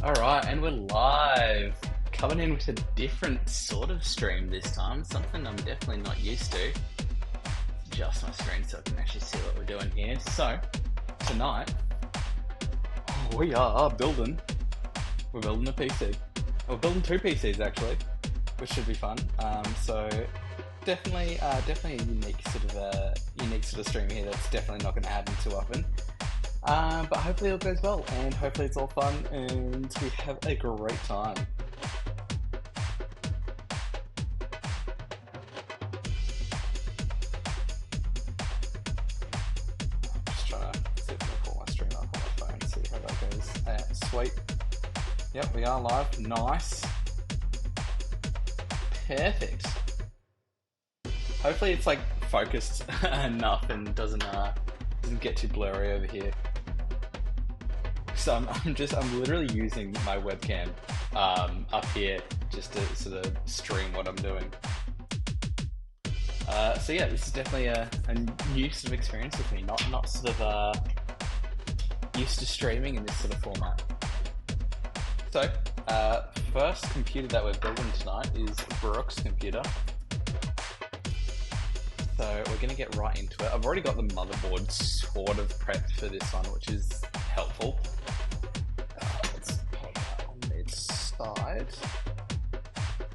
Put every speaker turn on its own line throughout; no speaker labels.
All right, and we're live. Coming in with a different sort of stream this time, something I'm definitely not used to. Adjust my screen so I can actually see what we're doing here. So, tonight, we are building. We're building a PC. We're building two PCs actually, which should be fun. So definitely a unique sort of stream here. That's definitely not going to happen too often. But hopefully it all goes well, and hopefully it's all fun, and we have a great time. Just trying to see if I can pull my stream up on my phone, see how that goes. Sweet. Yep, we are live. Nice. Perfect. Hopefully it's like focused enough and doesn't get too blurry over here. So I'm literally using my webcam up here just to sort of stream what I'm doing. So yeah, this is definitely a new sort of experience with me. Not sort of used to streaming in this sort of format. So first computer that we're building tonight is Brooke's computer. So we're gonna get right into it. I've already got the motherboard sort of prepped for this one, which is helpful. Let's put that on its side.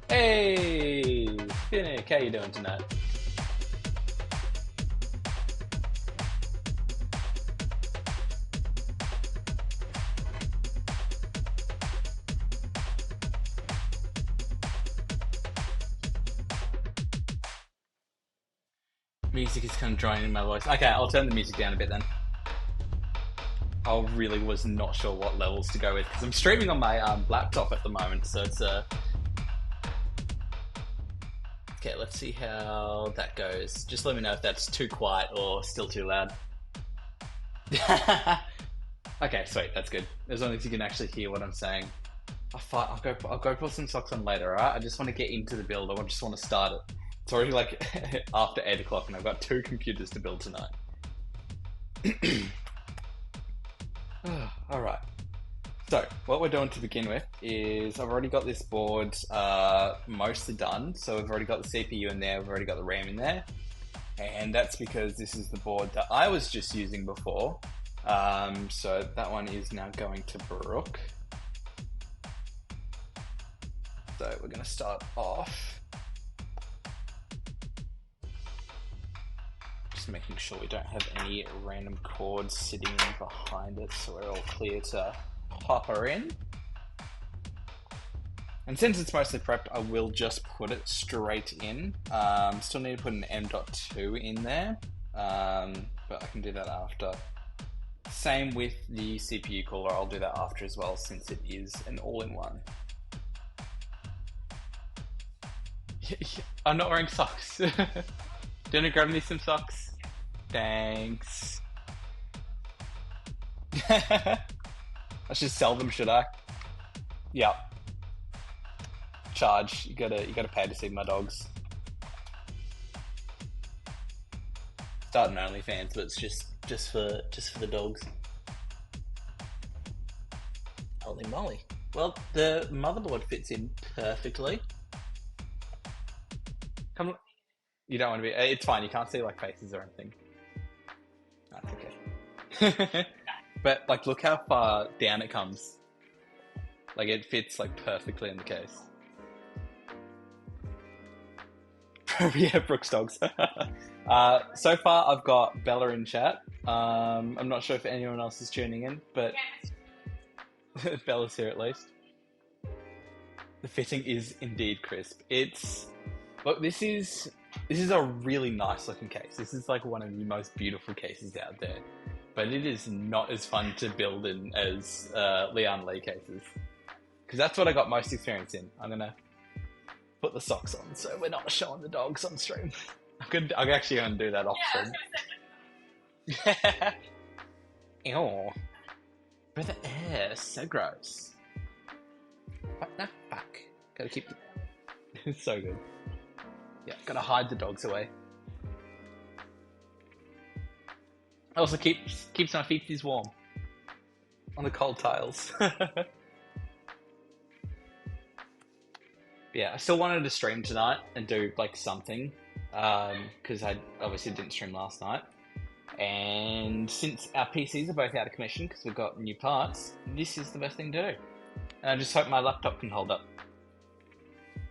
Hey, Finnick, how you doing tonight? Music is kind of joining my voice. Okay, I'll turn the music down a bit then. I really was not sure what levels to go with because I'm streaming on my laptop at the moment, so it's Okay, let's see how that goes. Just let me know if that's too quiet or still too loud. Okay, sweet, that's good. As long as you can actually hear what I'm saying. I'll go put some socks on later, alright? I just want to get into the build. I just want to start it. It's already like after 8 o'clock and I've got 2 computers to build tonight. Alright. So, what we're doing to begin with is I've already got this board mostly done. So we've already got the CPU in there, we've already got the RAM in there. And that's because this is the board that I was just using before. So that one is now going to Brooke. So we're going to start off just making sure we don't have any random cords sitting behind it, so we're all clear to pop her in. And since it's mostly prepped, I will just put it straight in. Still need to put an M.2 in there, but I can do that after. Same with the CPU cooler, I'll do that after as well, since it is an all-in-one. I'm not wearing socks. Do you want to grab me some socks? Thanks. I should sell them, should I? Yep. Charge. You gotta pay to see my dogs. Starting OnlyFans, but it's just for the dogs. Holy moly. Well, the motherboard fits in perfectly. Come, you don't want to be. It's fine. You can't see like faces or anything. That's okay. But like, look how far down it comes. Like it fits like perfectly in the case. Yeah, Brooks dogs. So far, I've got Bella in chat. I'm not sure if anyone else is tuning in, but Bella's here at least. The fitting is indeed crisp. Look, this is a really nice looking case. This is like one of the most beautiful cases out there, but it is not as fun to build in as Leon Lee cases, because that's what I got most experience in. I'm gonna put the socks on so we're not showing the dogs on stream. I'm actually gonna do that off stream. Ew. Breath of air, so gross. What the fuck? Gotta keep it's so good. Yeah, gotta hide the dogs away. Also keeps my feeties warm on the cold tiles. Yeah, I still wanted to stream tonight and do like something, because I obviously didn't stream last night. And since our PCs are both out of commission because we've got new parts, this is the best thing to do. And I just hope my laptop can hold up.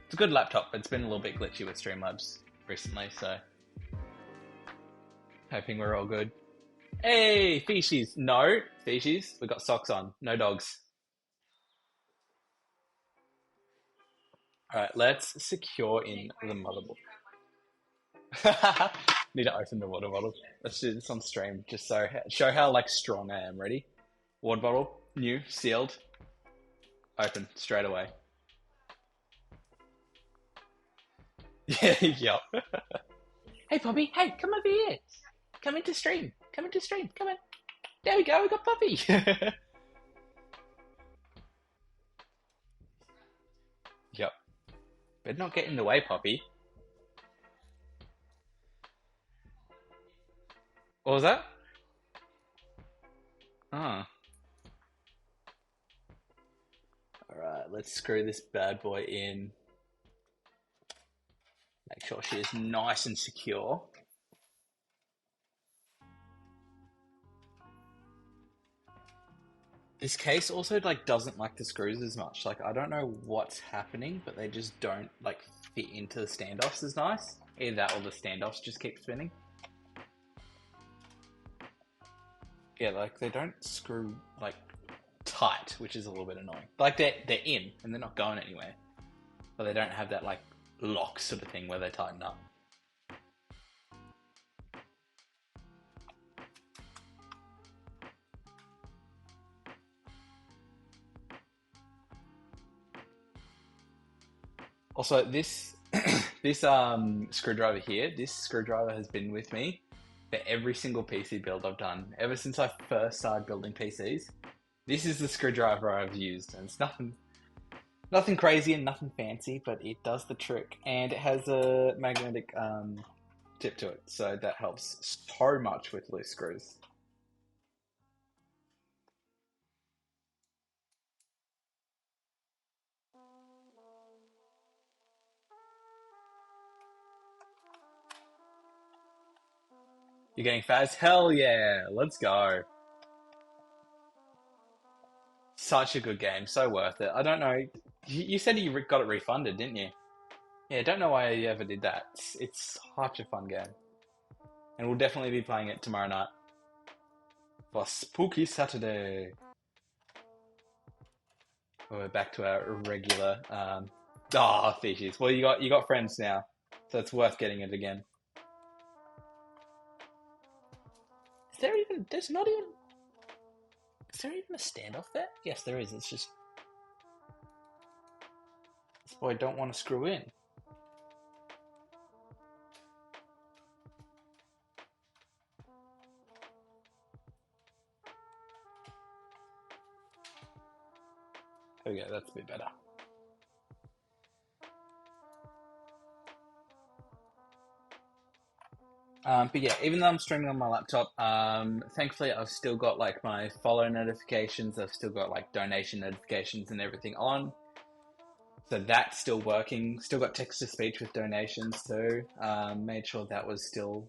It's a good laptop, but it's been a little bit glitchy with Streamlabs recently, so hoping we're all good. Hey, Fishies! No, Fishies, we got socks on, no dogs. All right, let's secure in the motherboard. Need to open the water bottle. Let's do this on stream, just so show how like strong I am. Ready? Water bottle, new, sealed, open straight away. Yeah, yep. Hey, Poppy. Hey, come over here. Come into stream. Come into stream. Come on. There we go. We got Poppy. Yep. Better not get in the way, Poppy. What was that? Ah. All right. Let's screw this bad boy in. Make sure she is nice and secure. This case also like doesn't like the screws as much. Like I don't know what's happening, but they just don't like fit into the standoffs as nice. Either that or the standoffs just keep spinning. Yeah, like they don't screw like tight, which is a little bit annoying. Like they're in and they're not going anywhere, but they don't have that like lock sort of thing where they tighten up. Also, this this screwdriver here, this screwdriver has been with me for every single PC build I've done ever since I first started building PCs. This is the screwdriver I've used, and it's nothing crazy and nothing fancy, but it does the trick, and it has a magnetic tip to it, so that helps so much with loose screws. You're getting fast? Hell yeah! Let's go. Such a good game, so worth it. I don't know. You said you got it refunded, didn't you? Yeah, don't know why you ever did that. It's such a fun game, and we'll definitely be playing it tomorrow night for Spooky Saturday. We're back to our regular. Fishies. Well, you got friends now, so it's worth getting it again. Is there even? There's not even. Is there even a standoff there? Yes, there is. It's just this boy don't want to screw in. There we go. That's a bit better. But yeah, even though I'm streaming on my laptop, thankfully I've still got like my follow notifications. I've still got like donation notifications and everything on. So that's still working. Still got text to speech with donations too. Made sure that was still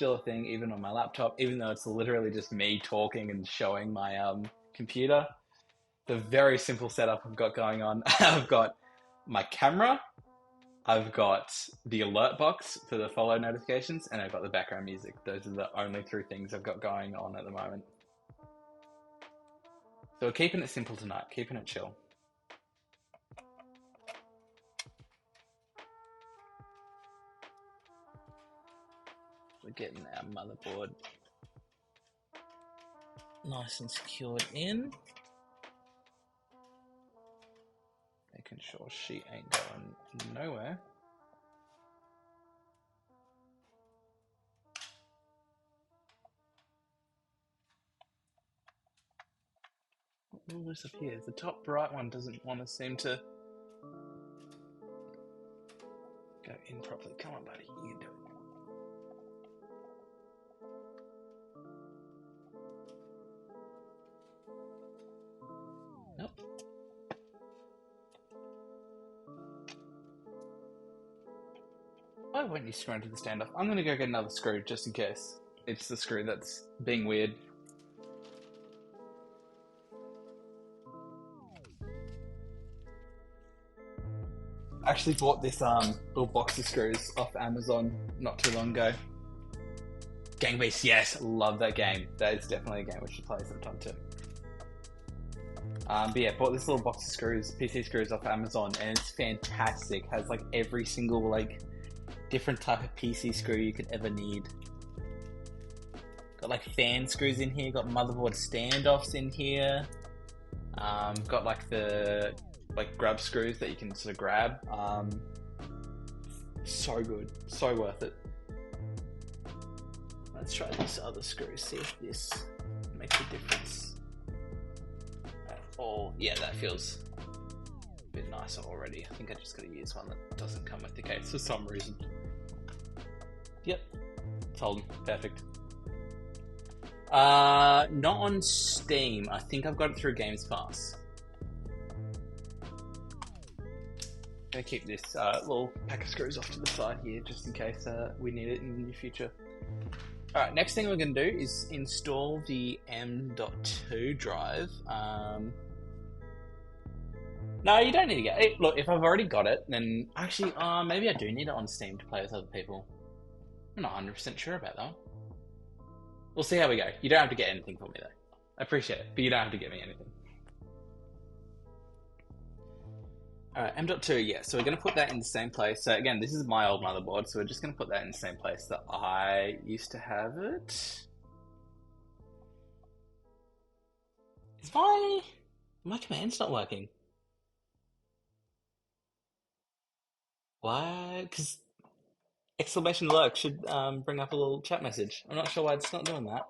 a thing, even on my laptop, even though it's literally just me talking and showing my computer. The very simple setup I've got going on. I've got my camera, I've got the alert box for the follow notifications, and I've got the background music. Those are the only three things I've got going on at the moment. So we're keeping it simple tonight, keeping it chill. We're getting our motherboard nice and secured in. Making sure she ain't going nowhere. What will this appear? The top right one doesn't want to seem to go in properly. Come on, buddy, you can do it. Nope. Why won't you screw into the standoff? I'm gonna go get another screw just in case it's the screw that's being weird. I actually bought this little box of screws off Amazon not too long ago. Gang Beasts, yes, love that game. That is definitely a game we should play sometime too. But yeah, bought this little box of screws, PC screws off Amazon, and it's fantastic. Has like every single like different type of PC screw you could ever need. Got like fan screws in here, got motherboard standoffs in here. Got like the grab screws that you can sort of grab. So good, so worth it. Let's try this other screw, see if this makes a difference. Oh, yeah, that feels a bit nicer already. I think I just gotta use one that doesn't come with the case for some reason. Yep, it's holding, perfect. Not on Steam. I think I've got it through Games Pass. Gonna keep this little pack of screws off to the side here just in case we need it in the future. Alright, next thing we're going to do is install the M.2 drive. No, you don't need to get it. Look, if I've already got it, then actually, maybe I do need it on Steam to play with other people. I'm not 100% sure about that. We'll see how we go. You don't have to get anything for me though. I appreciate it, but you don't have to get me anything. Alright, M.2, yeah, so we're going to put that in the same place. So again, this is my old motherboard, so we're just going to put that in the same place that I used to have it. Is my command's not working? Why? Because exclamation alert should bring up a little chat message. I'm not sure why it's not doing that.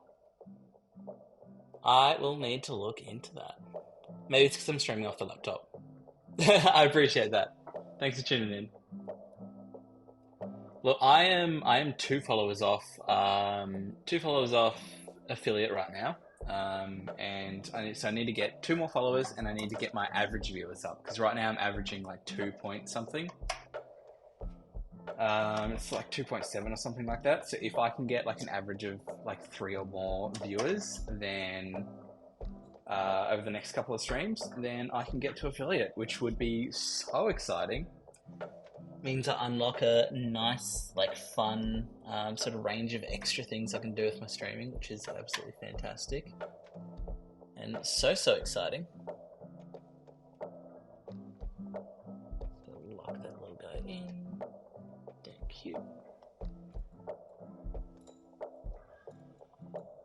I will need to look into that. Maybe it's because I'm streaming off the laptop. I appreciate that. Thanks for tuning in. Look, I am 2 followers off affiliate right now, and I need to get 2 more followers, and I need to get my average viewers up because right now I'm averaging like 2 point something. It's like 2.7 or something like that. So if I can get like an average of like 3 or more viewers, then over the next couple of streams, then I can get to affiliate, which would be so exciting. Means I unlock a nice, like, fun sort of range of extra things I can do with my streaming, which is absolutely fantastic. And so exciting. So lock that little guy in. Thank you.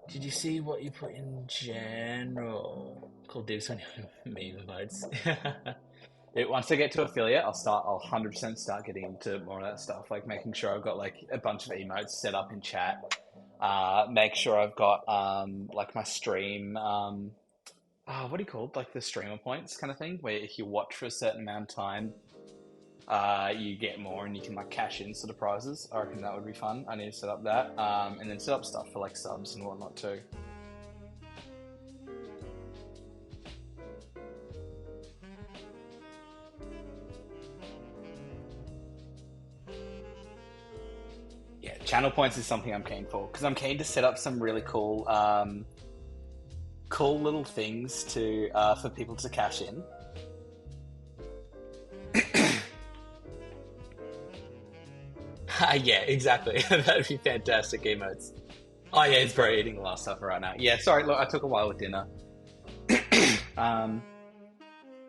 Did you see what you put in general? Cool dibs on your meme votes. Once I get to affiliate, I'll 100% start getting into more of that stuff, like making sure I've got like a bunch of emotes set up in chat. Make sure I've got like my stream, what do you call it? Like the streamer points kind of thing, where if you watch for a certain amount of time, you get more and you can like cash in sort of prizes. I reckon that would be fun. I need to set up that, and then set up stuff for like subs and whatnot too. Yeah, channel points is something I'm keen for because I'm keen to set up some really cool, cool little things to for people to cash in. Yeah, exactly. That'd be fantastic emotes. Oh yeah, it's probably eating the last supper right now. Yeah, sorry, look, I took a while with dinner.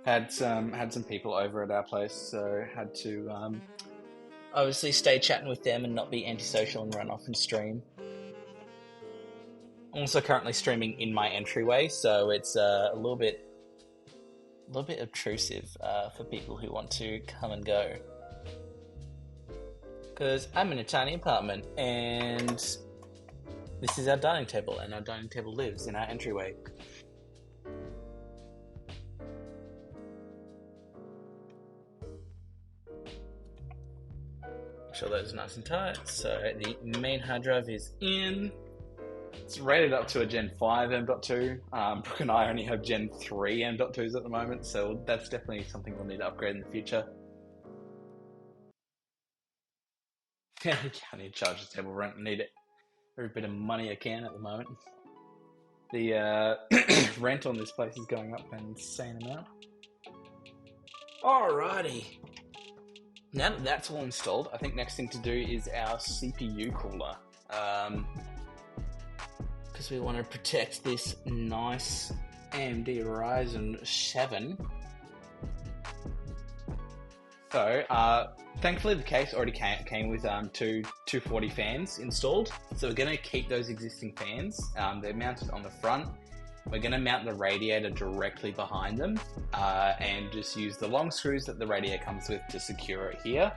Had some people over at our place, so had to obviously stay chatting with them and not be antisocial and run off and stream. I'm also currently streaming in my entryway, so it's a little bit obtrusive for people who want to come and go. Because I'm in a tiny apartment and this is our dining table, and our dining table lives in our entryway. Make sure those are nice and tight. So the main hard drive is in. It's rated up to a Gen 5 M.2. Brooke and I only have Gen 3 M.2s at the moment, so that's definitely something we'll need to upgrade in the future. I need to charge the table rent. I need it. Every bit of money I can at the moment. The rent on this place is going up an insane amount. Alrighty. Now that that's all installed, I think next thing to do is our CPU cooler. Because we want to protect this nice AMD Ryzen 7. So, thankfully the case already came with two 240 fans installed. So we're going to keep those existing fans. They're mounted on the front. We're going to mount the radiator directly behind them and just use the long screws that the radiator comes with to secure it here.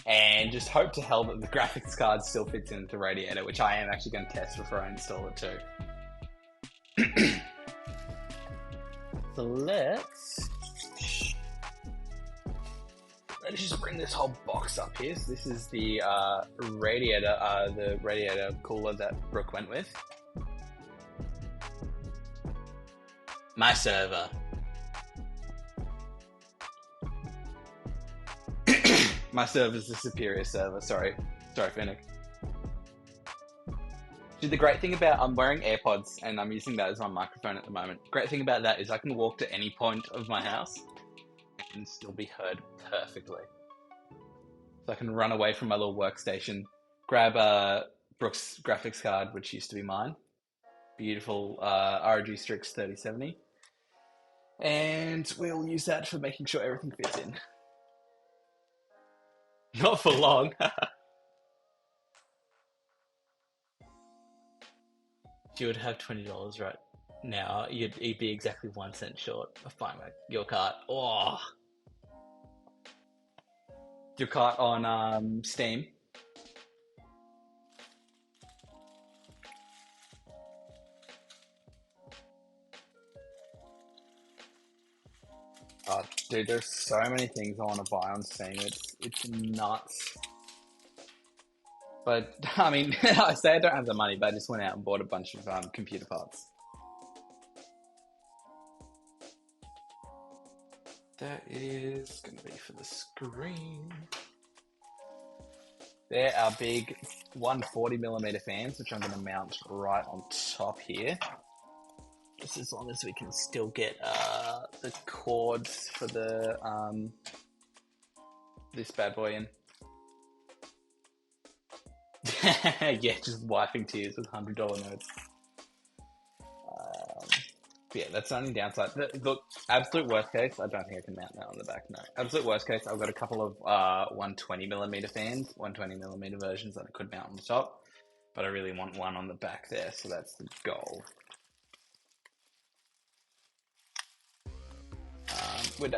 And just hope to hell that the graphics card still fits into the radiator, which I am actually going to test before I install it too. So let's just bring this whole box up here. So this is the radiator cooler that Brooke went with. My server. My server's the superior server. Sorry, Fennec. Dude, the great thing about I'm wearing AirPods and I'm using that as my microphone at the moment. Great thing about that is I can walk to any point of my house and still be heard perfectly. So I can run away from my little workstation, grab Brooke's graphics card, which used to be mine. Beautiful ROG Strix 3070. And we'll use that for making sure everything fits in. Not for long. If you would have $20 right now, you'd be exactly 1 cent short of buying your cart. Oh, your cart on Steam. Oh, dude, there's so many things I want to buy on Steam. It's nuts. But I mean, I say I don't have the money, but I just went out and bought a bunch of computer parts. That is going to be for the screen. There are big 140mm fans, which I'm going to mount right on top here. Just as long as we can still get the cords for the this bad boy in. Yeah, just wiping tears with $100 notes. Yeah, that's the only downside. Look, absolute worst case, I don't think I can mount that on the back. No, absolute worst case, I've got a couple of 120mm fans, 120mm versions that I could mount on the top, but I really want one on the back there, so that's the goal. What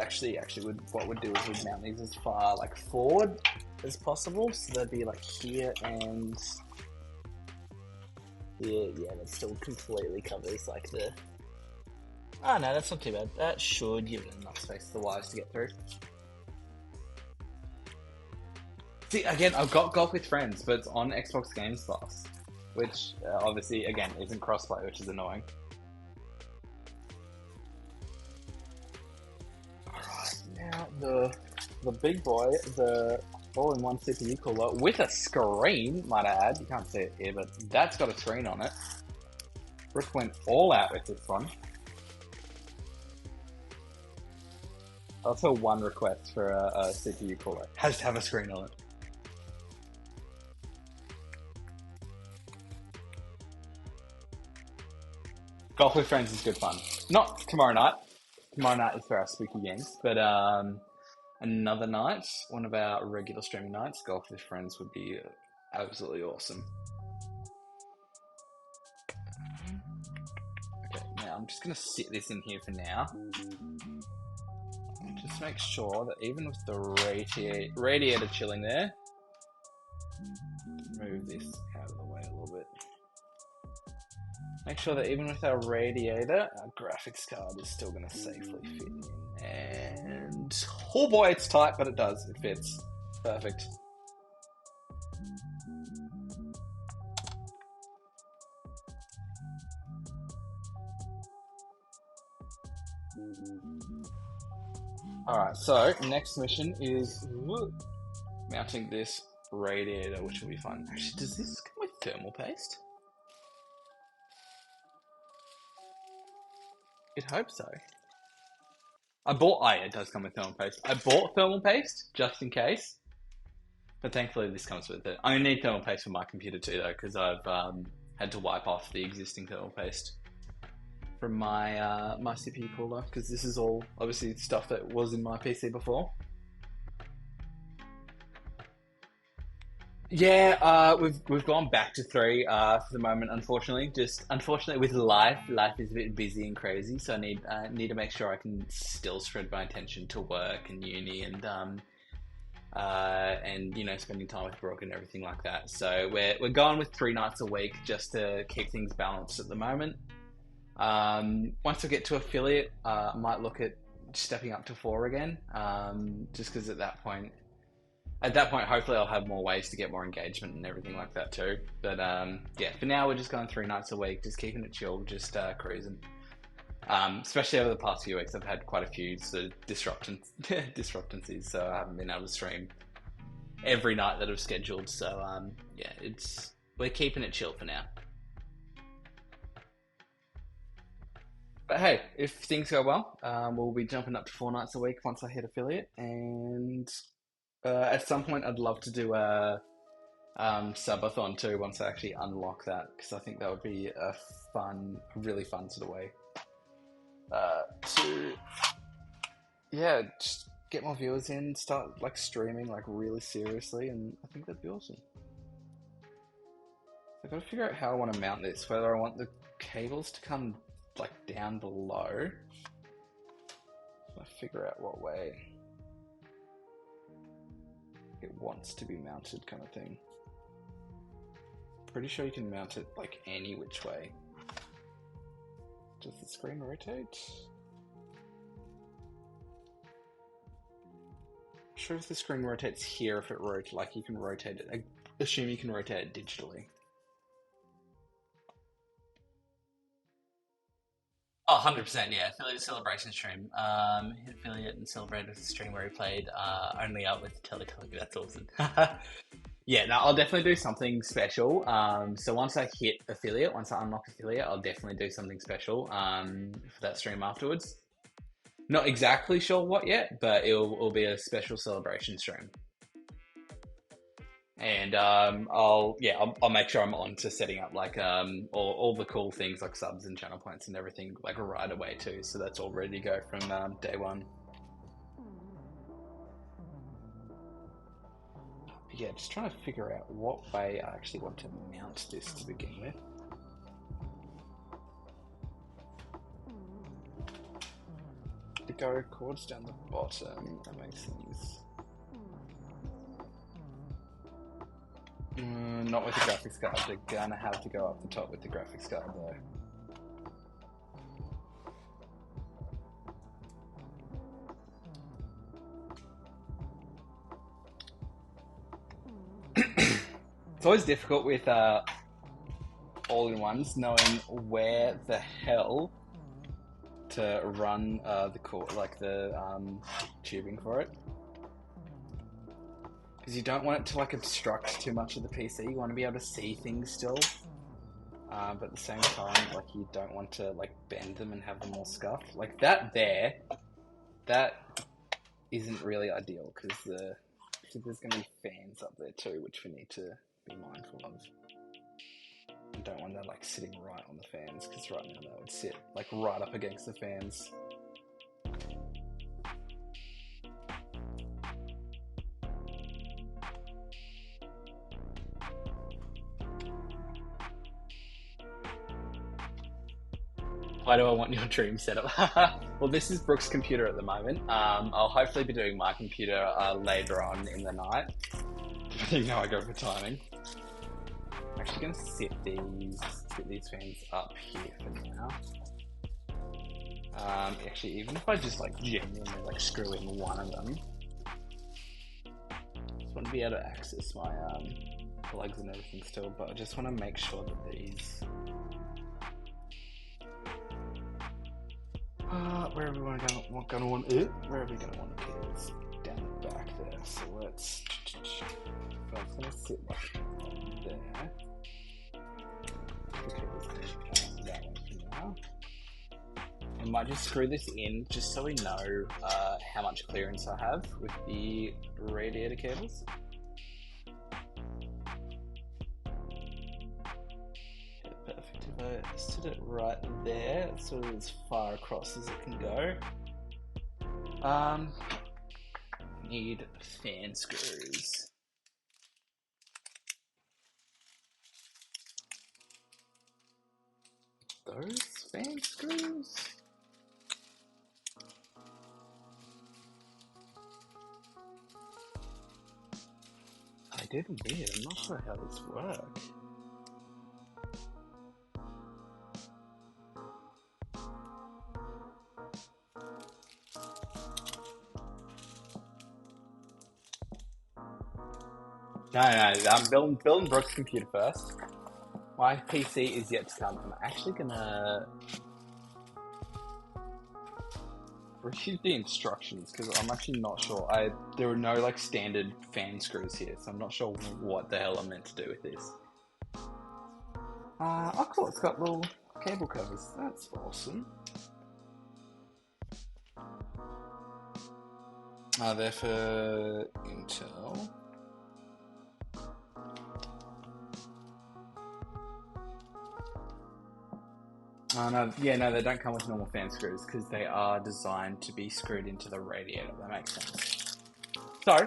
we'd do is we'd mount these as far forward as possible, so they'd be here and yeah, that still completely covers the. Oh no, that's not too bad. That should give it enough space for the wires to get through. See, again, I've got Golf with Friends, but it's on Xbox Game Pass, which obviously, again, isn't crossplay, which is annoying. Alright, now the big boy, the all-in-one CPU cooler with a screen, might I add. You can't see it here, but that's got a screen on it. Brooke went all out with this one. Also, one request for a CPU cooler. Has to have a screen on it. Golf with Friends is good fun. Not tomorrow night. Tomorrow night is for our spooky games. But another night, one of our regular streaming nights, Golf with Friends would be absolutely awesome. Okay, now I'm just going to sit this in here for now. Just make sure that even with the radiator chilling there, move this out of the way a little bit. Make sure that even with our radiator, our graphics card is still going to safely fit in. And oh boy, it's tight, but it does. It fits. Perfect. Alright, so next mission is mounting this radiator, which will be fun. Actually, does this come with thermal paste? I'd hope so. Yeah, it does come with thermal paste. I bought thermal paste just in case, but thankfully this comes with it. I need thermal paste for my computer too, though, because I've had to wipe off the existing thermal paste from my CPU cooler, because this is all obviously stuff that was in my PC before. Yeah, we've gone back to three for the moment. Unfortunately, just unfortunately with life is a bit busy and crazy. So I need to make sure I can still spread my attention to work and uni and spending time with Brooke and everything like that. So we're going with 3 nights a week just to keep things balanced at the moment. Once I get to affiliate, I might look at stepping up to 4 again. Just because at that point, hopefully I'll have more ways to get more engagement and everything like that too. But yeah, for now we're just going 3 nights a week, just keeping it chill, just cruising. Especially over the past few weeks, I've had quite a few sort of disruptancies, so I haven't been able to stream every night that I've scheduled. So yeah, we're keeping it chill for now. But hey, if things go well, we'll be jumping up to 4 nights a week once I hit affiliate, and at some point I'd love to do a subathon too once I actually unlock that, because I think that would be a really fun sort of way to yeah, just get more viewers in, start like streaming like really seriously, and I think that'd be awesome. I've got to figure out how I want to mount this, whether I want the cables to come like down below. I figure out what way it wants to be mounted, kind of thing. Pretty sure you can mount it like any which way. Does the screen rotate? Not sure if the screen rotates here, if it rotates, like you can rotate it. I assume you can rotate it digitally. Oh, 100%, yeah. Affiliate celebration stream. Hit affiliate and celebrate with the stream where he played only out with Teletubby. That's awesome. Yeah, no, I'll definitely do something special. So once I hit affiliate, once I unlock affiliate, I'll definitely do something special for that stream afterwards. Not exactly sure what yet, but it'll be a special celebration stream. And I'll make sure I'm on to setting up like all the cool things like subs and channel points and everything like right away too. So that's all ready to go from day one. But yeah, just trying to figure out what way I actually want to mount this to begin with. To go cords down the bottom, that makes sense. Not with the graphics card. They're gonna have to go up the top with the graphics card though. It's always difficult with all-in-ones knowing where the hell to run the cord, like the tubing for it. Because you don't want it to like obstruct too much of the PC. You want to be able to see things still, but at the same time, like you don't want to like bend them and have them all scuffed. Like that isn't really ideal because there's going to be fans up there too, which we need to be mindful of. I don't want that like sitting right on the fans, because right now that would sit like right up against the fans. Why do I want your dream setup? Well, this is Brooke's computer at the moment. I'll hopefully be doing my computer later on in the night. You know I go for timing. I'm actually going to sit these fans up here for now. Actually, even if I just like genuinely like screw in one of them, just want to be able to access my plugs and everything still. But I just want to make sure that these. Where are we going to want it? Where are we going to want it? It's down the back there. So let's. So it's going to sit like there. Okay, that one for now. I might just screw this in just so we know how much clearance I have with the radiator cables. Okay, perfect. If I sit it right there, it's sort of as far across as it can go. Need fan screws. Those fan screws? I did weird. I'm not sure how this works. No, I'm building Brooke's computer first. My PC is yet to come. I'm actually gonna read the instructions because I'm actually not sure. There are no like standard fan screws here, so I'm not sure what the hell I'm meant to do with this. Oh cool, it's got little cable covers. That's awesome. They're for Intel. No, they don't come with normal fan screws because they are designed to be screwed into the radiator. That makes sense. So,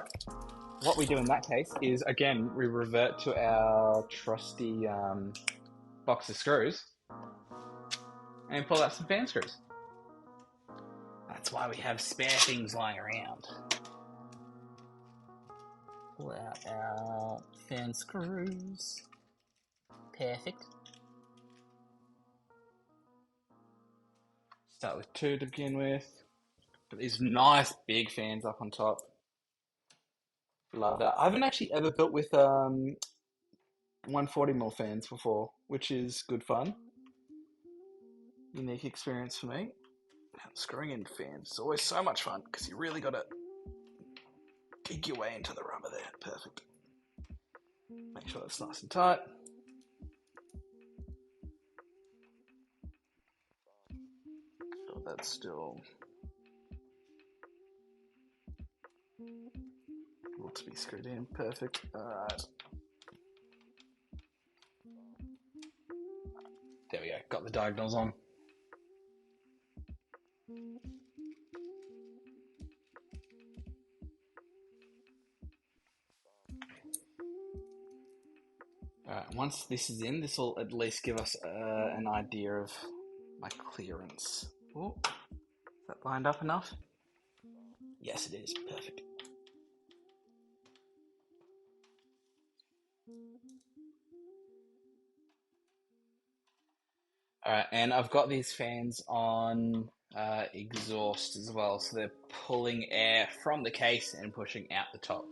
what we do in that case is, again, we revert to our trusty box of screws and pull out some fan screws. That's why we have spare things lying around. Pull out our fan screws. Perfect. Start with 2 to begin with. Put these nice big fans up on top. Love that. I haven't actually ever built with 140mm fans before, which is good fun. Unique experience for me. Screwing in fans is always so much fun because you really got to dig your way into the rubber there. Perfect. Make sure that's nice and tight. Sure that's still able to be screwed in. Perfect. Alright. There we go. Got the diagonals on. Alright, once this is in, this will at least give us an idea of my clearance. Oh, is that lined up enough? Yes, it is. Perfect. Alright, and I've got these fans on exhaust as well, so they're pulling air from the case and pushing out the top.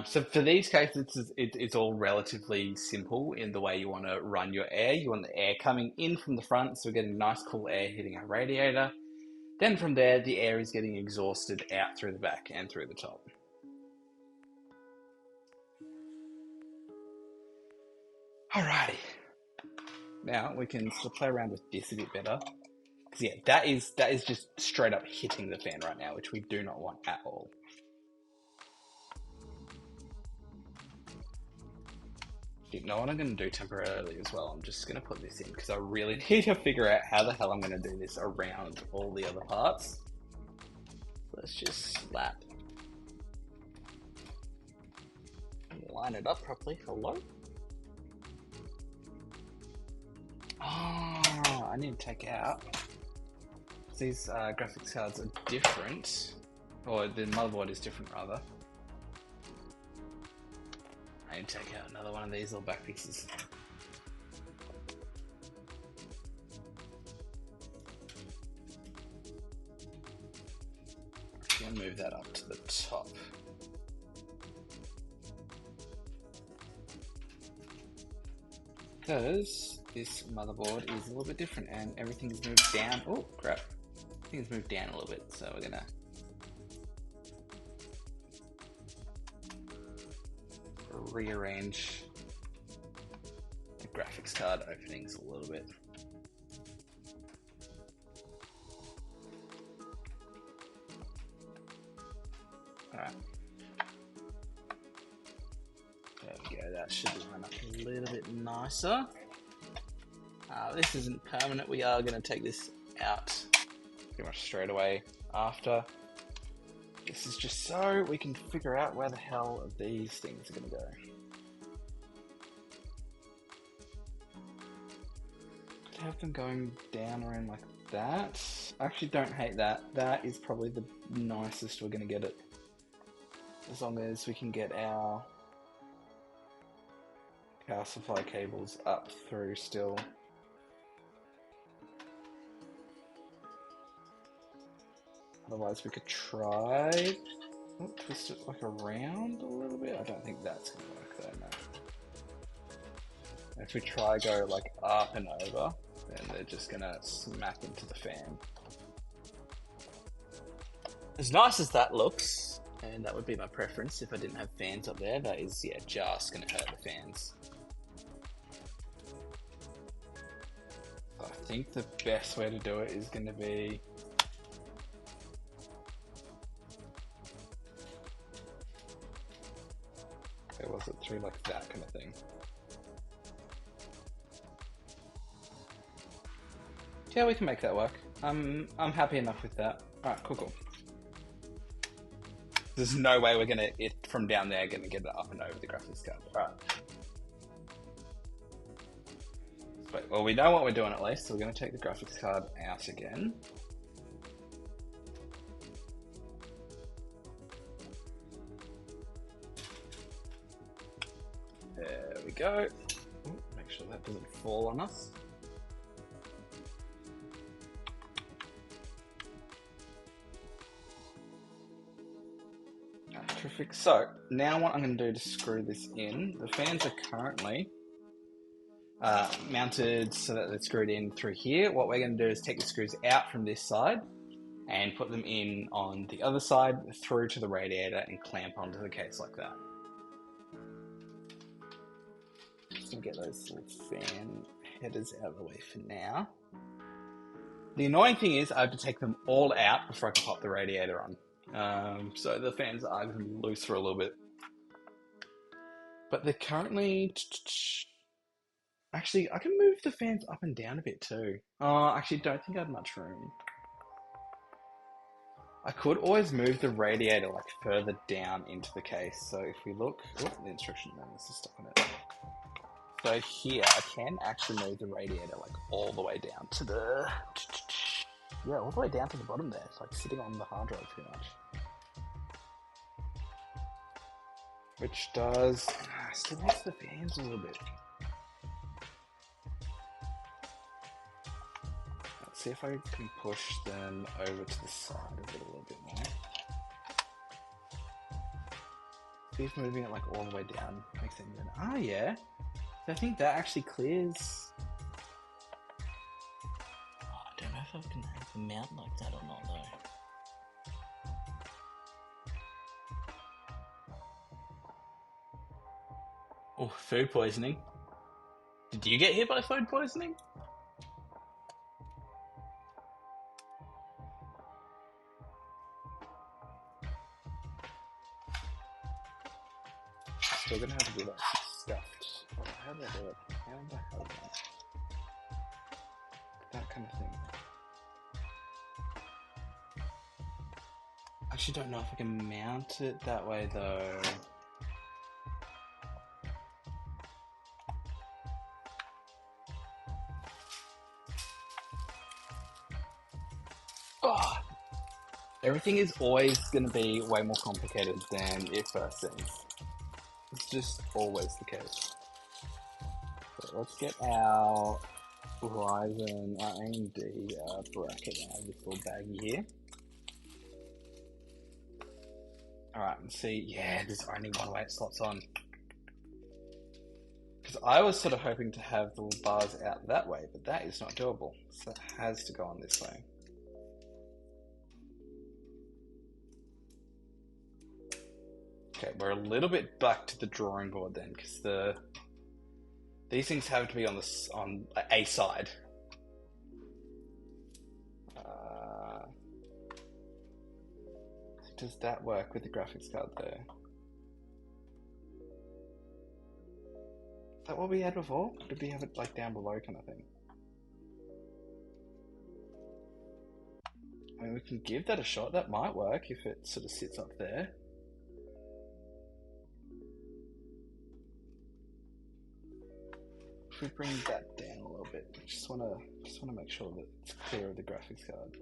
So for these cases, it's all relatively simple in the way you want to run your air. You want the air coming in from the front, so we're getting nice cool air hitting our radiator. Then from there, the air is getting exhausted out through the back and through the top. Alrighty. Now we can sort of play around with this a bit better. Because yeah, that is just straight up hitting the fan right now, which we do not want at all. You know what I'm going to do temporarily as well? I'm just going to put this in because I really need to figure out how the hell I'm going to do this around all the other parts. Let's just slap. Line it up properly. Hello? Oh, I need to take out. These graphics cards are different. Or the motherboard is different, rather. I need to take out another one of these little back pieces. I'm going to move that up to the top. Because this motherboard is a little bit different and everything's moved down. Oh, crap. Everything's moved down a little bit, so we're going to rearrange the graphics card openings a little bit. Alright. There we go, that should line up a little bit nicer. This isn't permanent, we are going to take this out pretty much straight away after. This is just so we can figure out where the hell these things are going to go. Have them going down around like that. I actually don't hate that. That is probably the nicest we're going to get it. As long as we can get our power supply cables up through still. Otherwise we could try twist it like around a little bit. I don't think that's going to work though, no. If we try go like up and over, then they're just going to smack into the fan. As nice as that looks, and that would be my preference if I didn't have fans up there, that is, yeah, just going to hurt the fans. I think the best way to do it is going to be was it through like that kind of thing. Yeah, we can make that work. I'm happy enough with that. Alright, cool. There's no way we're gonna from down there gonna get it up and over the graphics card. Alright. But well, we know what we're doing at least, so we're gonna take the graphics card out again. There we go. Ooh, make sure that doesn't fall on us. Terrific. So now what I'm going to do to screw this in, the fans are currently mounted so that they're screwed in through here. What we're going to do is take the screws out from this side and put them in on the other side through to the radiator and clamp onto the case like that. Just going to get those little fan headers out of the way for now. The annoying thing is I have to take them all out before I can pop the radiator on. So the fans are going to be loose for a little bit. But they're currently... Actually, I can move the fans up and down a bit too. Actually, don't think I have much room. I could always move the radiator like further down into the case. So if we look... Oh, the instruction manual is stuck on it. So here, I can actually move the radiator like all the way down to the... Yeah, all the way down to the bottom there. It's like sitting on the hard drive pretty much. Which does... still makes the fans a little bit. Let's see if I can push them over to the side of it a little bit more. See if moving it like all the way down makes it even... Ah, yeah. So I think that actually clears... I don't know if I can have a mount like that or not though. Oh, food poisoning. Did you get hit by food poisoning? Still gonna have to do that stuffed. How do I do it? How the hell do I... That kind of thing. I actually don't know if I can mount it that way though. Oh, everything is always going to be way more complicated than it first seems. It's just always the case. So let's get our Ryzen AMD bracket out of this little baggie here. Alright, and see, yeah, there's only one way it slots on. Because I was sort of hoping to have the little bars out that way, but that is not doable. So it has to go on this way. Okay, we're a little bit back to the drawing board then, because these things have to be on on a side. Does that work with the graphics card there? Is that what we had before? Did we have it like down below kind of thing? I mean, we can give that a shot. That might work if it sort of sits up there. If we bring that down a little bit, just wanna make sure that it's clear of the graphics card.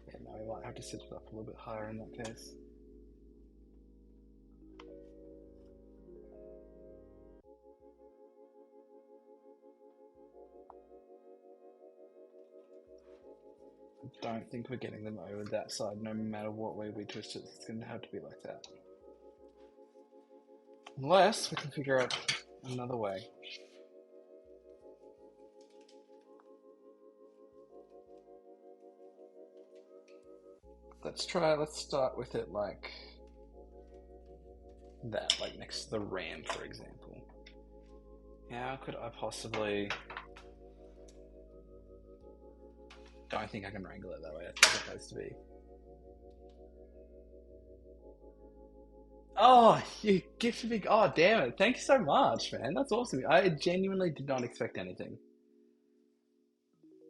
Yeah, no, we might have to sit it up a little bit higher in that case. I don't think we're getting them over that side, no matter what way we twist it. It's going to have to be like that. Unless we can figure out another way. Let's start with it like that, like next to the RAM, for example. How could I possibly... Don't think I can wrangle it that way. I think it's supposed to be. Oh, you gifted me. Oh, damn it. Thank you so much, man. That's awesome. I genuinely did not expect anything.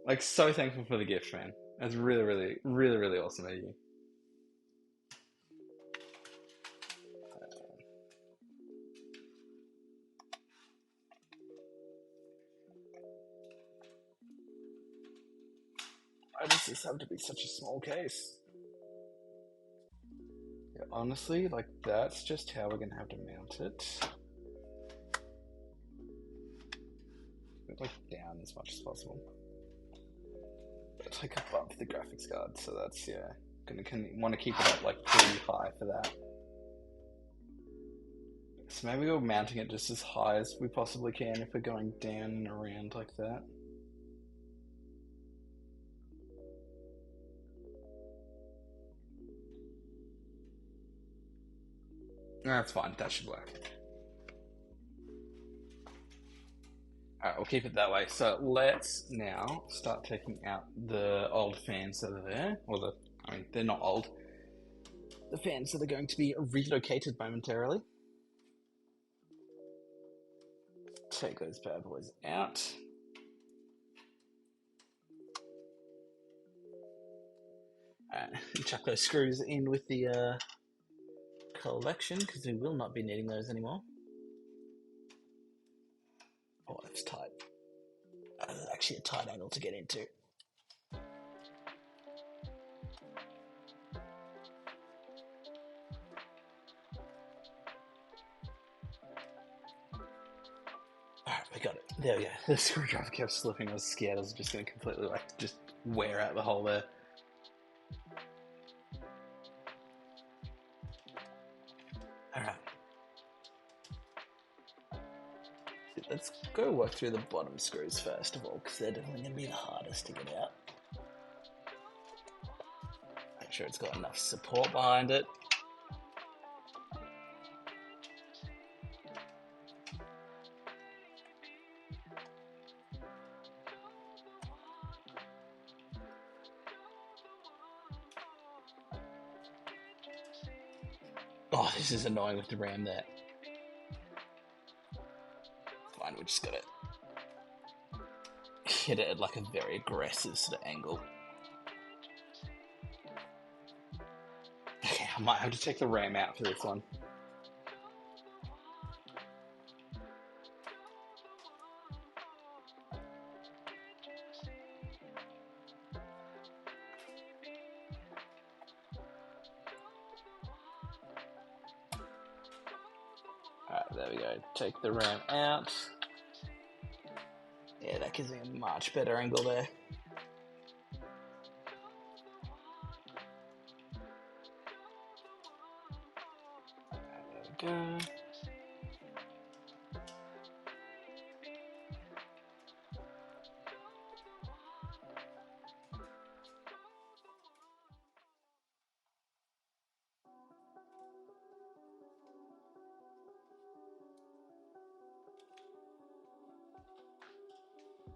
Like, so thankful for the gift, man. That's really, really, really, really awesome of you. Why does this have to be such a small case? Yeah, honestly, like, that's just how we're gonna have to mount it. Put it, like, down as much as possible. But, like, above the graphics card, so that's, yeah. Gonna want to keep it up, like, pretty high for that. So maybe we're mounting it just as high as we possibly can if we're going down and around like that. That's fine, that should work. Alright, we'll keep it that way. So let's now start taking out the old fans that are there. I mean, they're not old. The fans that are going to be relocated momentarily. Take those bad boys out. Chuck those screws in with the collection, because we will not be needing those anymore. Oh, that's tight. That's actually a tight angle to get into. Alright, we got it. There we go. The screwdriver kept slipping. I was scared I was just going to completely just wear out the hole there. Alright. Let's go work through the bottom screws first of all, because they're definitely going to be the hardest to get out. Make sure it's got enough support behind it. Oh, this is annoying with the RAM there. Fine, we just gotta hit it at like a very aggressive sort of angle. Okay, I might have to take the RAM out for this one. Alright, there we go. Take the RAM out. Yeah, that gives me a much better angle there. There we go.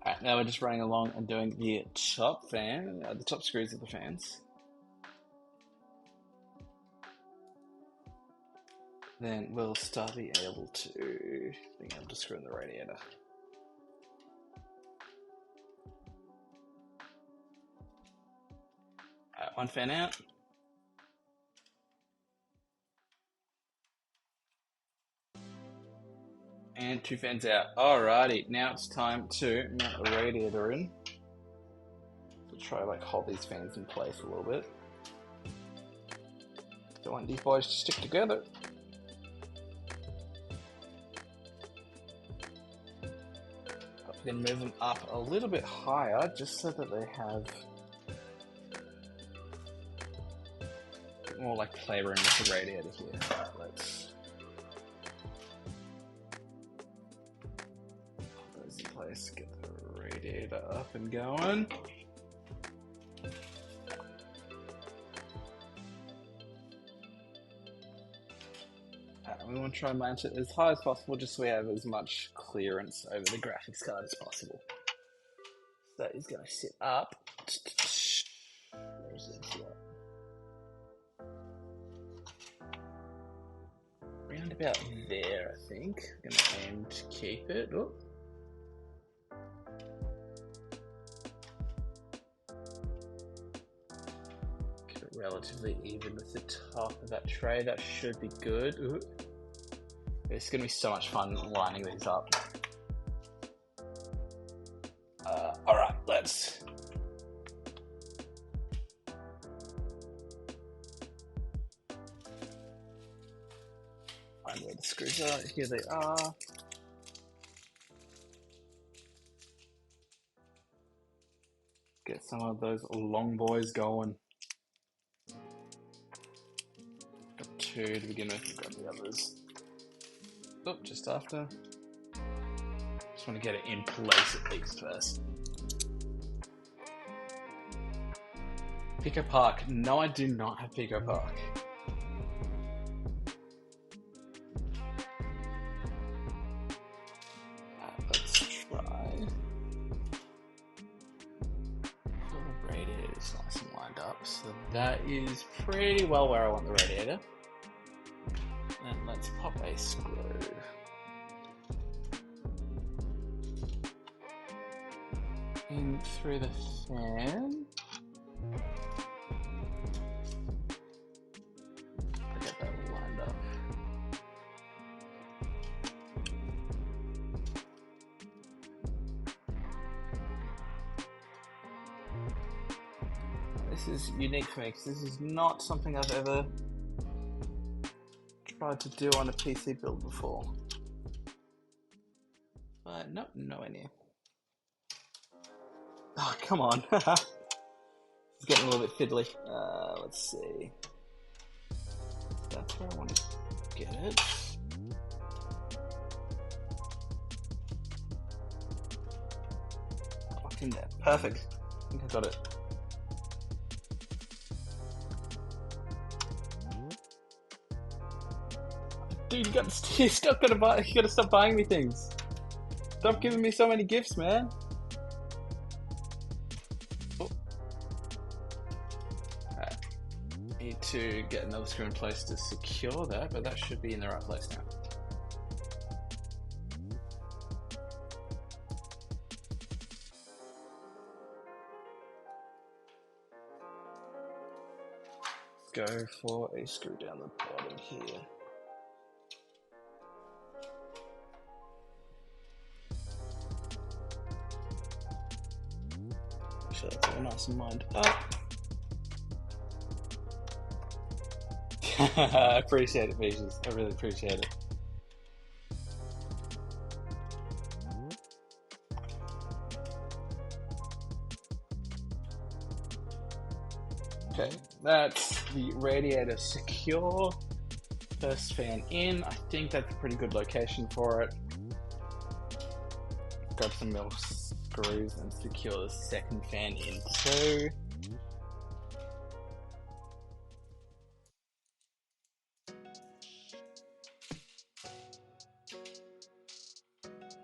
Alright, now we're just running along and doing the top fan, the top screws of the fans. Then we'll start being able to screw in the radiator. Alright, one fan out. And two fans out. Alrighty, now it's time to mount the radiator in. So try like hold these fans in place a little bit. Don't want these boys to stick together. We can move them up a little bit higher just so that they have a bit more like playroom with the radiator here. Alright, let's put those in place, get the radiator up and going. We want to try and mount it as high as possible just so we have as much clearance over the graphics card as possible. So he's going to sit up. Where is it? Sit up. Around about there, I think. I'm going to aim to keep it. Oh. Keep it relatively even with the top of that tray. That should be good. Ooh. It's going to be so much fun lining these up. Alright, let's... find where the screws are. Here they are. Get some of those long boys going. Got two to begin with, grab the others. Oh, just after. Just want to get it in place at least first. Pico Park. No, I do not have Pico Park. Let's try. The radiator is nice and lined up, so that is pretty well where I want the radiator. And let's pop a screw. In through the fan. Get that lined up. This is unique for me because this is not something I've ever tried to do on a PC build before. But no, nowhere near. Oh, come on. It's getting a little bit fiddly. Let's see. That's where I want to get it. Locked in there. Perfect. I think I got it. Dude, you gotta stop buying me things. Stop giving me so many gifts, man. Oh. Alright. Need to get another screw in place to secure that, but that should be in the right place now. Let's go for a screw down the bottom here. So that's all nice and lined up. I appreciate it, Beaches. I really appreciate it. Okay, that's the radiator secure. First fan in. I think that's a pretty good location for it. Grab some more screws and secure the second fan in too.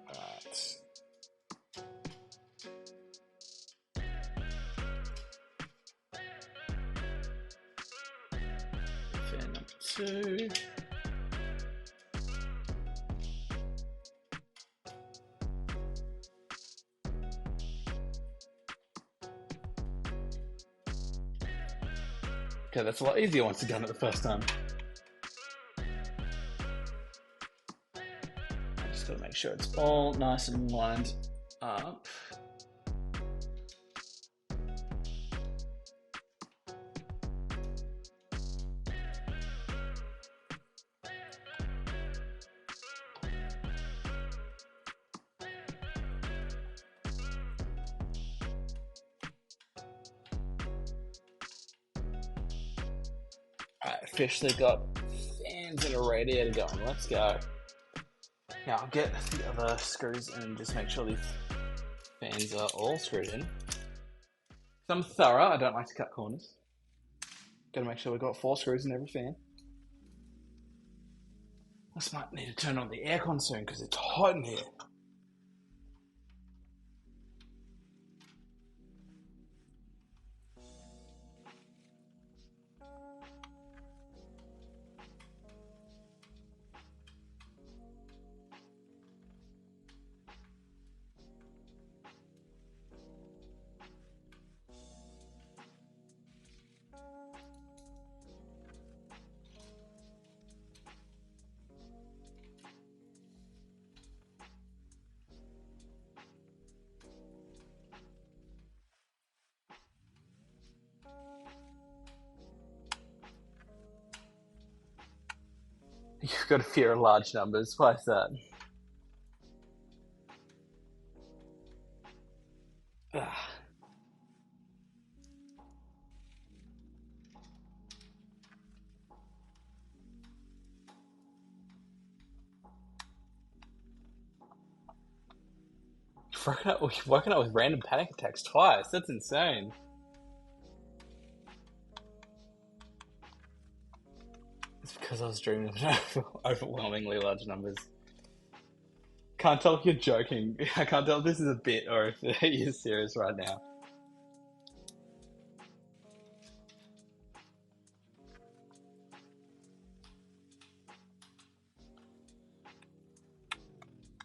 Alright. fan number 2. Okay, that's a lot easier once you've done it the first time. I just gotta make sure it's all nice and lined up. Alright, officially got fans and a radiator going. Let's go. Now I'll get the other screws and just make sure these fans are all screwed in. I'm thorough, I don't like to cut corners. Gotta make sure we've got 4 screws in every fan. I just might need to turn on the aircon soon because it's hot in here. You've got a fear of large numbers. Why is that? Ugh. You've woken up with random panic attacks twice. That's insane. It's because I was dreaming of overwhelmingly large numbers. Can't tell if you're joking. I can't tell if this is a bit or if you're serious right now.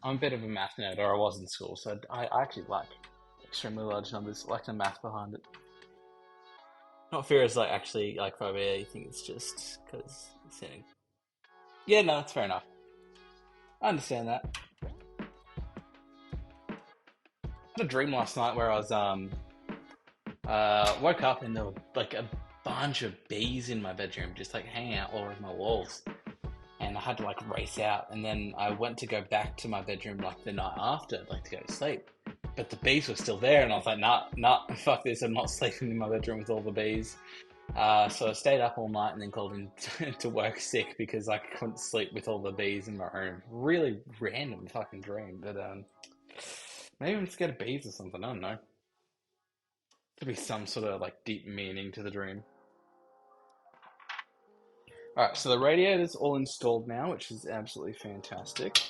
I'm a bit of a math nerd, or I was in school, so I actually like extremely large numbers, like the math behind it. Not fear is like actually like phobia. You think it's just because it's hitting. Yeah, no, that's fair enough. I understand that. I had a dream last night where I was woke up and there were like a bunch of bees in my bedroom, just like hanging out all over my walls. And I had to like race out, and then I went to go back to my bedroom like the night after, like to go to sleep. But the bees were still there, and I was like, nah, fuck this, I'm not sleeping in my bedroom with all the bees. So I stayed up all night and then called in to work sick because I couldn't sleep with all the bees in my room. Really random fucking dream, but maybe I'm scared of bees or something, I don't know. Could be some sort of like deep meaning to the dream. Alright, so the radiator's all installed now, which is absolutely fantastic.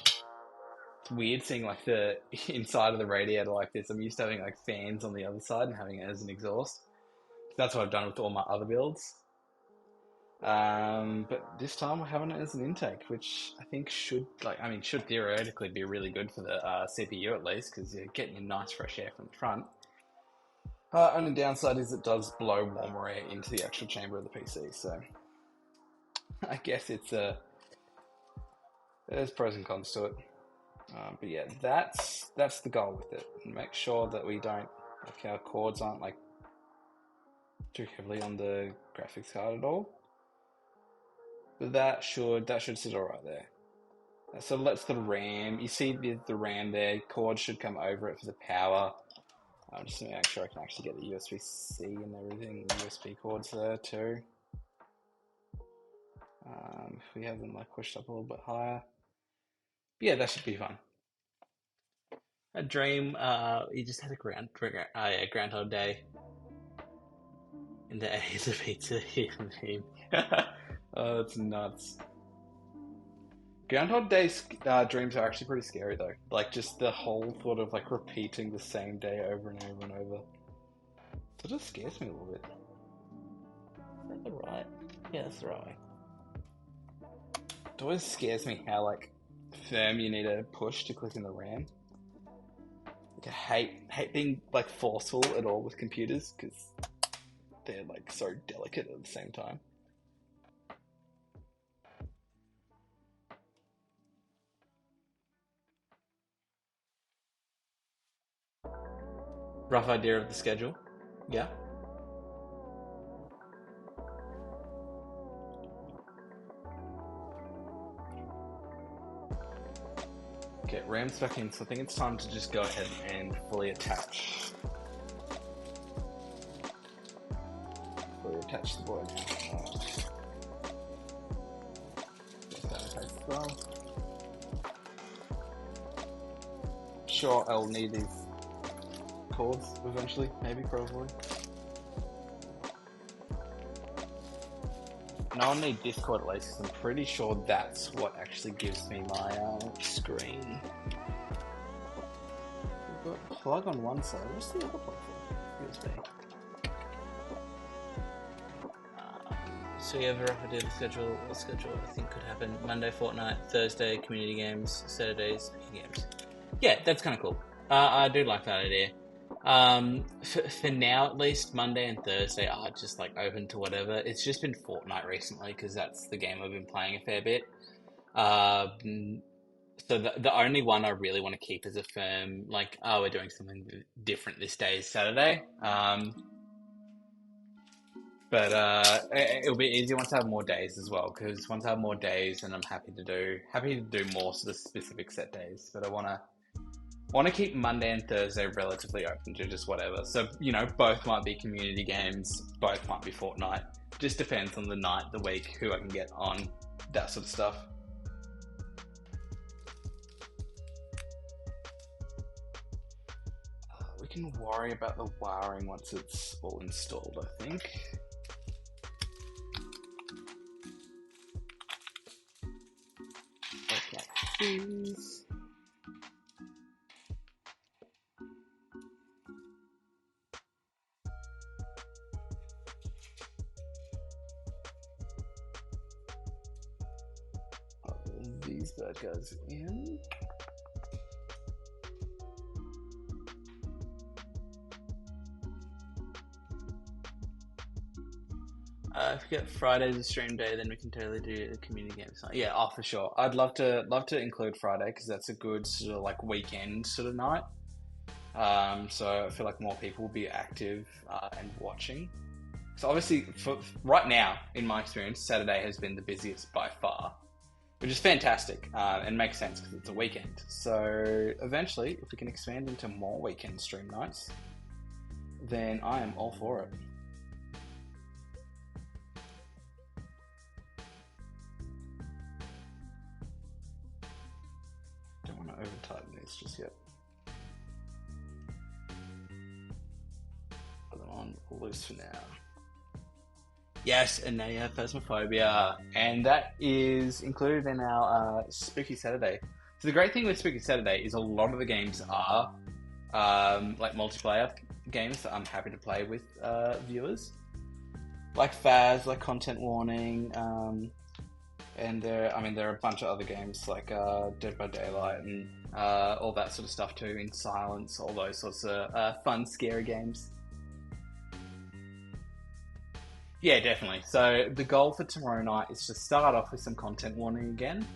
It's weird seeing like the inside of the radiator like this. I'm used to having like fans on the other side and having it as an exhaust. That's what I've done with all my other builds. But this time we're having it as an intake, which I think should theoretically be really good for the CPU at least, because you're getting your nice fresh air from the front. Only downside is it does blow warmer air into the actual chamber of the PC, so I guess there's pros and cons to it. But yeah, that's the goal with it. And make sure that we don't, like, our cords aren't like too heavily on the graphics card at all. But that should sit all right there. So let's the RAM. You see the RAM there. Cords should come over it for the power. Just to make sure I can actually get the USB-C and everything. USB cords there too. If we have them like pushed up a little bit higher. But yeah, that should be fun. A dream. You just had a Groundhog Day. And the A is a pizza here meme. Oh, that's nuts. Groundhog Day dreams are actually pretty scary though. Like just the whole thought of like repeating the same day over and over and over. So it just scares me a little bit. Is that the right? Yeah, that's the right way. it always scares me how like firm you need to push to click in the RAM. Like I hate being like forceful at all with computers because they're like so delicate at the same time. Rough idea of the schedule? Yeah. Okay, RAM's back in, so I think it's time to just go ahead and fully attach. Fully attach the board now. Get that in place as well. Sure, I'll need these cords eventually, maybe, probably. And I'll need Discord at least, because I'm pretty sure that's what actually gives me my screen. We've got a plug on one side. What's the other plug for? USB.
So you have a rough idea of the schedule? What schedule I think could happen? Monday, Fortnite, Thursday, community games, Saturdays, making games. Yeah, that's kind of cool. I do like that idea. For now at least, Monday and Thursday are just like open to whatever. It's just been Fortnite recently because that's the game I've been playing a fair bit. So the only one I really want to keep as a firm, like, oh, we're doing something different this day is Saturday. But it'll be easier once I have more days as well, because once I have more days, then I'm happy to do more sort of specific set days. But I want to keep Monday and Thursday relatively open to just whatever. So, you know, both might be community games, both might be Fortnite. Just depends on the night, the week, who I can get on, that sort of stuff. We can worry about the wiring once it's all installed, I think. Okay, please. These bad guys in. If we get Friday's a stream day, then we can totally do a community game night. Yeah, oh, for sure. I'd love to include Friday because that's a good sort of like weekend sort of night. So I feel like more people will be active and watching. So obviously, for right now, in my experience, Saturday has been the busiest by far, which is fantastic and makes sense because it's a weekend. So eventually, if we can expand into more weekend stream nights, then I am all for it. Don't want to over tighten these just yet. Put them on loose for now. Yes, and now you have Phasmophobia, and that is included in our Spooky Saturday. So the great thing with Spooky Saturday is a lot of the games are like multiplayer games that I'm happy to play with viewers, like Phas, like Content Warning, and there are a bunch of other games like Dead by Daylight and all that sort of stuff too, In Silence, all those sorts of fun, scary games. Yeah, definitely. So the goal for tomorrow night is to start off with some Content Warning again,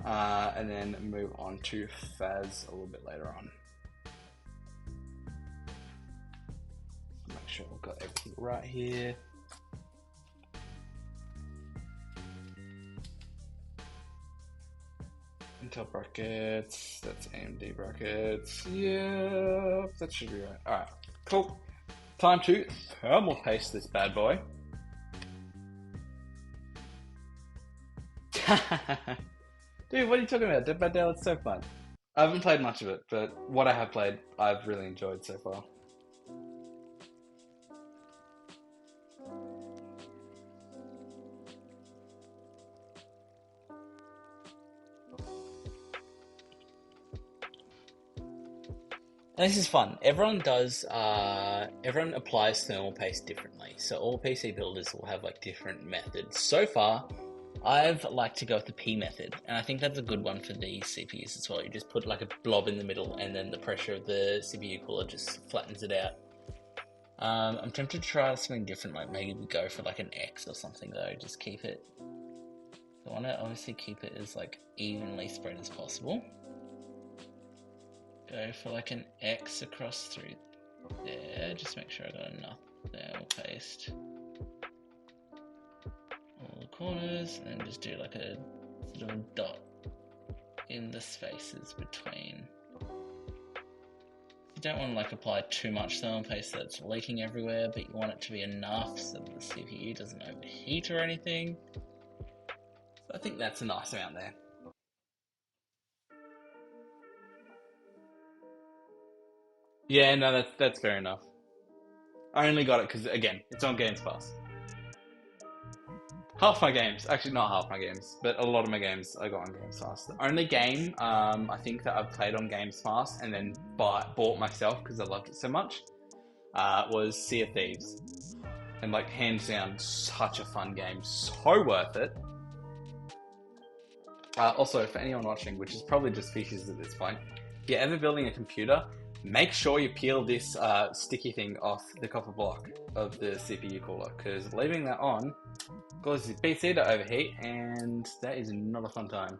and then move on to Phas a little bit later on. Make sure we've got everything right here. Intel brackets, that's AMD brackets. Yep, that should be right. Alright, cool. Time to thermal paste this bad boy. Dude, what are you talking about? Dead by Daylight's so fun. I haven't played much of it, but what I have played, I've really enjoyed so far. And this is fun. Everyone applies thermal paste differently. So all PC builders will have like different methods. So far, I've liked to go with the P method, and I think that's a good one for these CPUs as well. You just put like a blob in the middle, and then the pressure of the CPU cooler just flattens it out. I'm tempted to try something different, like maybe we go for like an X or something though. Just keep it. I want to obviously keep it as like evenly spread as possible. Go for like an X across through there. Just make sure I got enough there. We'll paste all the corners and just do like a sort of a dot in the spaces between. You don't want to like apply too much thermal paste that's leaking everywhere, but you want it to be enough so that the CPU doesn't overheat or anything. So I think that's a nice amount there. Yeah, no, that's fair enough. I only got it because, again, it's on Games Pass. Half my games, actually not half my games, but a lot of my games I got on Games Pass. The only game I think that I've played on Games Pass and then bought myself because I loved it so much was Sea of Thieves. And like hands down, such a fun game, so worth it. Also, for anyone watching, which is probably just fishes at this point, if you're ever building a computer, make sure you peel this sticky thing off the copper block of the CPU cooler, because leaving that on causes your PC to overheat, and that is not a fun time.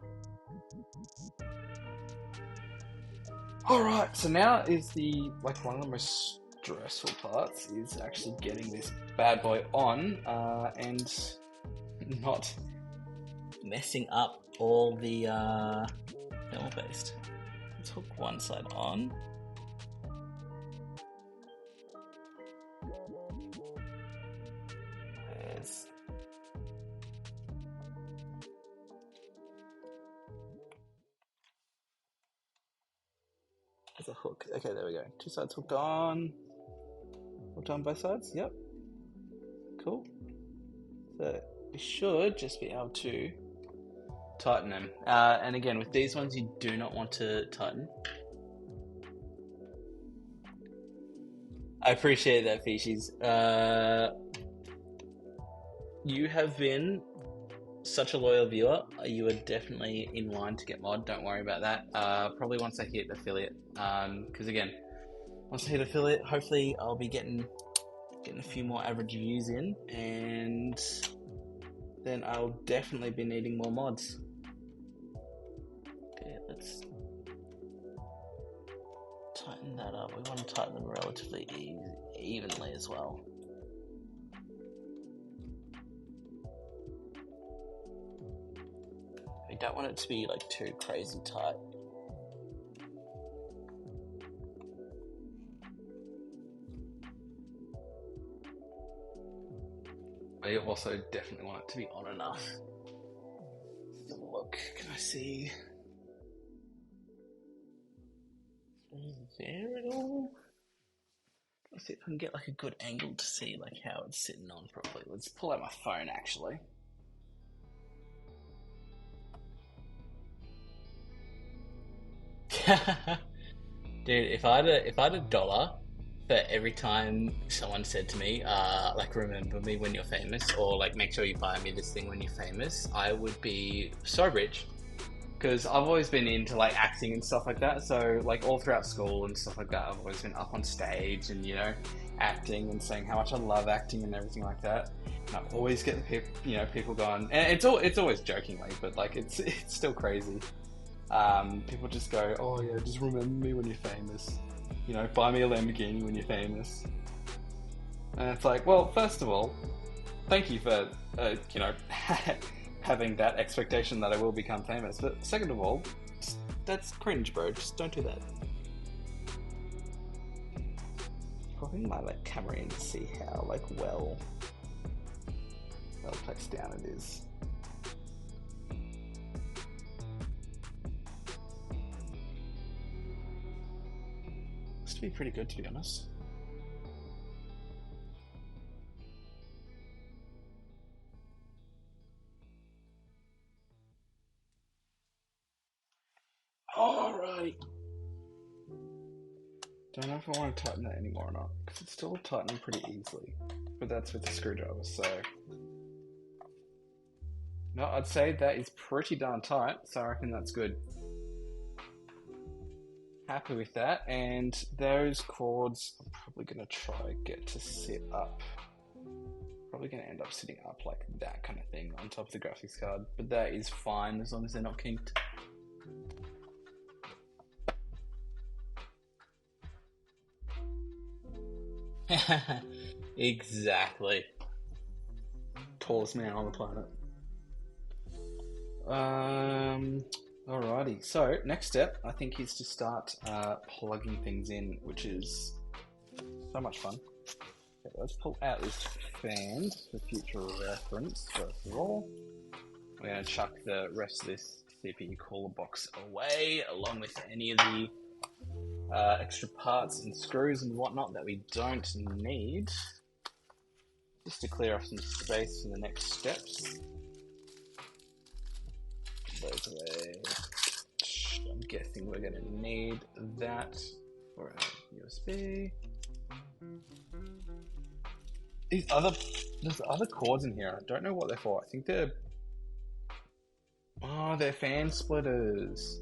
Alright, so now is one of the most stressful parts is actually getting this bad boy on and not messing up all the thermal paste. Let's hook one side on. There's a hook. Okay, there we go. Two sides hooked on. Hooked on both sides. Yep. Cool. So we should just be able to tighten them. And again, with these ones, you do not want to tighten. I appreciate that, Fishies. You have been such a loyal viewer. You are definitely in line to get mod. Don't worry about that. Probably once I hit affiliate. Because again, once I hit affiliate, hopefully I'll be getting a few more average views in, and then I'll definitely be needing more mods. Okay, let's tighten that up. We want to tighten them relatively evenly as well. We don't want it to be like too crazy tight. But you also definitely want it to be on enough. Let's have a look. Can I see there at all? Let's see if I can get like a good angle to see like how it's sitting on properly. Let's pull out my phone actually. Dude, if I had a dollar for every time someone said to me, like, remember me when you're famous, or like, make sure you buy me this thing when you're famous, I would be so rich. Because I've always been into like acting and stuff like that. So like all throughout school and stuff like that, I've always been up on stage and acting and saying how much I love acting and everything like that. And I always get the people going, and it's always jokingly, but like it's still crazy. People just go, oh yeah, just remember me when you're famous. Buy me a Lamborghini when you're famous. And it's like, well, first of all, thank you for having that expectation that I will become famous. But second of all, that's cringe, bro. Just don't do that. Popping my camera in to see how well placed down it is. To be pretty good, to be honest. Alrighty. Don't know if I want to tighten that anymore or not, because it's still tightening pretty easily. But that's with the screwdriver, so
No, I'd say that is pretty darn tight, so I reckon that's good. Happy with that, and those chords I'm probably going to try get to sit up. Probably going to end up sitting up like that kind of thing on top of the graphics card, but that is fine as long as they're not kinked. Exactly. Tallest man on the planet. Alrighty. So next step, I think, is to start plugging things in, which is so much fun. Okay, let's pull out this fan for future reference. First of all, we're going to chuck the rest of this CPU cooler box away, along with any of the extra parts and screws and whatnot that we don't need, just to clear off some space for the next steps. Put those away. I'm guessing we're going to need that for our USB. There's other cords in here. I don't know what they're for. I think they're fan splitters.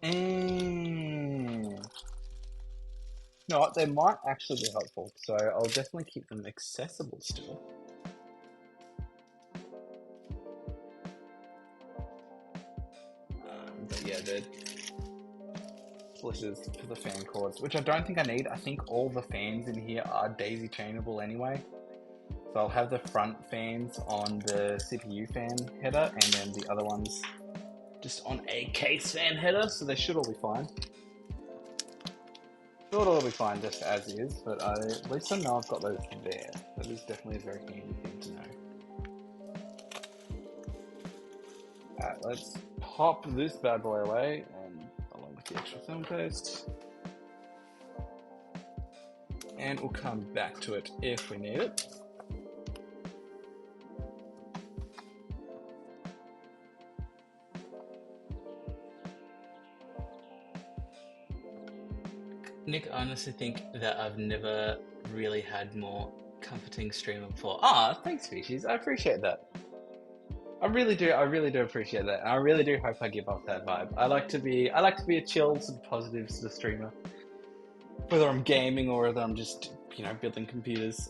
You know what, they might actually be helpful, so I'll definitely keep them accessible still. But yeah, they're splitters for the fan cords, which I don't think I need. I think all the fans in here are daisy chainable anyway. So I'll have the front fans on the CPU fan header, and then the other ones just on a case fan header, so they should all be fine. Thought it'll be fine just as is, but at least I know I've got those there. That is definitely a very handy thing to know. Alright, let's pop this bad boy away, and along with the extra film paste. And we'll come back to it if we need it. Nick, I honestly think that I've never really had more comforting streamer before. Thanks, Species. I appreciate that. I really do appreciate that. And I really do hope I give off that vibe. I like to be a chill, sort of positive sort of streamer. Whether I'm gaming or whether I'm just, building computers.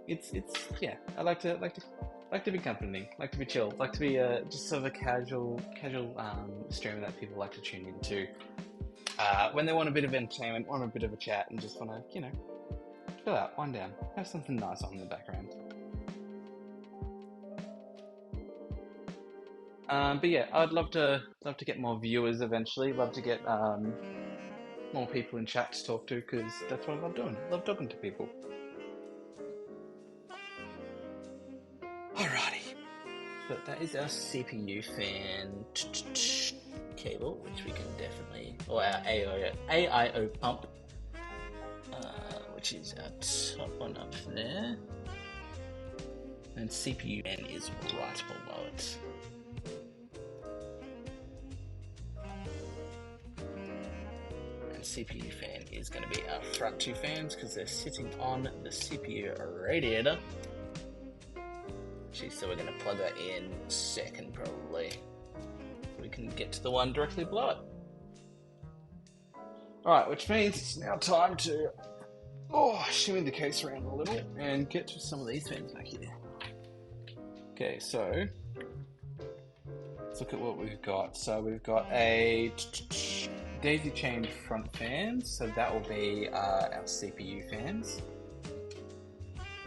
It's yeah. I like to be comforting, like to be chill, like to be just sort of a casual streamer that people like to tune into. When they want a bit of entertainment, want a bit of a chat, and just want to, chill out, wind down, have something nice on in the background. But yeah, I'd love to get more viewers eventually. Love to get more people in chat to talk to, because that's what I love doing. Love talking to people. Alrighty, so that is our CPU fan cable, which we can definitely, or our AIO pump, which is our top one up there, and CPU fan is right below it. And CPU fan is going to be our front two fans because they're sitting on the CPU radiator. So we're going to plug that in second probably. We can get to the one directly below it. Alright, which means it's now time to shimmy the case around a little and get to some of these fans back here. Okay, so let's look at what we've got. So we've got a daisy chained front fan, so that will be our CPU fans.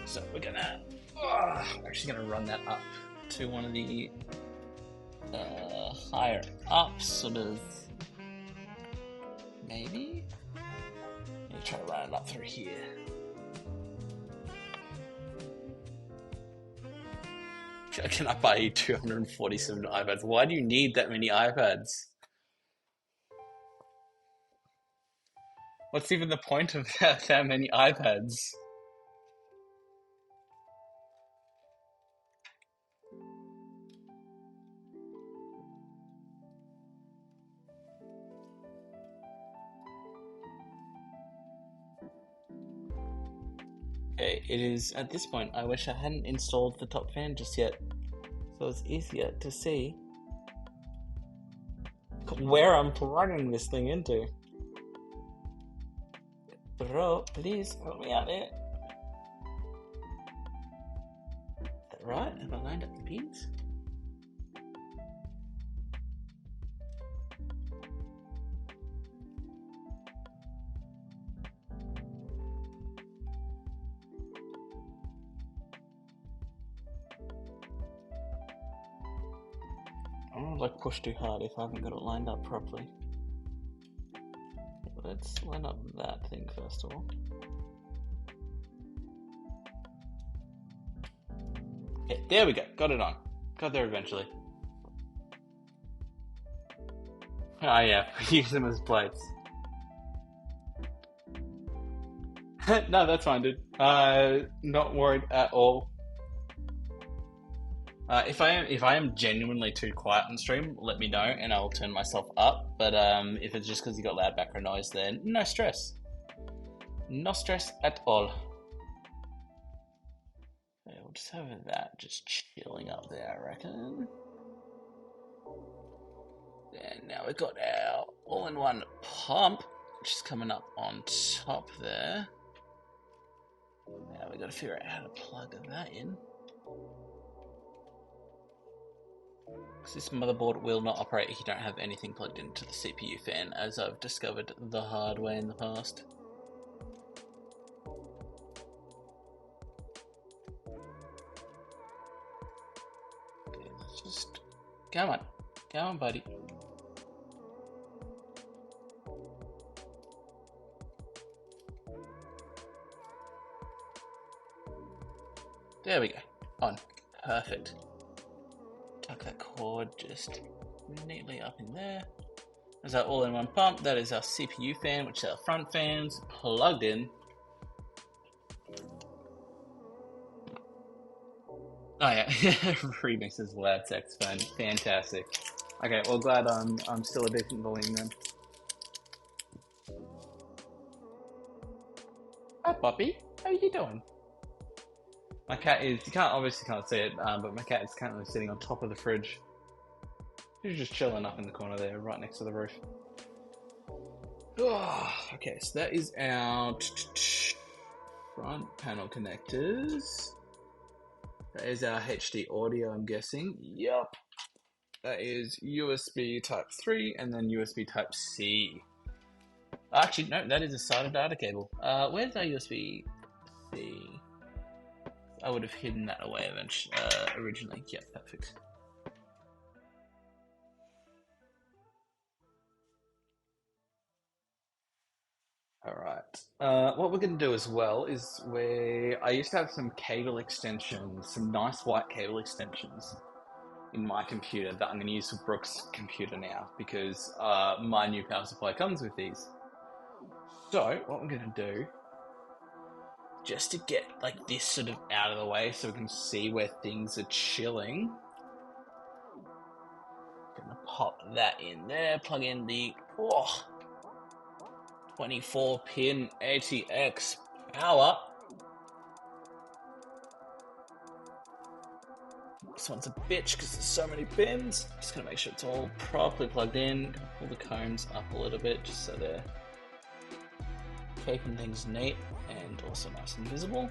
So we're actually gonna run that up to one of the higher up, sort of, maybe? Let me try to run it up through here. Can I buy you 247 iPads? Why do you need that many iPads? What's even the point of that many iPads? Okay, it is at this point. I wish I hadn't installed the top fan just yet. so it's easier to see where I'm plugging this thing into. Bro, please help me out here. Is that right? Have I lined up the pins? I don't want to push too hard if I haven't got it lined up properly. Let's line up that thing first of all. Okay, there we go. Got it on. Got there eventually. Oh yeah, use them as plates. No, that's fine, dude. Not worried at all. If I am genuinely too quiet on stream, let me know and I'll turn myself up. But if it's just because you got loud background noise, then no stress. No stress at all. Okay, we'll just have that just chilling up there, I reckon. And now we've got our all-in-one pump, which is coming up on top there. Now we've got to figure out how to plug that in. Because this motherboard will not operate if you don't have anything plugged into the CPU fan, as I've discovered the hard way in the past. Okay, let's just... Come on, buddy. There we go. On. Perfect. Tuck that cord just neatly up in there. There's our all-in-one pump. That is our CPU fan, which is our front fans plugged in. Oh yeah, remixes loud saxophone, fantastic. Okay, well glad I'm still a decent volume then. Hi Poppy, how are you doing? My cat is, you obviously can't see it, but my cat is currently sitting on top of the fridge. She's just chilling up in the corner there, right next to the roof. Oh, okay, so that is our front panel connectors. That is our HD audio, I'm guessing. Yup. That is USB Type 3 and then USB Type C. Actually, no, that is a SATA data cable. Where's our USB C? I would have hidden that away originally. Yeah, perfect. Alright. What we're going to do as well is I used to have some cable extensions, some nice white cable extensions in my computer that I'm going to use for Brooke's computer now because my new power supply comes with these. So, what we're going to do, just to get like this sort of out of the way so we can see where things are chilling, I'm going to pop that in there, plug in the 24-pin ATX power. This one's a bitch because there's so many pins. Just going to make sure it's all properly plugged in. Gonna pull the cones up a little bit just so they're keeping things neat and also nice and visible.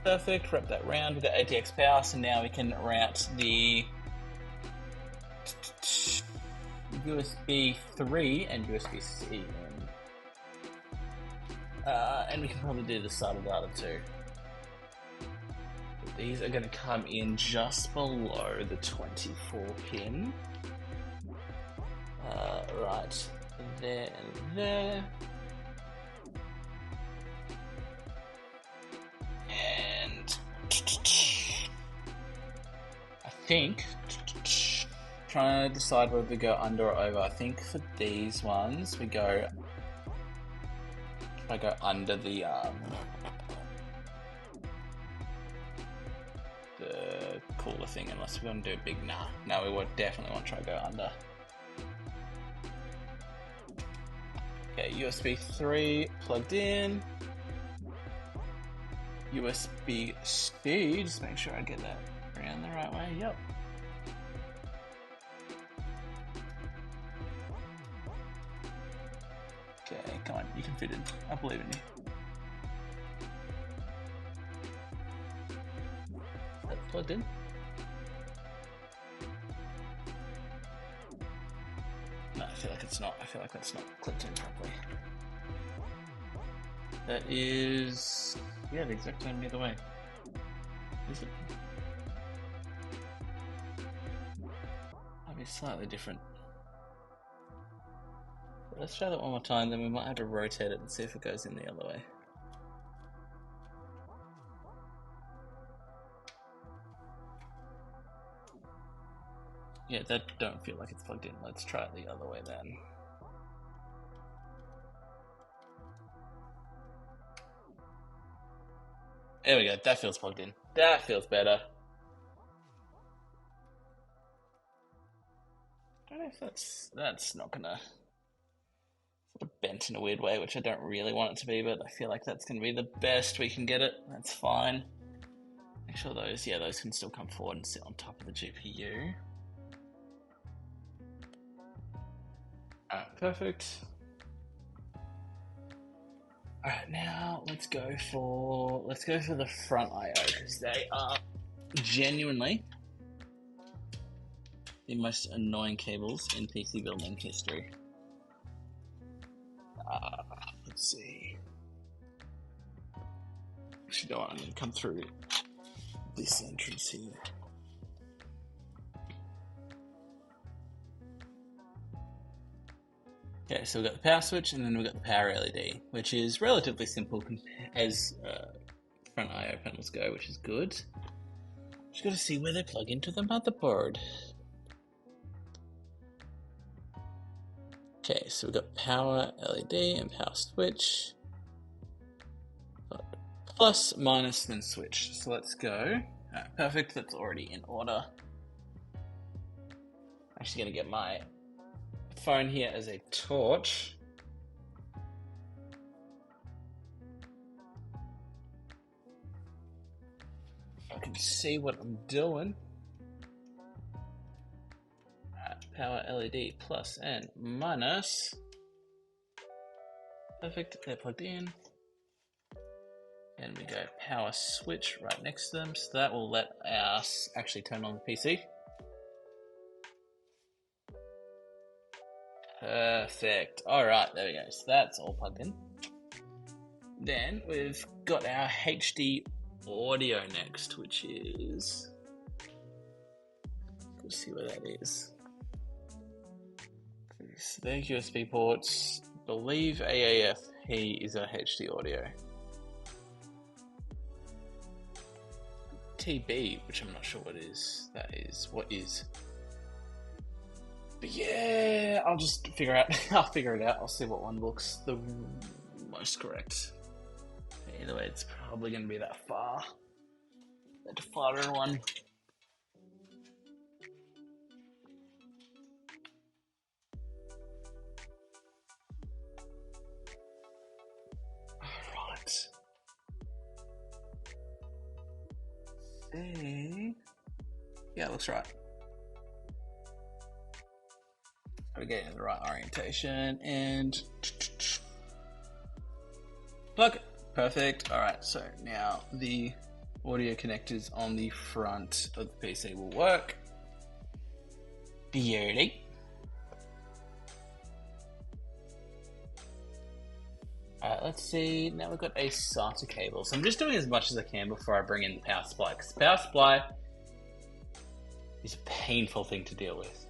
Perfect, wrap that round with the ATX power, so now we can route the USB 3 and USB-C in. And we can probably do the SATA data too. These are going to come in just below the 24 pin. Right there and there. And I think, trying to decide whether we go under or over. I think for these ones we go, I go under the cooler thing, unless we're going to do a big no, we would definitely want to try to go under. Okay, USB 3 plugged in.
USB-C. Just make sure I get that around the right way. Yep. Okay, come on, you can fit in. I believe in you. That's plugged in. No, I feel like it's not. I feel like that's not clipped in properly. That is, yeah, the exact same the other way. Is it? Might be slightly different. But let's try that one more time, then we might have to rotate it and see if it goes in the other way. Yeah, that don't feel like it's plugged in. Let's try it the other way then. There we go, that feels plugged in. That feels better. I don't know if that's not gonna sort of bent in a weird way, which I don't really want it to be, but I feel like that's gonna be the best we can get it. That's fine. Make sure those can still come forward and sit on top of the GPU. Alright, perfect. Alright, now let's go for the front IO, because they are genuinely the most annoying cables in PC building history. Let's see. Actually, no, I'm going to come through this entrance here. Okay, so we've got the power switch and then we've got the power LED, which is relatively simple as front I/O panels go, which is good. Just got to see where they plug into the motherboard. Okay, so we've got power LED and power switch. Plus, minus, then switch. So let's go. Alright, perfect, that's already in order. Actually going to get my phone here as a torch. I can see what I'm doing. Power LED plus and minus. Perfect, they're plugged in. And we go power switch right next to them, so that will let us actually turn on the PC. Perfect. Alright, there we go. So that's all plugged in. Then we've got our HD audio next, which is... Let's see where that is. So they're USB ports. I believe AAFP is our HD audio. TB, which I'm not sure what is. That is what is. But yeah, I'll just figure out. I'll figure it out. I'll see what one looks the most correct. Either way, it's probably going to be that farther one. Alright. Yeah, it looks right. We're getting the right orientation and plug. Perfect. Alright, so now the audio connectors on the front of the PC will work. Beauty. Alright, let's see. Now we've got a SATA cable. So I'm just doing as much as I can before I bring in the power supply, because the power supply is a painful thing to deal with.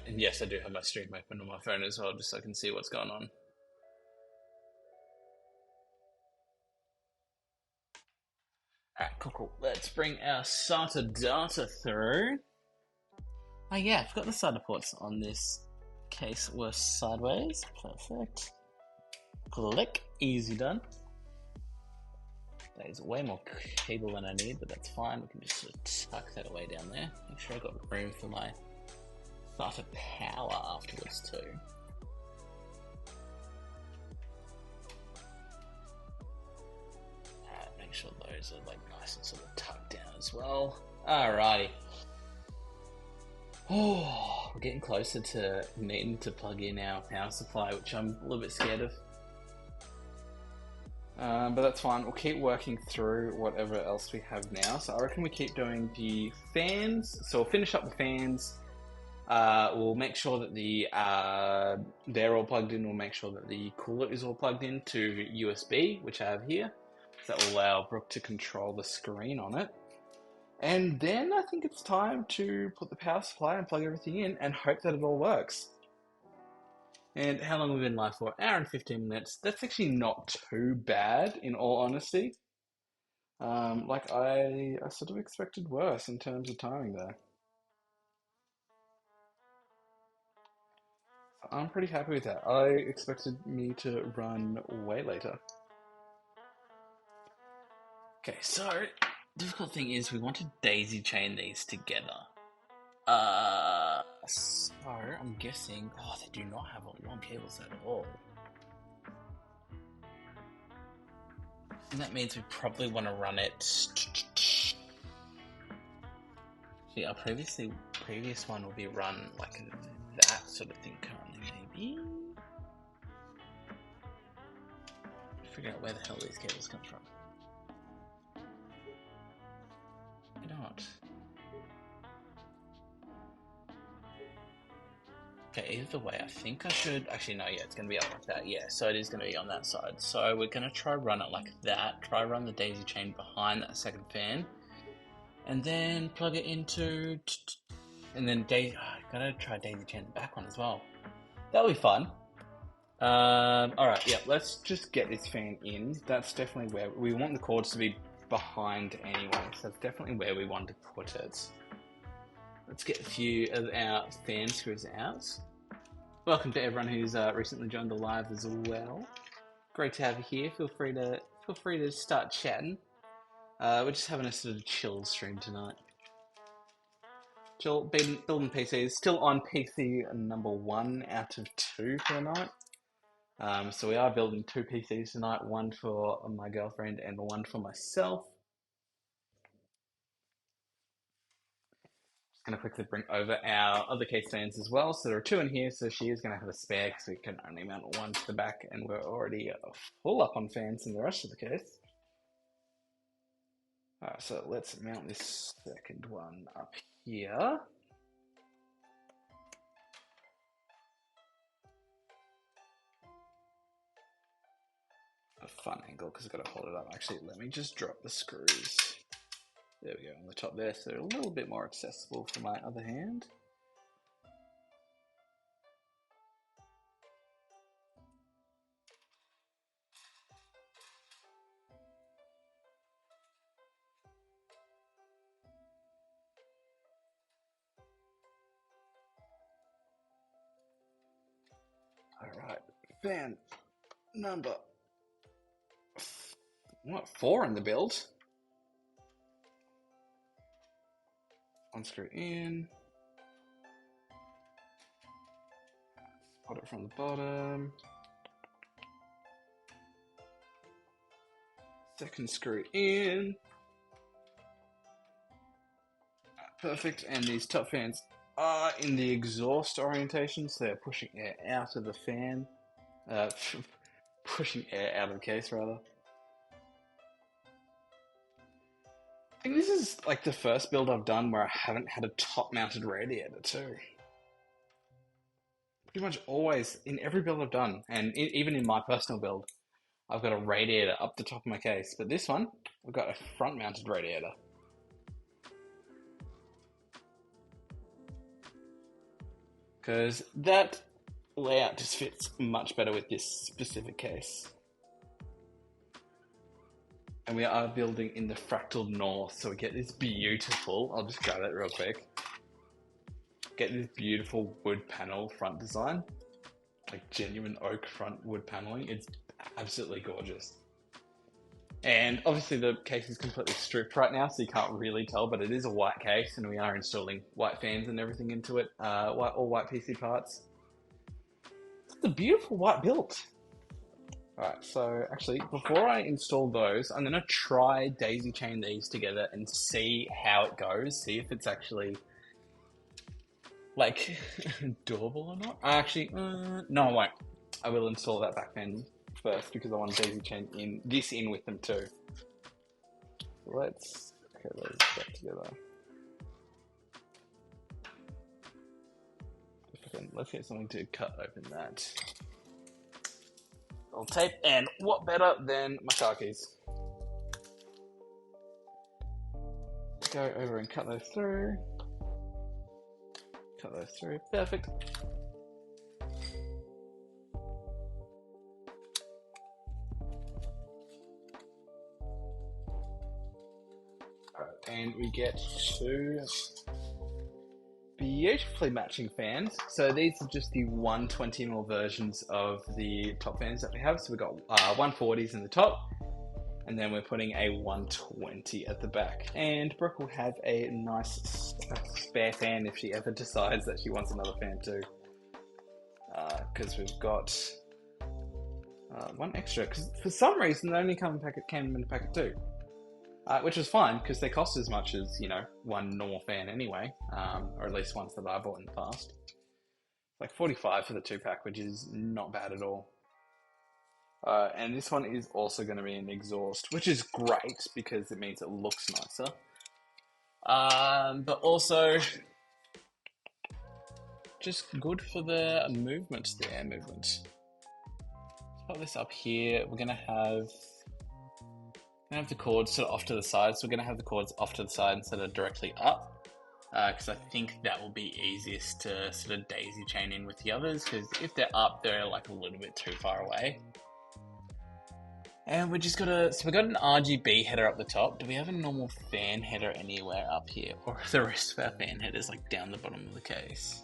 And yes, I do have my stream open on my phone as well, just so I can see what's going on. Alright, cool. Let's bring our SATA data through. Oh yeah, I've got the SATA ports on this case were sideways. Perfect. Click. Easy done. That is way more cable than I need, but that's fine. We can just sort of tuck that away down there. Make sure I've got room for my SATA power afterwards too. screws are like nice and sort of tucked down as well. Alrighty. Oh, we're getting closer to needing to plug in our power supply, which I'm a little bit scared of.
But that's fine. We'll keep working through whatever else we have now. So I reckon we keep doing the fans. So we'll finish up the fans. We'll make sure that they're all plugged in. We'll make sure that the cooler is all plugged in to USB, which I have here. So that will allow Brooke to control the screen on it. And then I think it's time to put the power supply and plug everything in and hope that it all works. And how long have we been live for? Hour and 15 minutes. That's actually not too bad, in all honesty. Like I sort of expected worse in terms of timing there. I'm pretty happy with that. I expected me to run way later.
Okay, so difficult thing is we want to daisy chain these together. So I'm guessing. Oh, they do not have long cables at all. And that means we probably want to run it. See, our previous one will be run like that sort of thing currently, maybe. Figure out where the hell these cables come from. Why not? Okay, either way, I think I should... Actually, no, yeah, it's going to be up like that. Yeah, so it is going to be on that side. So we're going to try run it like that. Try run the daisy chain behind that second fan. And then plug it into... And then gotta try daisy chain the back one as well. That'll be fun. Alright, yeah, let's just get this fan in. That's definitely where... We want the cords to be behind anyway. So that's definitely where we want to put it. Let's get a few of our fan screws out. Welcome to everyone who's recently joined the live as well. Great to have you here. Feel free to start chatting. We're just having a sort of chill stream tonight. Chill, building PCs. Still on PC number 1 out of 2 for the night. So we are building 2 PCs tonight. One for my girlfriend and one for myself. Going to quickly bring over our other case fans as well. So there are 2 in here, so she is going to have a spare because we can only mount 1 to the back, and we're already full up on fans in the rest of the case. Alright, so let's mount this second one up here. A fun angle because I've got to hold it up. Actually, let me just drop the screws. There we go, on the top there, so they're a little bit more accessible for my other hand. Alright, fan number 4 in the build. Unscrew in. Put it from the bottom. Second screw in. Perfect. And these top fans are in the exhaust orientation, so they're pushing air out of the fan. Pushing air out of the case, rather. I think this is like the first build I've done where I haven't had a top-mounted radiator too. Pretty much always, in every build I've done, and even in my personal build, I've got a radiator up the top of my case. But this one, I've got a front-mounted radiator. Because that layout just fits much better with this specific case. And we are building in the fractal north, so we get this beautiful, I'll just grab it real quick. Get this beautiful wood panel front design. Like genuine oak front wood paneling. It's absolutely gorgeous. And obviously the case is completely stripped right now, so you can't really tell, but it is a white case, and we are installing white fans and everything into it. All white PC parts. It's a beautiful white build.
Alright, so actually, before I install those, I'm going to try daisy chain these together and see how it goes. See if it's actually, like, doable or not. No, I won't. I will install that back then first because I want to daisy chain in with them too. Let's that together. Let's get something to cut open that. Old tape, and what better than my car keys? Go over and cut those through. Cut those through. Perfect. Alright, and we get two beautifully matching fans. So these are just the 120mm versions of the top fans that we have. So we've got 140s in the top, and then we're putting a 120 at the back. And Brooke will have a nice spare fan if she ever decides that she wants another fan too. Because we've got one extra. Because for some reason they only came in a packet too. Which is fine because they cost as much as, one normal fan anyway, or at least ones that I bought in the past. Like 45 for the 2-pack, which is not bad at all. And this one is also going to be an exhaust, which is great because it means it looks nicer. But also just good for the movements, the air movements. Put this up here. We're going to have the cords sort of off to the side, so we're going to have the cords off to the side instead of directly up, because I think that will be easiest to sort of daisy chain in with the others, because if they're up, they're like a little bit too far away. And we just got so we got an RGB header up the top. Do we have a normal fan header anywhere up here, or are the rest of our fan headers like down the bottom of the case?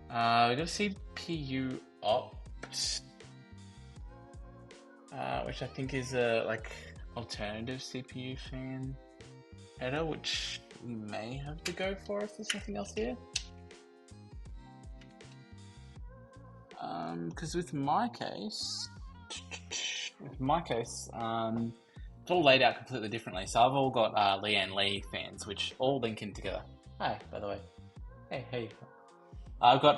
We got a CPU opt. Which I think is a alternative CPU fan header, which we may have to go for if there's nothing else here. Because with my case, it's all laid out completely differently. So I've all got Lian Li fans, which all link in together. Hi, by the way. Hey. I've got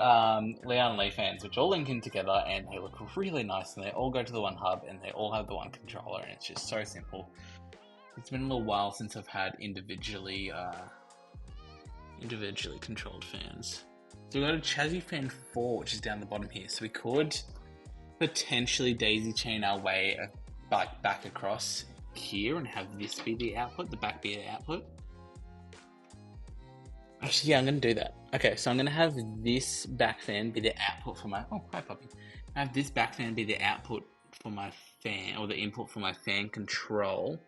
Lian Li fans, which all link in together, and they look really nice, and they all go to the one hub, and they all have the one controller, and it's just so simple. It's been a little while since I've had individually controlled fans. So we've got a Chassis Fan 4, which is down the bottom here, so we could potentially daisy chain our way back across here and have this be the output, the back be the output. Actually, yeah, I'm going to do that. Okay, so I'm going to have this back fan be the output for my... Oh, hi, puppy. I have this back fan be the output for my fan, or the input for my fan control.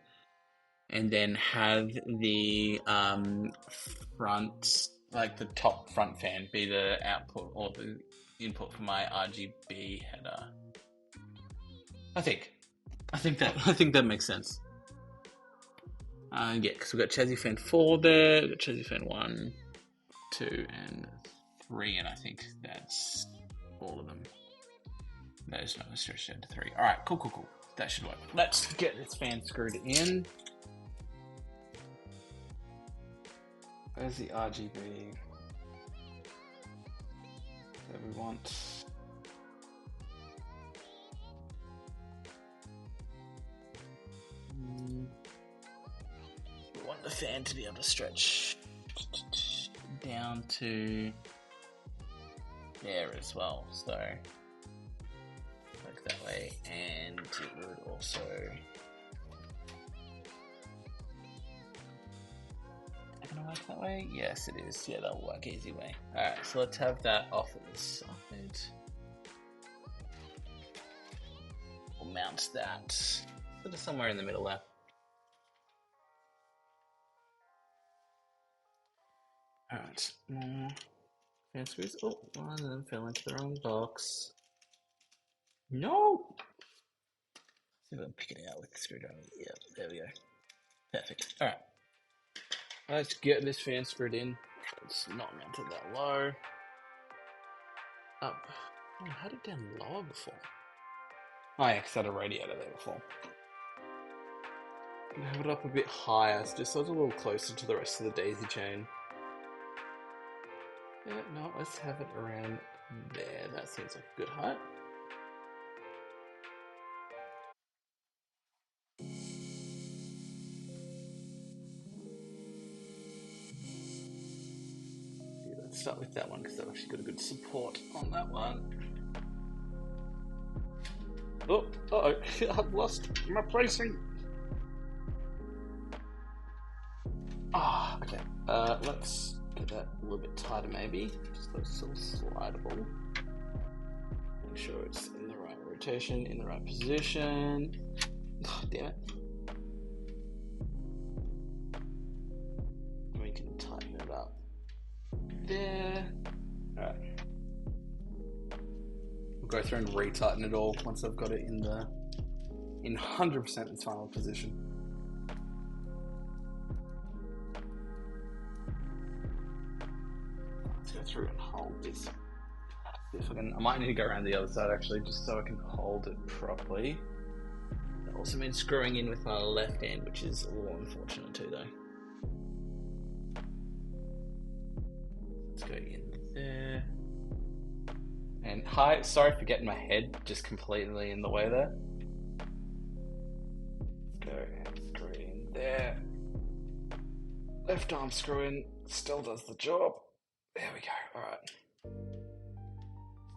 And then have the front, like the top front fan, be the output or the input for my RGB header. I think that makes sense. Yeah, because we've got Chassis Fan 4 there, we've got Chassis Fan 1, 2, and 3, and I think that's all of them. That is not stretched down to 3. Alright, cool. That should work. Let's get this fan screwed in. Where's the RGB that we want? We want the fan to be able to stretch down to there as well, so like that way, and it would also gonna work that way? Yes, it is. Yeah, that'll work easy way. Alright, so let's have that off at the side. We'll mount that sort of somewhere in the middle there. Alright, more fan screws. Oh, one of them fell into the wrong box. No! See if I can pick it out with the screwdriver. Yeah, there we go. Perfect. Alright. Let's get this fan screwed in. It's not mounted that low. Up. Oh, I had it down lower before.
Oh yeah, 'cause I had a radiator there before. Have it up a bit higher, just so it's a little closer to the rest of the daisy chain. Yeah, no, let's have it around there. That seems like a good height. Yeah, let's start with that one because I've actually got a good support on that one. Oh, uh-oh, I've lost my placing. Ah, okay. Let's get that a little bit tighter maybe, just so it's still slidable. Make sure it's in the right rotation, in the right position. Oh, damn it. And we can tighten it up there. Alright. We'll go through and retighten it all once I've got it in 100% its final position. Let's go through and hold this. If I might need to go around the other side actually, just so I can hold it properly. That also means screwing in with my left hand, which is a little unfortunate too, though. Let's go in there. And hi, sorry for getting my head just completely in the way there. Let's go and screw it in there. Left arm screw in, still does the job. There we go, alright.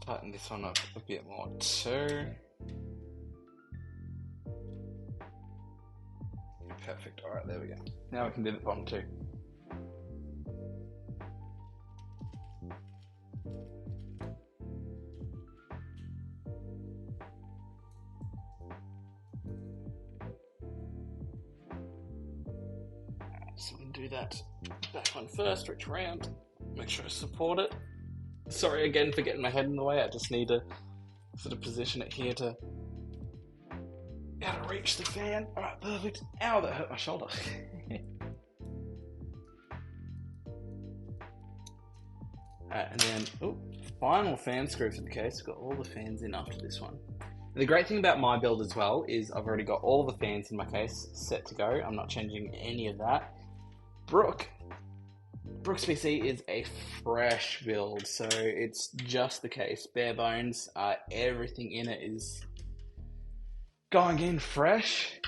Tighten this one up a bit more too. Perfect, alright, there we go. Now we can do the bottom too. So we can do that back one first, reach around, make sure I support it. Sorry again for getting my head in the way, I just need to sort of position it here to reach the fan. Alright, perfect. Ow, that hurt my shoulder. Alright, and then, final fan screw for the case. Got all the fans in after this one. And the great thing about my build as well is I've already got all the fans in my case set to go. I'm not changing any of that. Brook's PC is a fresh build, so it's just the case, bare bones. Everything in it is going in fresh,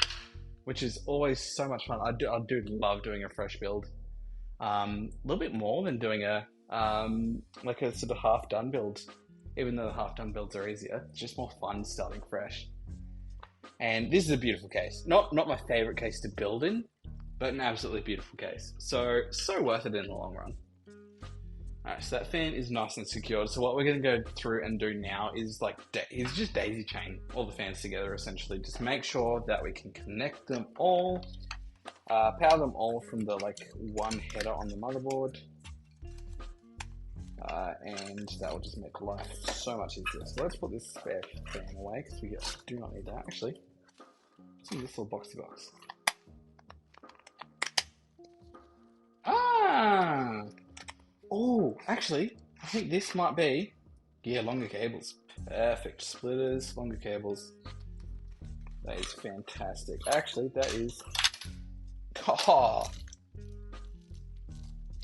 which is always so much fun. I do love doing a fresh build. A little bit more than doing a like a sort of half done build. Even though the half done builds are easier, it's just more fun starting fresh. And this is a beautiful case. Not my favorite case to build in, but an absolutely beautiful case. So worth it in the long run. Alright, so that fan is nice and secured. So what we're going to go through and do now is just daisy chain all the fans together essentially. Just make sure that we can connect them all, power them all from the one header on the motherboard. And that will just make life so much easier. So let's put this spare fan away because we do not need that. Actually, what's in this little boxy box? Ah! Oh, actually, I think this might be... Yeah, longer cables. Perfect. Splitters, longer cables. That is fantastic. Actually, that is... Oh!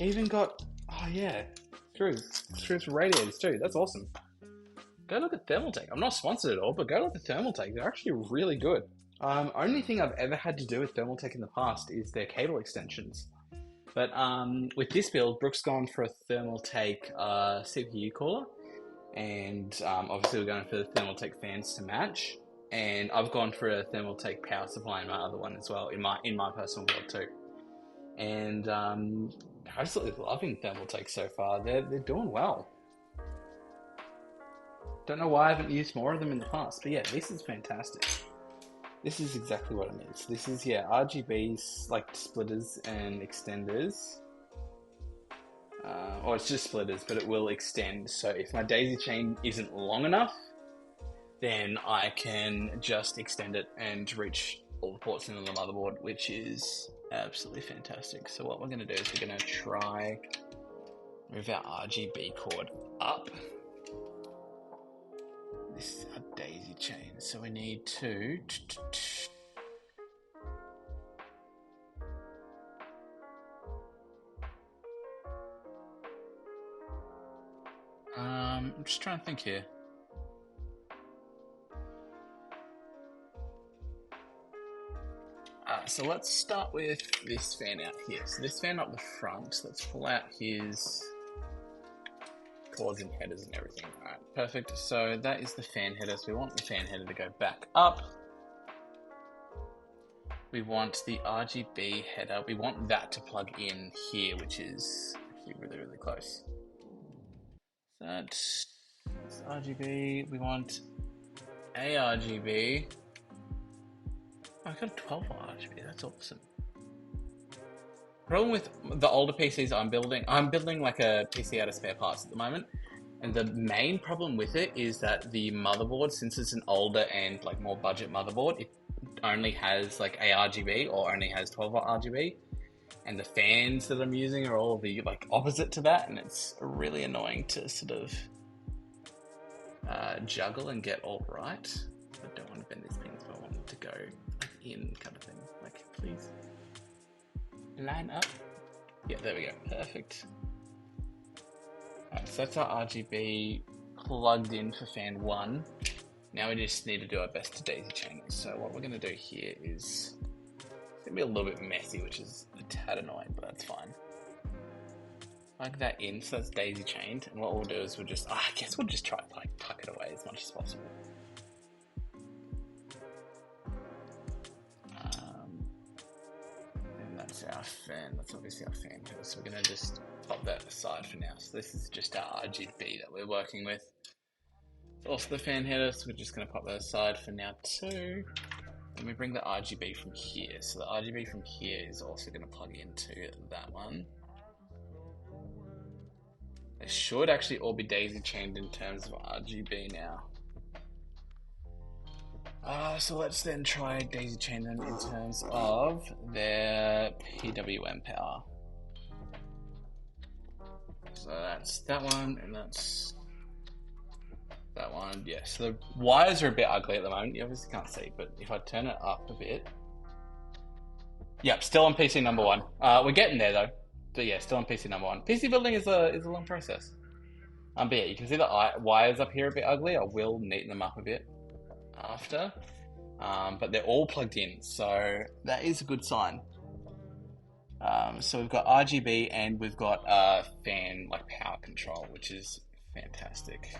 Even got... Oh, yeah. Screws for radiators too. That's awesome. Go look at Thermaltake. I'm not sponsored at all, but go look at Thermaltake. They're actually really good. Only thing I've ever had to do with Thermaltake in the past is their cable extensions. But with this build, Brook's gone for a Thermaltake CPU cooler, and obviously we're going for the Thermaltake fans to match. And I've gone for a Thermaltake power supply in my other one as well, in my personal build too. And absolutely loving Thermaltake so far. They're doing well. Don't know why I haven't used more of them in the past, but yeah, this is fantastic. This is exactly what it needs. This is, RGBs, like splitters and extenders. Or it's just splitters, but it will extend. So if my daisy chain isn't long enough, then I can just extend it and reach all the ports into the motherboard, which is absolutely fantastic. So what we're going to do is we're going to try move our RGB cord up. This is our daisy chain, so we need to. I'm just trying to think here. So let's start with this fan out here. So this fan up the front, let's pull out his cords and headers and everything. Alright, perfect. So that is the fan header. So we want the fan header to go back up. We want the RGB header. We want that to plug in here, which is actually really, really close. So that's RGB. We want a RGB. Oh, I got a 12 RGB. That's awesome. Problem with the older PCs I'm building like a PC out of spare parts at the moment, and the main problem with it is that the motherboard, since it's an older and like more budget motherboard, it only has like a RGB or only has 12 RGB, and the fans that I'm using are all the like opposite to that, and it's really annoying to sort of juggle and get all right. I don't want to bend these pins, but I want them to go in kind of thing. Like, please line up. Yeah, there we go. Perfect. Alright, so that's our RGB plugged in for fan 1. Now we just need to do our best to daisy chain it. So what we're going to do here is, it's going to be a little bit messy, which is a tad annoying, but that's fine. Plug that in, so that's daisy chained, and what we'll do is we'll just, I guess we'll just try to like tuck it away as much as possible. That's our fan, that's obviously our fan header, so we're going to just pop that aside for now. So this is just our RGB that we're working with. It's also the fan header, so we're just going to pop that aside for now too. Then we bring the RGB from here, so the RGB from here is also going to plug into that one. They should actually all be daisy chained in terms of RGB now. So let's then try daisy chain them in terms of their PWM power. So that's that one, and that's that one. Yeah, so the wires are a bit ugly at the moment. You obviously can't see, but if I turn it up a bit. Yep, still on PC number 1. We're getting there though. But yeah, still on PC number 1. PC building is a long process. But yeah, you can see the wires up here are a bit ugly. I will neaten them up a bit after. But they're all plugged in, so that is a good sign. So we've got RGB and we've got fan like power control, which is fantastic.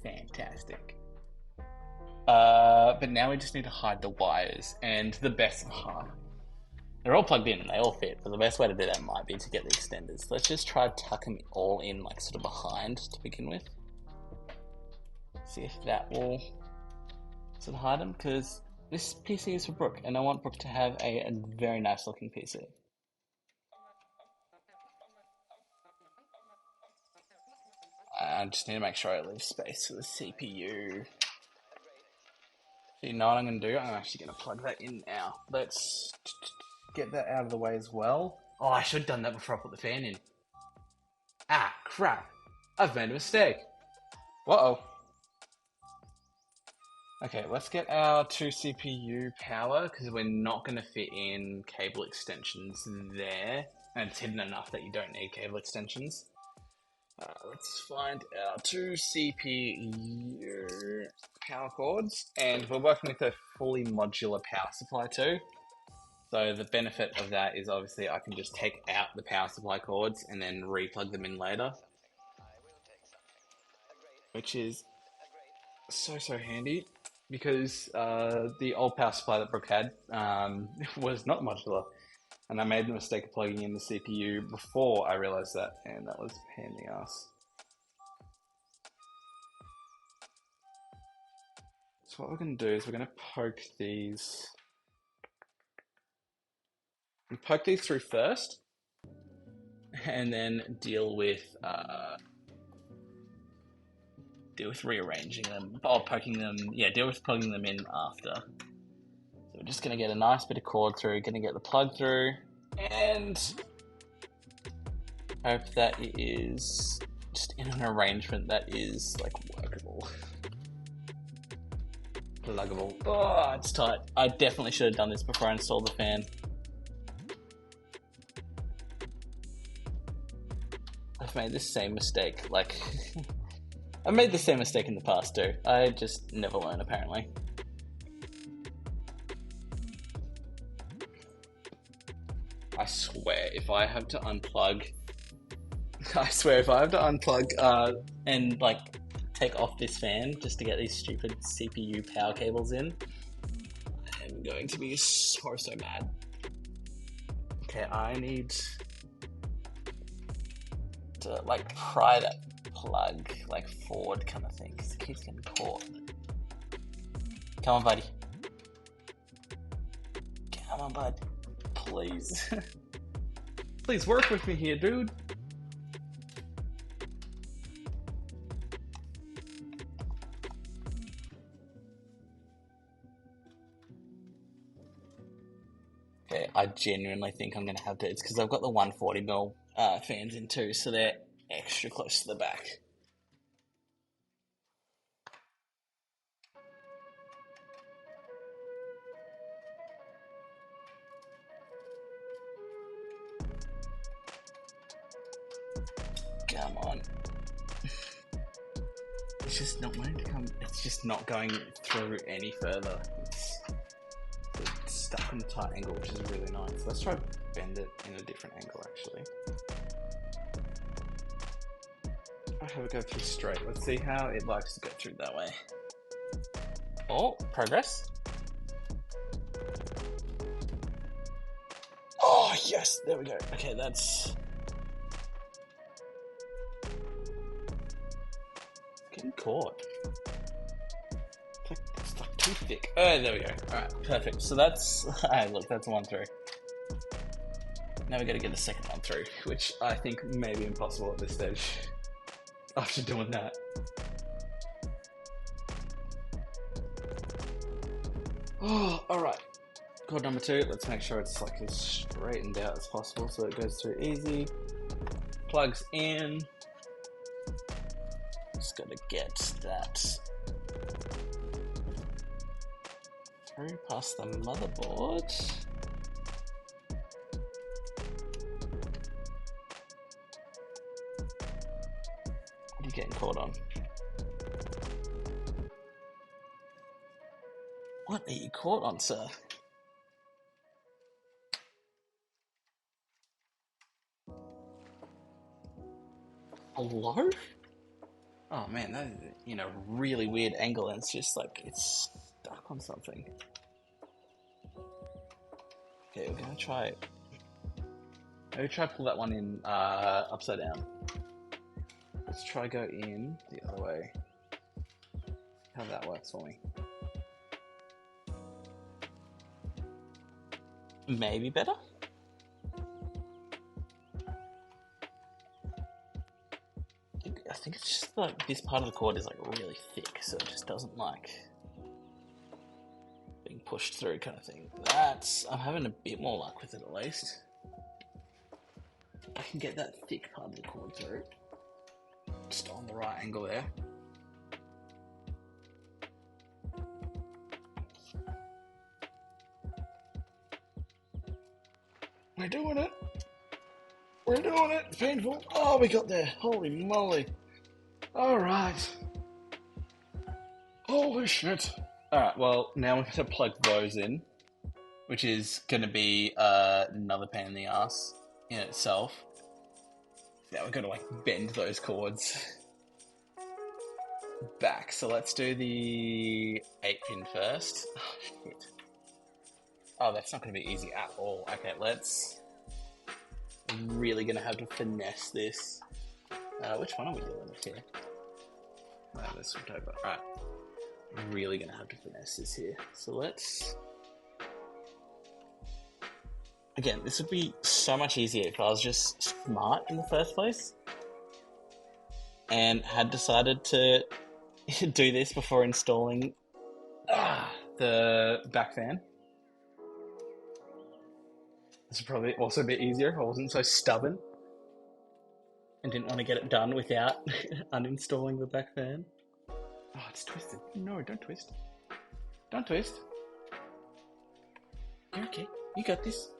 Fantastic. But now we just need to hide the wires, and the best they're all plugged in and they all fit, but the best way to do that might be to get the extenders. Let's just try to tuck them all in like sort of behind to begin with. See if that will sort of hide them, because this PC is for Brooke and I want Brooke to have a very nice looking PC. I just need to make sure I leave space for the CPU. So you know what I'm going to do? I'm actually going to plug that in now. Let's get that out of the way as well. Oh, I should have done that before I put the fan in. Ah, crap. I've made a mistake. Uh-oh. Okay, let's get our 2 CPU power, because we're not going to fit in cable extensions there. And it's hidden enough that you don't need cable extensions. Let's find our 2 CPU power cords, and we're working with a fully modular power supply too. So the benefit of that is obviously I can just take out the power supply cords and then re-plug them in later, which is so handy, because the old power supply that Brooke had was not modular. And I made the mistake of plugging in the CPU before I realized that, and that was a pain in the ass. So what we're going to do is we're going to poke these through first, and then deal with rearranging them, or poking them. Yeah, deal with plugging them in after. So we're just going to get a nice bit of cord through, going to get the plug through, and hope that it is just in an arrangement that is like workable. Pluggable. Oh, it's tight. I definitely should have done this before I installed the fan. I've made the same mistake, like... I've made the same mistake in the past too. I just never learn, apparently. I swear, if I have to unplug... and, like, take off this fan just to get these stupid CPU power cables in, I'm going to be so mad. Okay, I need to, like, pry that plug, like, forward kind of thing, because it keeps getting caught. Come on, buddy. Come on, bud. Please. Please work with me here, dude. Okay, I genuinely think I'm going to have to... It's because I've got the 140mm fans in too, so they're extra close to the back. Come on. It's just not wanting to come... It's just not going through any further. It's stuck in a tight angle, which is really nice. Let's try bend it in a different angle, actually. I'll have it go through straight. Let's see how it likes to go through that way. Oh, progress. Oh, yes, there we go. Okay, that's... Getting caught. It's like too thick. Oh, there we go. Alright, perfect. So that's... Alright, look, that's one through. Now we gotta get the second one through, which I think may be impossible at this stage. After doing that. Oh, alright. Cord number 2, let's make sure it's like as straightened out as possible so it goes through easy. Plugs in. Just gotta get that through past the motherboard. What are you getting caught on? What are you caught on, sir? Hello? Oh man, that is in a really weird angle and it's just like, it's stuck on something. Okay, we're gonna try it. Maybe try pull that one in upside down. Let's try go in the other way. How that works for me. Maybe better? I think it's just like this part of the cord is like really thick, so it just doesn't like being pushed through kind of thing. I'm having a bit more luck with it at least. I can get that thick part of the cord through. Just on the right angle there. We're doing it. We're doing it. It's painful. Oh, we got there. Holy moly. All right. Holy shit. All right, well, now we're going to plug those in, which is going to be another pain in the ass in itself. Now we're going to, like, bend those cords back. So let's do the 8-pin first. Oh, shit. Oh, that's not going to be easy at all. Okay, I'm really going to have to finesse this. Which one are we doing with here? No, this one over. Alright. I'm really going to have to finesse this here. So let's... Again, this would be so much easier if I was just smart in the first place. And had decided to do this before installing the back fan. This would probably also be easier if I wasn't so stubborn and didn't want to get it done without uninstalling the back fan. Oh, it's twisted. No, don't twist. Don't twist. You're okay. You got this.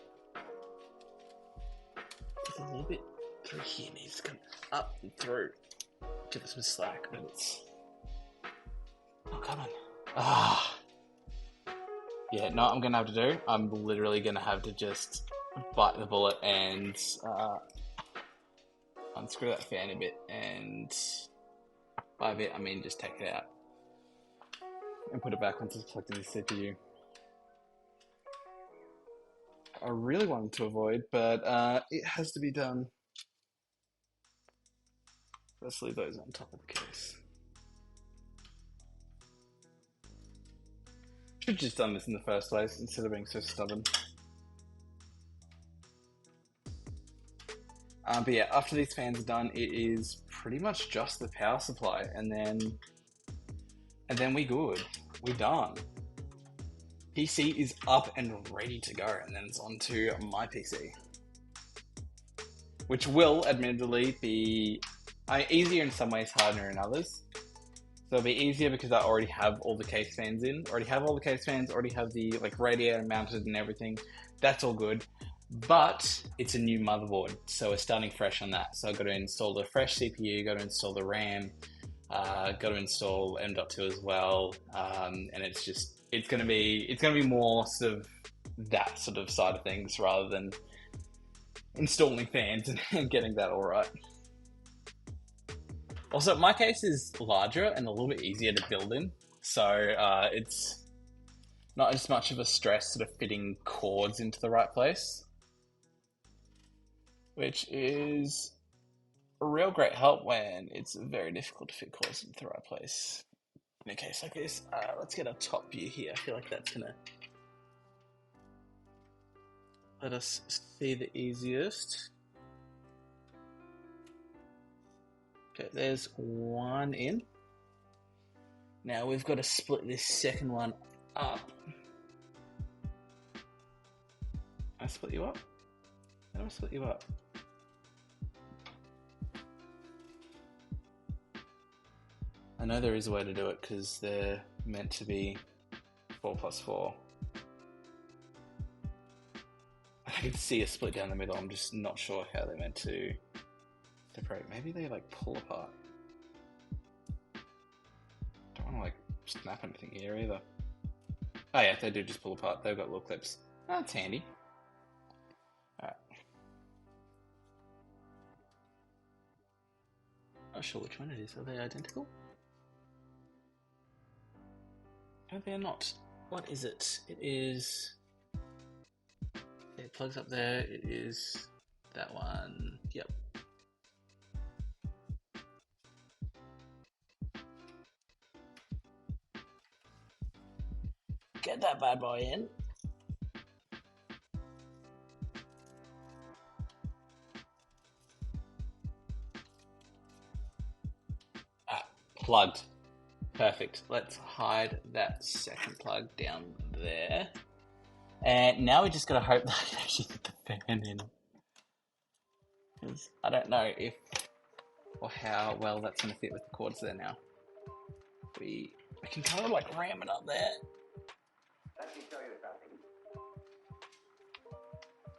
Just a little bit through here. Needs to come up and through. Give it some slack, but it's not coming. Ah. Yeah, no, I'm gonna have to do. I'm literally gonna have to just bite the bullet and unscrew that fan a bit, and by a bit I mean just take it out and put it back once it's plugged in the CPU. I really wanted to avoid, but it has to be done. Let's leave those on top of the case. Should have just done this in the first place instead of being so stubborn. But yeah, after these fans are done, it is pretty much just the power supply, and then we good. We're done. PC is up and ready to go, and then it's on to my PC, which will admittedly be easier in some ways, harder in others. So it'll be easier because I already have all the case fans in, already have the like radiator mounted and everything. That's all good. But it's a new motherboard, so we're starting fresh on that. So I've got to install the fresh CPU, got to install the RAM, got to install M.2 as well, and it's gonna be more sort of that sort of side of things rather than installing fans and getting that all right. Also, my case is larger and a little bit easier to build in, so it's not as much of a stress sort of fitting cords into the right place, which is a real great help when it's very difficult to fit cords into the right place. In a case like this, let's get a top view here. I feel like that's gonna let us see the easiest. Okay, there's one in. Now we've got to split this second one up. I split you up? How do I split you up? I know there is a way to do it because they're meant to be 4 plus 4. I can see a split down the middle. I'm just not sure how they're meant to separate. Maybe they like pull apart. Don't want to like snap anything here either. Oh yeah, they do just pull apart. They've got little clips. Oh, that's handy. Alright. Not sure which one it is. Are they identical? No, they're not. What is it? It is... It plugs up there. It is that one. Yep. Get that bad boy in. Plugged. Perfect. Let's hide that second plug down there. And now we just gotta hope that I can actually get the fan in. Because I don't know if or how well that's gonna fit with the cords there now. We can kind of like ram it up there.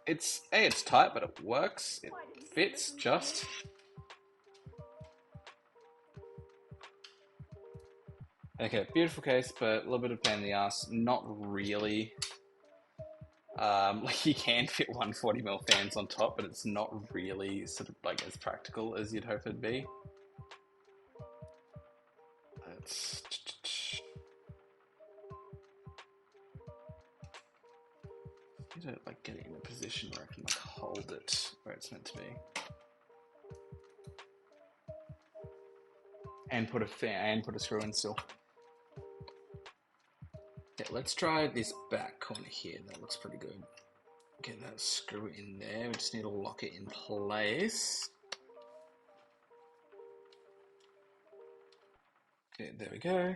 It's tight, but it works. It fits just. Okay, beautiful case, but a little bit of pain in the ass. Not really. Like you can fit 140mm fans on top, but it's not really sort of like as practical as you'd hope it'd be. Let's need to like get it in a position where I can like hold it where it's meant to be. And put a fan and put a screw in still. Okay, let's try this back corner here. That looks pretty good. Get that screw in there. We just need to lock it in place. Okay, there we go.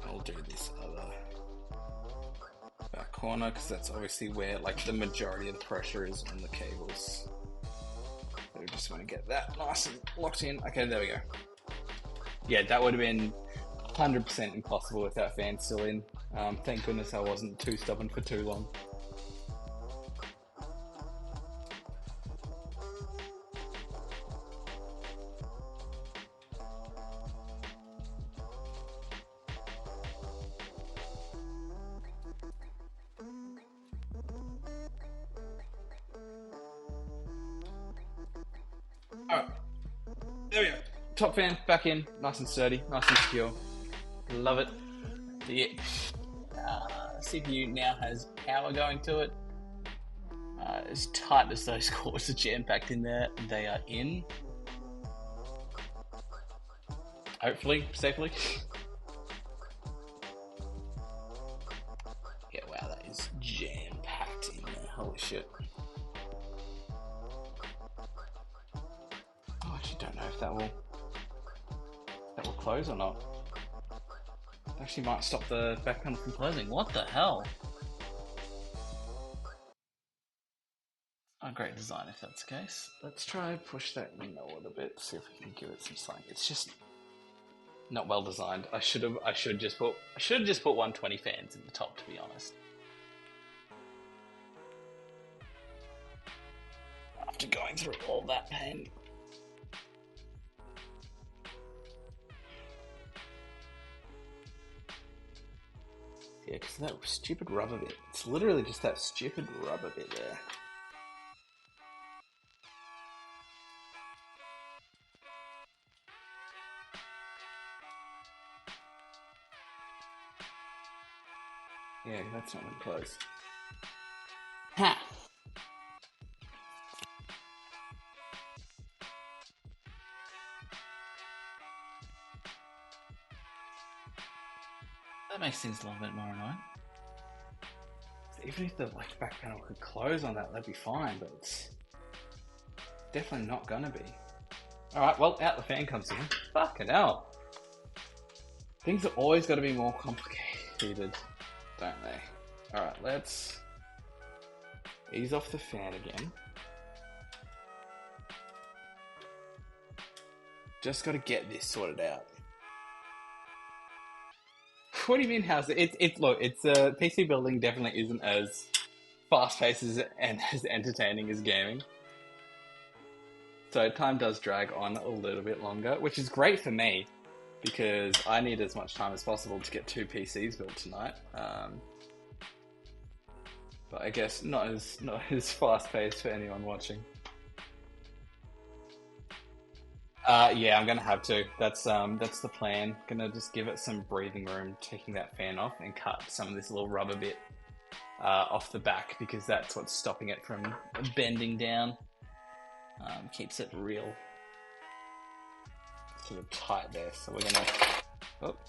I'll do this other back corner because that's obviously where like the majority of the pressure is on the cables. So we just want to get that nice and locked in. Okay, there we go. Yeah, that would have been 100% impossible with that fan still in. Thank goodness I wasn't too stubborn for too long. Alright, there we go. Top fan back in, nice and sturdy, nice and secure. Love it. Yeah. CPU now has power going to it. As tight as those cords are jam-packed in there, they are in. Hopefully, safely. Yeah, wow, that is jam-packed in there. Holy shit. I actually don't know if that will close or not. It actually might stop the back panel from closing. What the hell? Oh, great design if that's the case. Let's try push that in a little bit, see if we can give it some slack. It's just not well designed. I should have just put 120 fans in the top, to be honest. After going through all that pain. Yeah, because that stupid rubber bit. It's literally just that stupid rubber bit there. Yeah, that's not even close. Ha! That makes things a little bit more annoying. Even if the back panel could close on that, that'd be fine, but it's definitely not gonna be. Alright, well, out the fan comes in. Fucking hell. Things have always got to be more complicated, don't they? Alright, let's ease off the fan again. Just got to get this sorted out. What do you mean, how's it? Look, PC building definitely isn't as fast-paced and as entertaining as gaming. So time does drag on a little bit longer, which is great for me because I need as much time as possible to get 2 PCs built tonight. But I guess not as fast-paced for anyone watching. Yeah, I'm gonna have to. That's the plan. Gonna just give it some breathing room, taking that fan off, and cut some of this little rubber bit off the back because that's what's stopping it from bending down. Keeps it real sort of tight there. So we're gonna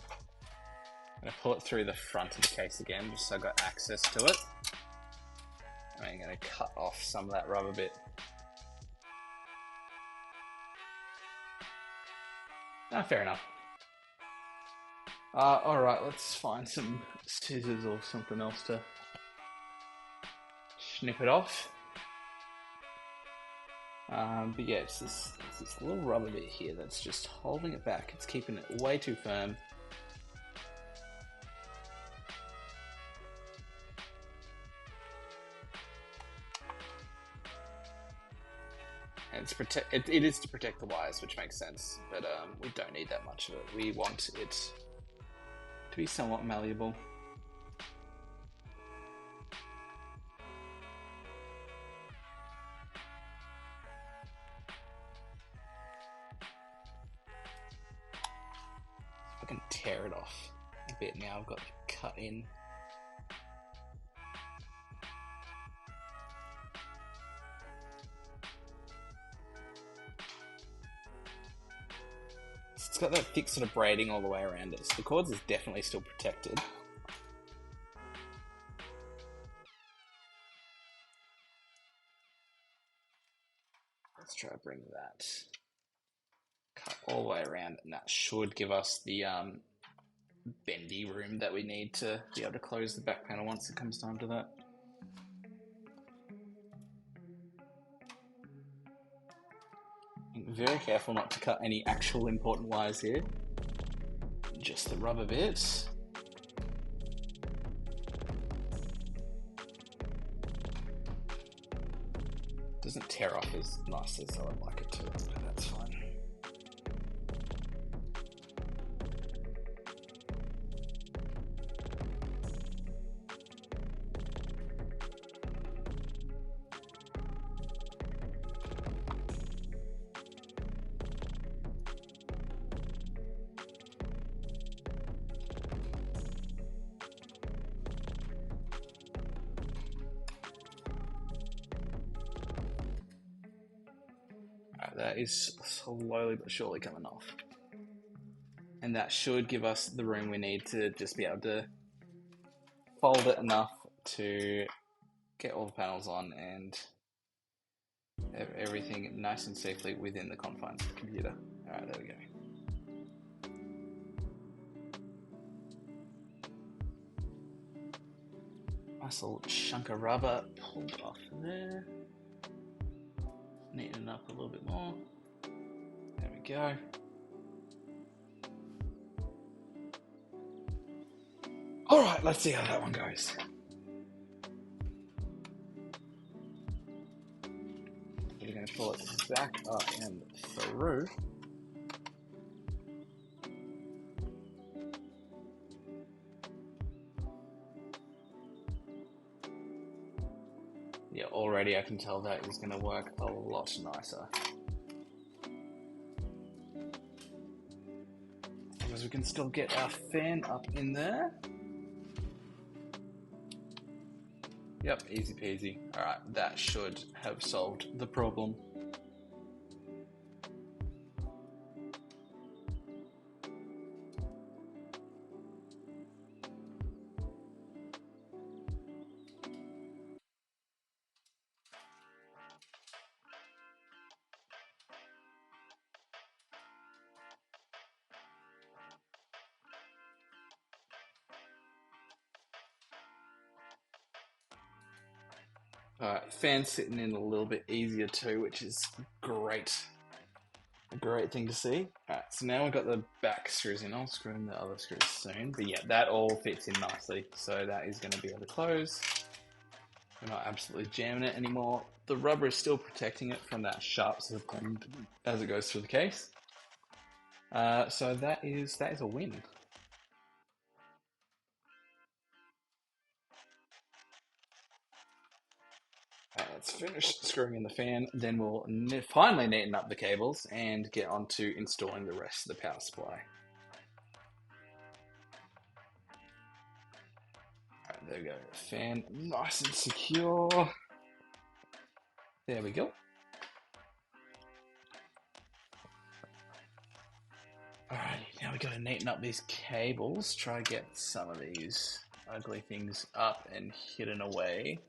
pull it through the front of the case again, just so I've got access to it. And I'm gonna cut off some of that rubber bit. Fair enough. Alright, let's find some scissors or something else to snip it off. But yeah, it's this little rubber bit here that's just holding it back. It's keeping it way too firm. And it is to protect the wires, which makes sense, but we don't need that much of it. We want it to be somewhat malleable. I can tear it off a bit now. I've got the cut in. It's got that thick sort of braiding all the way around it, so the cords is definitely still protected. Let's try to bring that cut all the way around, and that should give us the bendy room that we need to be able to close the back panel once it comes time to that. Very careful not to cut any actual important wires here. just the rubber bit. Doesn't tear off as nicely as I would like it to, but that's fine. That is slowly but surely coming off. And that should give us the room we need to just be able to fold it enough to get all the panels on and have everything nice and safely within the confines of the computer. Alright, there we go. Nice little chunk of rubber pulled off there. Neaten up a little bit more. There we go. Alright, let's see how that one goes. We're going to pull it back up and through. Yeah, already I can tell that is going to work a lot nicer. Because we can still get our fan up in there. Yep, easy peasy. Alright, that should have solved the problem. Alright, fan's sitting in a little bit easier too, which is great. A great thing to see. Alright, so now we've got the back screws in. I'll screw in the other screws soon. But yeah, that all fits in nicely. So that is going to be able to close. We're not absolutely jamming it anymore. The rubber is still protecting it from that sharp sort of point as it goes through the case. So that is a win. Let's finish screwing in the fan, then we'll finally neaten up the cables and get on to installing the rest of the power supply. Alright, there we go. Fan nice and secure. There we go. Alrighty, now we got to neaten up these cables. Try to get some of these ugly things up and hidden away.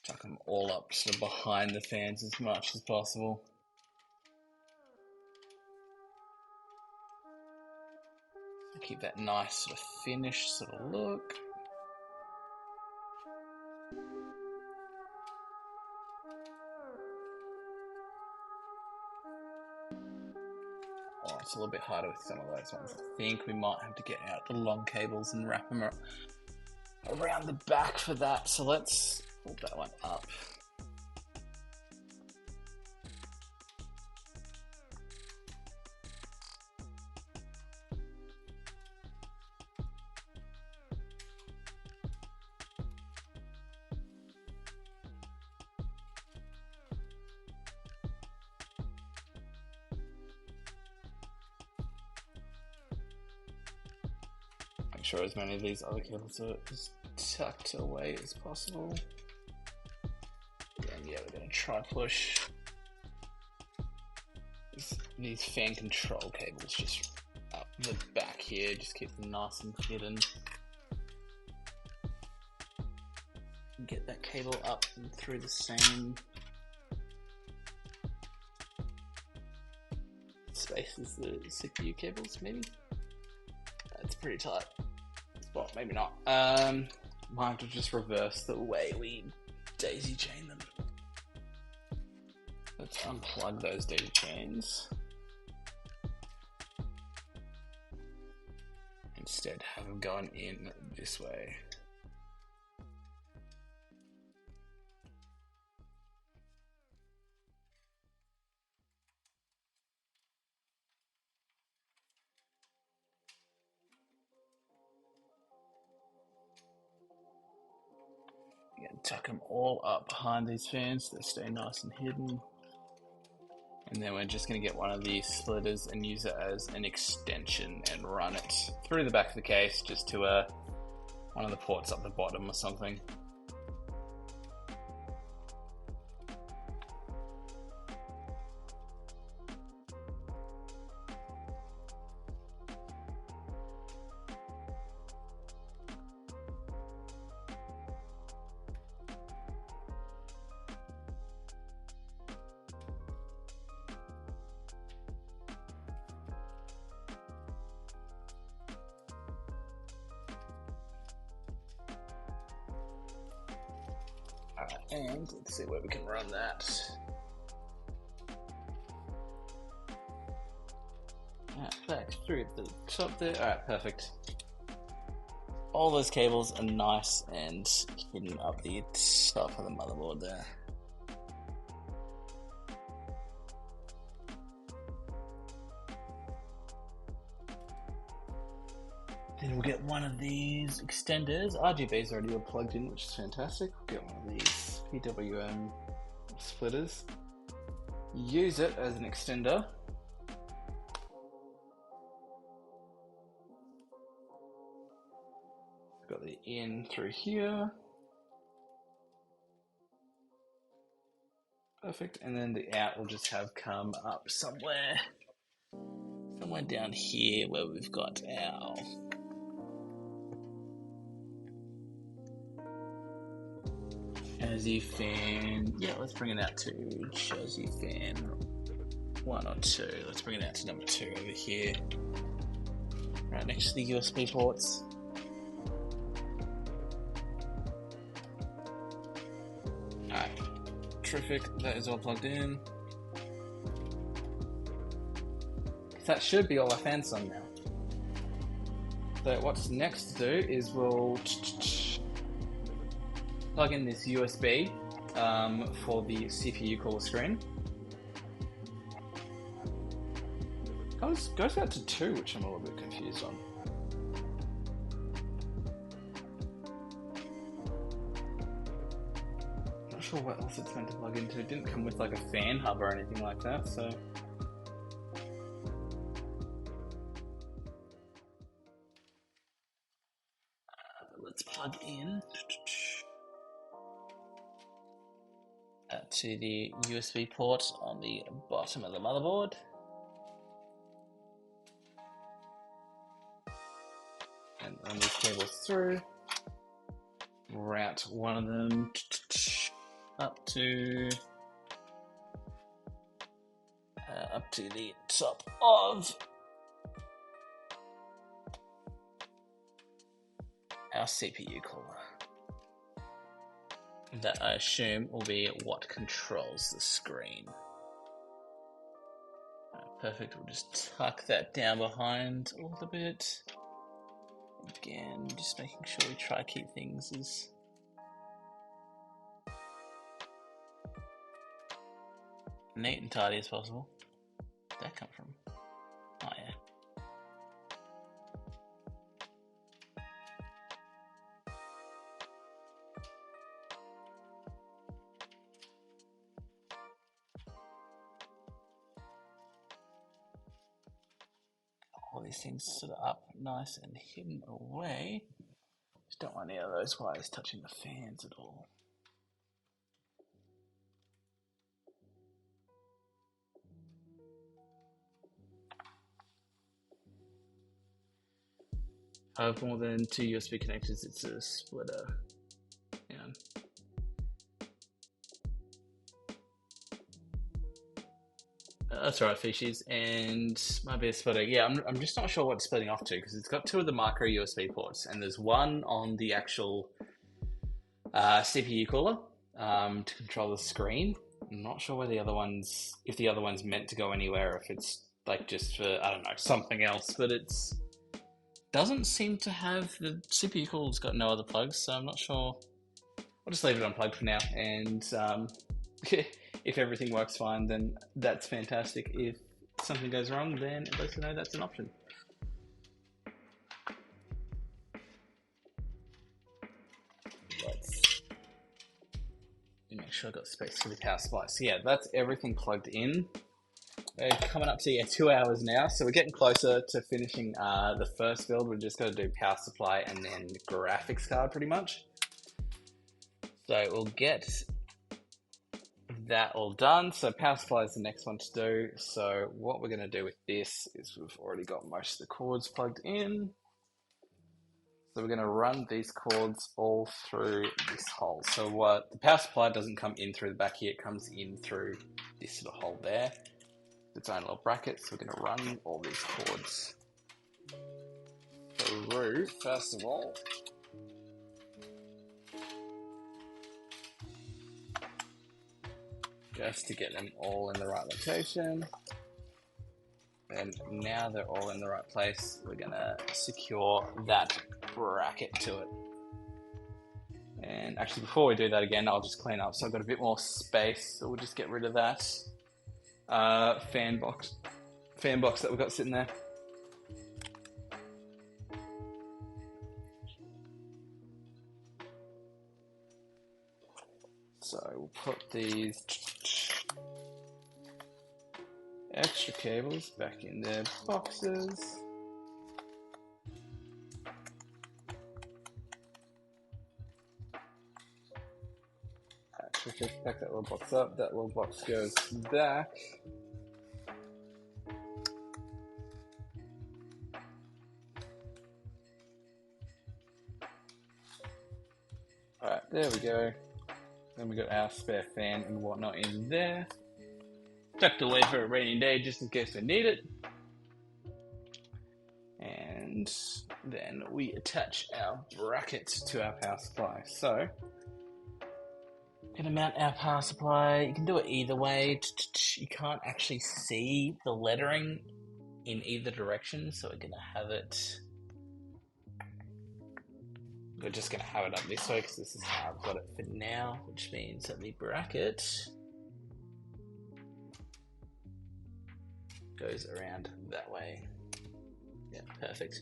Chuck them all up sort of behind the fans as much as possible. Keep that nice sort of finished sort of look. Oh, it's a little bit harder with some of those ones. I think we might have to get out the long cables and wrap them around the back for that. So let's pull that one up. Make sure as many of these other cables are as tucked away as possible. And yeah, we're going to try push these fan control cables just up the back here, just keep them nice and hidden. Get that cable up and through the same space as the CPU cables, maybe? That's pretty tight. Well, maybe not. Might have to just reverse the way we daisy chain them. Let's unplug those daisy chains. instead have them going in this way. Tuck them all up behind these fans so they stay nice and hidden. And then we're just going to get one of these splitters and use it as an extension and run it through the back of the case just to one of the ports up the bottom or something. And let's see where we can run that. Back through the top there. Alright, perfect. All those cables are nice and hidden up the top of the motherboard there. Then we'll get one of these extenders. RGB's already all plugged in, which is fantastic. We'll get one of these PWM splitters. Use it as an extender. Got the in through here. Perfect. And then the out will just have come up somewhere down here where we've got our chassis fan. Yeah, let's bring it out to chassis fan 1 or 2. Let's bring it out to number 2 over here. Right next to the USB ports. Alright, terrific. That is all plugged in. That should be all our fans on now. So what's next to do is we'll plug in this USB for the CPU cooler screen. Goes out to 2, which I'm a little bit confused on. Not sure what else it's meant to plug into. It didn't come with like a fan hub or anything like that, so. Let's plug in to the USB port on the bottom of the motherboard. And run these cables through. Route one of them up to the top of our CPU cooler. That I assume will be what controls the screen. Perfect, we'll just tuck that down behind a little bit. Again, just making sure we try to keep things as neat and tidy as possible. Where'd that come from? Oh yeah. All these things sort of up nice and hidden away. Just don't want any of those wires touching the fans at all. I have more than 2 USB connectors, it's a splitter. Yeah. That's right, fishies, and might be a splitter. Yeah, I'm just not sure what it's splitting off to because it's got 2 of the micro USB ports, and there's one on the actual CPU cooler to control the screen. I'm not sure where the other one's, if the other one's meant to go anywhere, if it's like just for, I don't know, something else, but it's doesn't seem to have the CPU cool's got no other plugs, so I'm not sure. I'll just leave it unplugged for now, and if everything works fine, then that's fantastic. If something goes wrong, then at least I know that's an option. Let's make sure I got space for the power supply. So yeah, that's everything plugged in. We're coming up to 2 hours now, so we're getting closer to finishing the first build. We've just got to do power supply and then graphics card pretty much. So we'll get that all done. So power supply is the next one to do. So what we're going to do with this is we've already got most of the cords plugged in. So we're going to run these cords all through this hole. So what the power supply doesn't come in through the back here, it comes in through this little hole there. Its own little bracket. So we're going to run all these cords through first of all. Just to get them all in the right location. And now they're all in the right place, we're going to secure that bracket to it. And actually, before we do that again, I'll just clean up. So I've got a bit more space, so we'll just get rid of that fan box that we've got sitting there. So we'll put these extra cables back in their boxes. Actually, just pack that little box up. That little box goes back. Alright, there we go. Then we got our spare fan and whatnot in there. Tucked away for a rainy day just in case we need it. And then we attach our bracket to our power supply. So, going to mount our power supply. You can do it either way. You can't actually see the lettering in either direction, so we're going to have it. We're just going to have it up this way because this is how I've got it for now, which means that the bracket goes around that way. Yeah, perfect.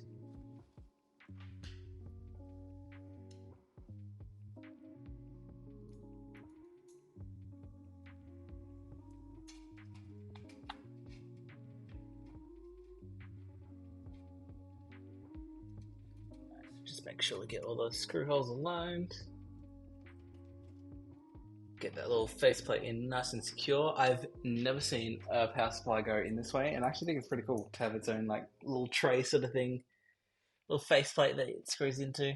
Just make sure we get all those screw holes aligned. Get that little faceplate in nice and secure. I've never seen a power supply go in this way, and I actually think it's pretty cool to have its own like little tray sort of thing, little faceplate that it screws into.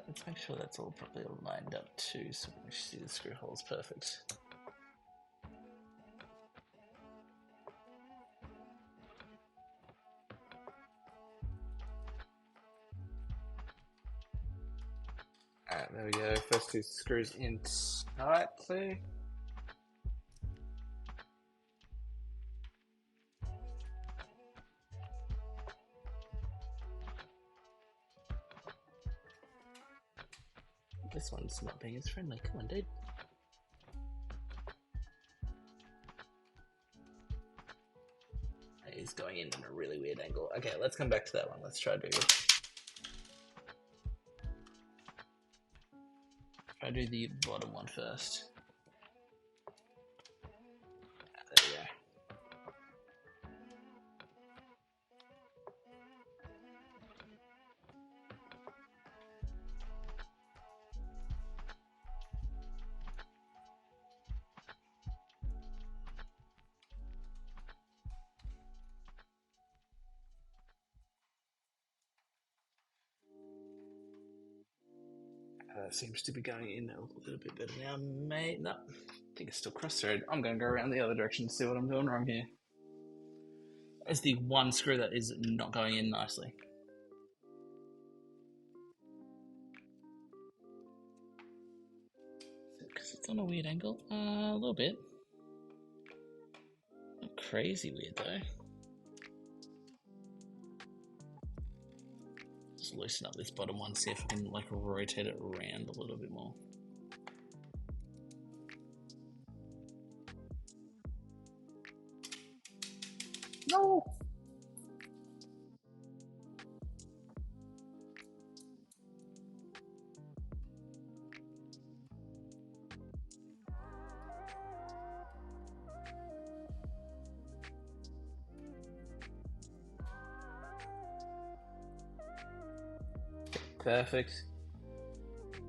Let's make sure that's all properly lined up too, so we can see the screw holes perfect. Alright, there we go. First two screws in tightly. This one's not being as friendly. Come on, dude. He's going in a really weird angle. Okay, let's come back to that one. Let's try to do the bottom one first. There we go. Seems to be going in a little bit better now, mate. No, I think it's still cross-thread. I'm going to go around the other direction to see what I'm doing wrong here. It's the one screw that is not going in nicely. Because it's on a weird angle. A little bit. Not crazy weird, though. just loosen up this bottom one, see if I can like rotate it around a little bit more. No! Perfect.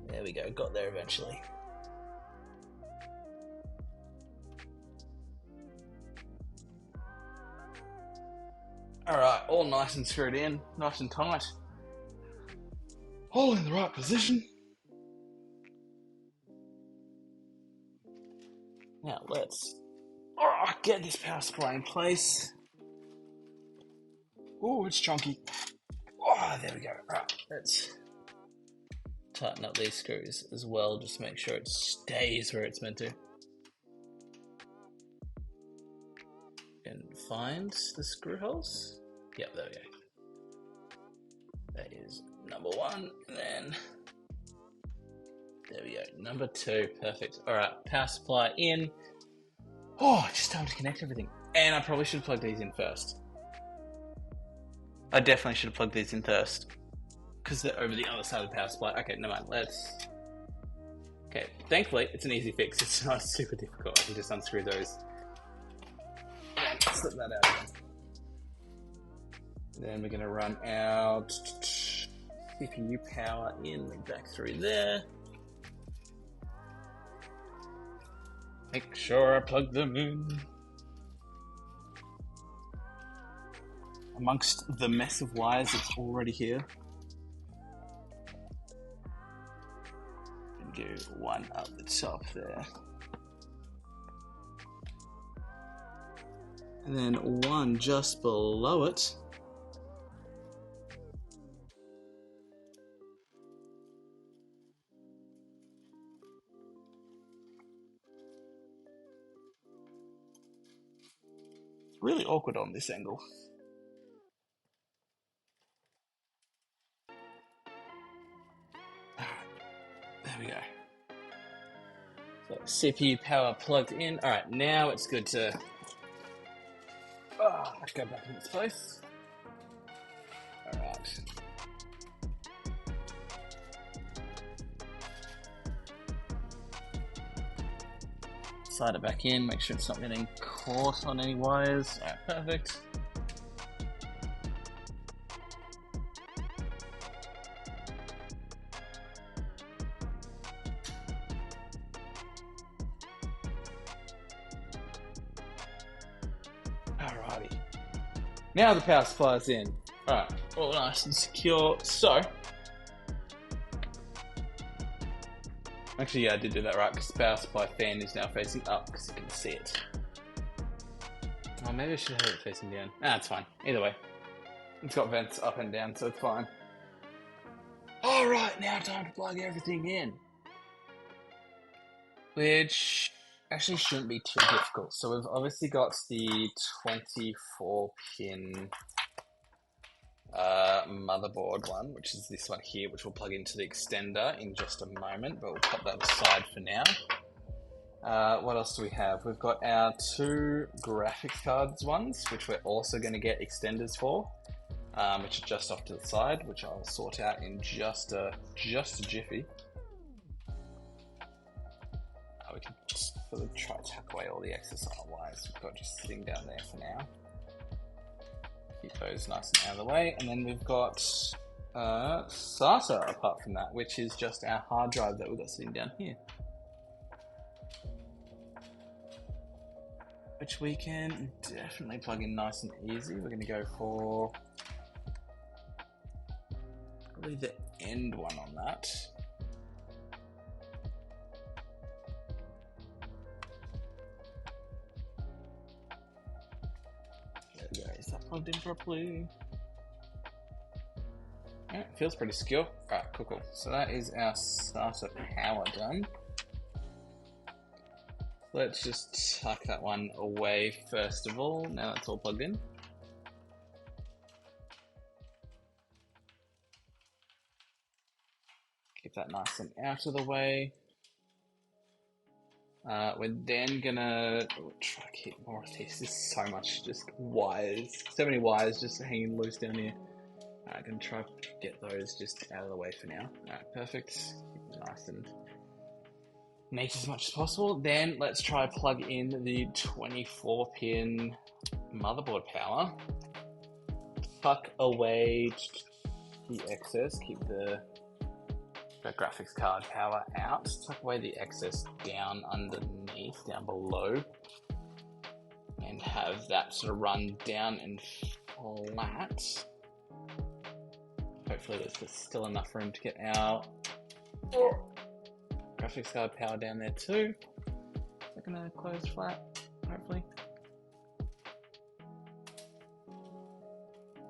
There we go, got there eventually. Alright, all nice and screwed in, nice and tight. All in the right position. Now let's get this power supply in place. Oh, it's chunky. Oh, there we go. Right, let's tighten up these screws as well, just to make sure it stays where it's meant to. And find the screw holes. Yep, there we go. That is number one, and then there we go, number two. Perfect. All right, power supply in. Oh, just time to connect everything. And I probably should have plugged these in first. I definitely should have plugged these in first, because they're over the other side of the power supply. Okay, never mind. Let's. Okay, thankfully it's an easy fix. It's not super difficult. I can just unscrew those. And slip that out again. Then we're going to run out CPU power in, back through there. Make sure I plug them in. Amongst the mess of wires that's already here. And do one up the top there. And then one just below it. Really awkward on this angle. There we go. So CPU power plugged in. All right, now it's good to go back in its place. All right. Slide it back in, make sure it's not getting caught on any wires. All right, perfect. Alrighty. Now the power supply's in. Alright, all nice and secure. So, actually, yeah, I did do that right, because the power supply fan is now facing up, because you can see it. Oh, maybe I should have it facing down. It's fine. Either way. It's got vents up and down, so it's fine. Alright, now time to plug everything in. Which actually shouldn't be too difficult. So we've obviously got the 24-pin motherboard one, which is this one here, which we'll plug into the extender in just a moment, but we'll pop that aside for now. What else do we have? We've got our two graphics cards ones, which we're also going to get extenders for, which are just off to the side, which I'll sort out in just a jiffy. We can just sort of try to tuck away all the excess wires we've got just sitting down there for now. Keep those nice and out of the way. And then we've got SATA apart from that, which is just our hard drive that we've got sitting down here. Which we can definitely plug in nice and easy. We're going to go for probably the end one on that. Is that plugged in properly? Yeah, it feels pretty secure. Alright, cool. So that is our SATA power done. Let's just tuck that one away first of all. Now it's all plugged in. get that nice and out of the way. We're then gonna try to keep more of this. There's so much just wires, so many wires just hanging loose down here. I'm gonna try to get those just out of the way for now. Alright, perfect. Keep it nice and neat as much as possible. Then let's try plug in the 24-pin motherboard power. Tuck away the excess. Keep the graphics card power out. Tuck away the excess down underneath, down below, and have that sort of run down and flat. Hopefully there's still enough room to get our graphics card power down there too. Is that gonna close flat? Hopefully.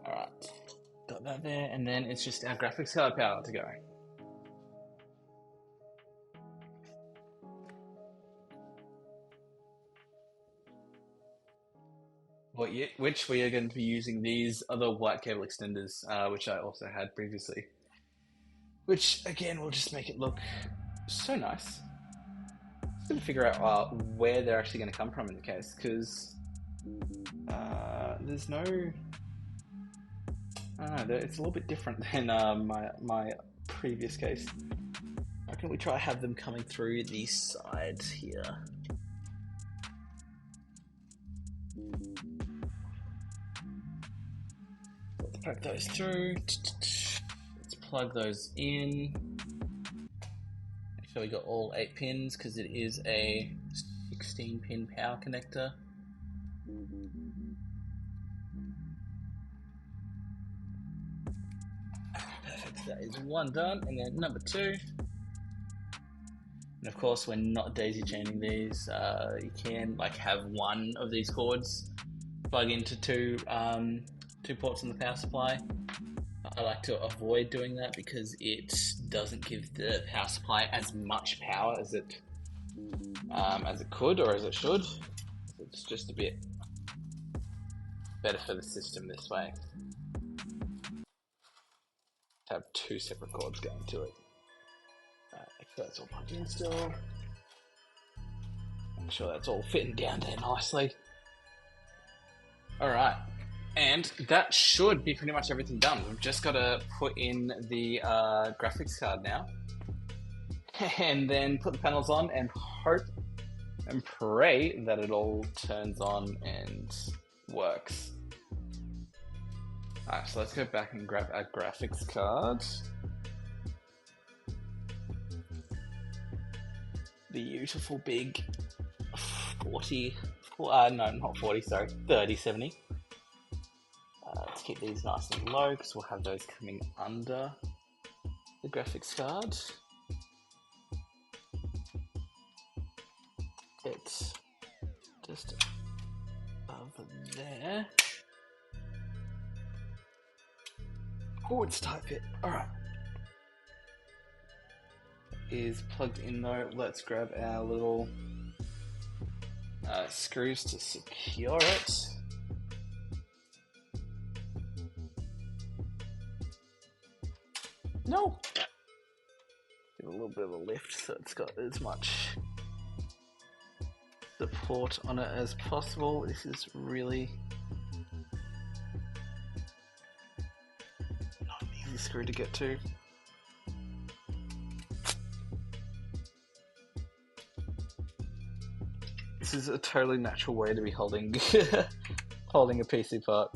Alright, got that there, and then it's just our graphics card power to go. Which we are going to be using these other white cable extenders, which I also had previously. Which, again, will just make it look so nice. Just going to figure out where they're actually going to come from in the case, because there's no... I don't know, it's a little bit different than my previous case. I reckon we try to have them coming through the sides here. Plug those through. Let's plug those in. Make sure we got all 8 pins because it is a 16-pin power connector. Perfect. That is one done, and then number 2. And of course, we're not daisy chaining these. You can have one of these cords plug into two ports on the power supply. I like to avoid doing that because it doesn't give the power supply as much power as it could or as it should. It's just a bit better for the system this way. To have 2 separate cords going to it. Make sure that's all plugged in still. Make sure that's all fitting down there nicely. Alright. And that should be pretty much everything done. We've just got to put in the graphics card now. And then put the panels on and hope and pray that it all turns on and works. Alright, so let's go back and grab our graphics card. The beautiful big 3070. Let's keep these nice and low because we'll have those coming under the graphics card. It's just over there. Oh, it's tight fit. Alright. Is plugged in though. Let's grab our little screws to secure it. No! Give it a little bit of a lift so it's got as much support on it as possible. This is really not an easy screw to get to. This is a totally natural way to be holding holding a PC part.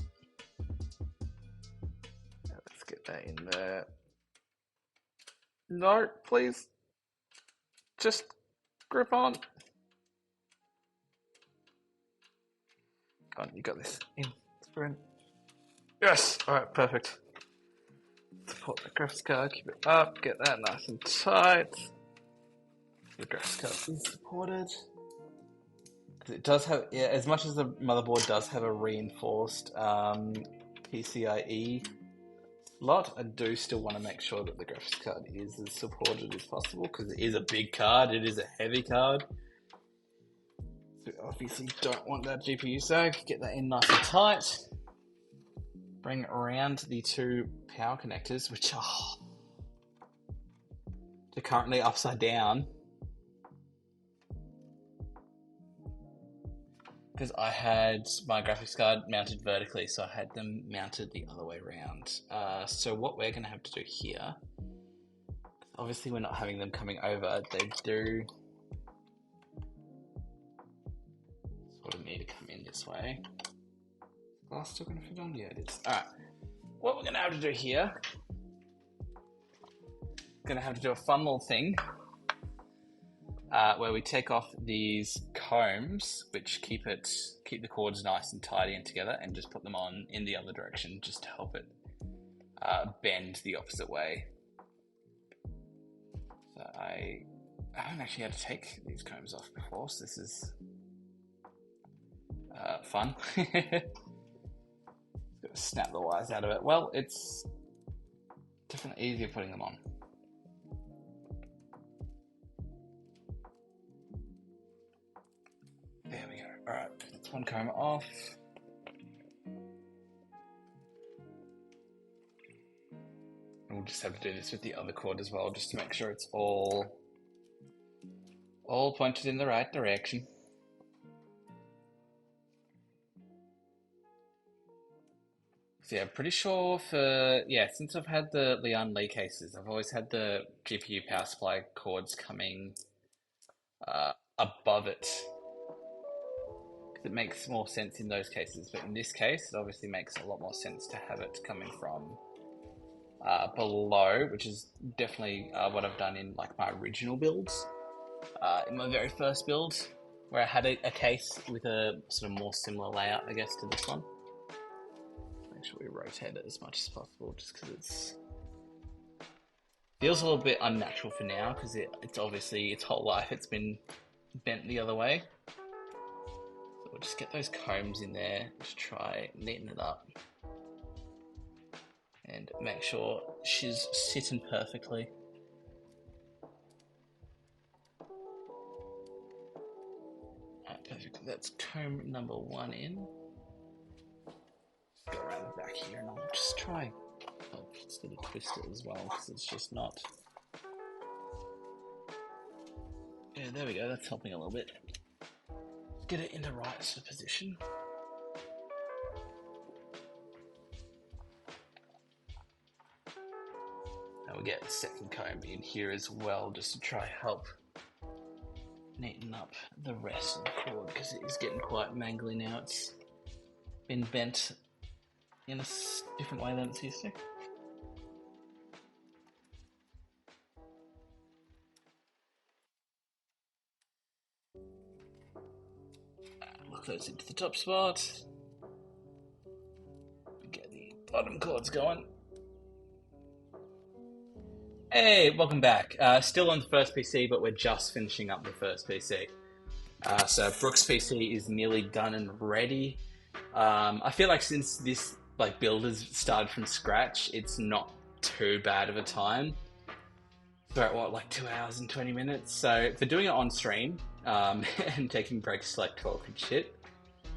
Let's get that in there. No, please. Just grip on. Come on, you got this. In. Screw in. Yes! Alright, perfect. Support the graphics card, keep it up, get that nice and tight. The graphics card is supported. It does have, yeah, as much as the motherboard does have a reinforced PCIe slot, I do still want to make sure that the graphics card is as supported as possible because it is a big card, it is a heavy card. So obviously don't want that GPU sag. Get that in nice and tight. Bring around the 2 power connectors, which are They're currently upside down because I had my graphics card mounted vertically, so I had them mounted the other way around. So what we're going to have to do here, obviously we're not having them coming over, they do sort of need to come in this way. Glass still going to fit on? Yeah, it is. Alright, what we're going to have to do here, going to have to do a fun little thing where we take off these combs, which keep the cords nice and tidy and together, and just put them on in the other direction just to help it bend the opposite way. So I haven't actually had to take these combs off before, so this is fun. Got to snap the wires out of it. Well, it's definitely easier putting them on. There we go. Alright, that's one comb off. And we'll just have to do this with the other cord as well, just to make sure it's all pointed in the right direction. So yeah, pretty sure since I've had the Lian Li cases, I've always had the GPU power supply cords coming above it. It makes more sense in those cases, but in this case, it obviously makes a lot more sense to have it coming from below, which is definitely what I've done in like my original builds. In my very first build, where I had a case with a sort of more similar layout, I guess, to this one. Make sure we rotate it as much as possible, just because it feels a little bit unnatural for now, because it's obviously its whole life it's been bent the other way. So we'll just get those combs in there, just try neaten it up, and make sure she's sitting perfectly. Alright, perfect. That's comb number 1 in. Go around the back here and I'll just try instead of twist it as well, because it's just not. Yeah, there we go, that's helping a little bit. Get it in the right sort of position. And we'll get the second comb in here as well, just to try help neaten up the rest of the cord, because it is getting quite mangly now. It's been bent in a different way than it's used to. Lock those into the top spot. Get the bottom cords going. Hey, welcome back. Still on the first PC, but we're just finishing up the first PC. So Brooks' PC is nearly done and ready. I feel like since this build has started from scratch, it's not too bad of a time. We're at 2 hours and 20 minutes. So for doing it on stream and taking breaks to talk and shit,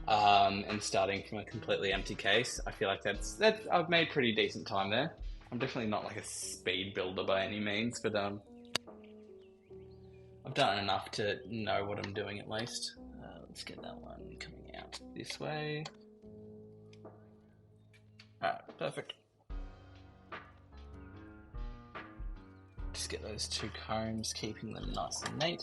and starting from a completely empty case, I feel like that's I've made pretty decent time there. I'm definitely not a speed builder by any means, but I've done enough to know what I'm doing at least. Let's get that one coming out this way. Alright, perfect. Just get those 2 combs, keeping them nice and neat.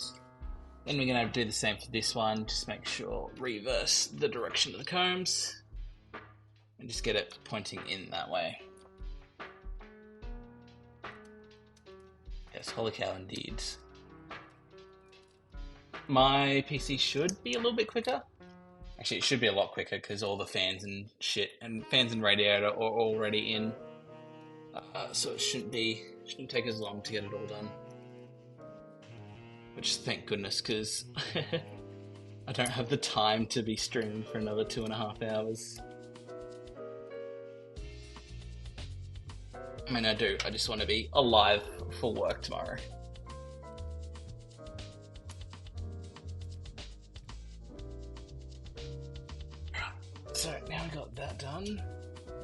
Then we're going to do the same for this one. Just make sure, reverse the direction of the combs, and just get it pointing in that way. Yes, holy cow indeed. My PC should be a little bit quicker. Actually, it should be a lot quicker because all the fans and shit and fans and radiator are already in. So it shouldn't take as long to get it all done. Which, thank goodness, because I don't have the time to be streaming for another 2.5 hours. I mean, I do. I just want to be alive for work tomorrow. So now we got that done,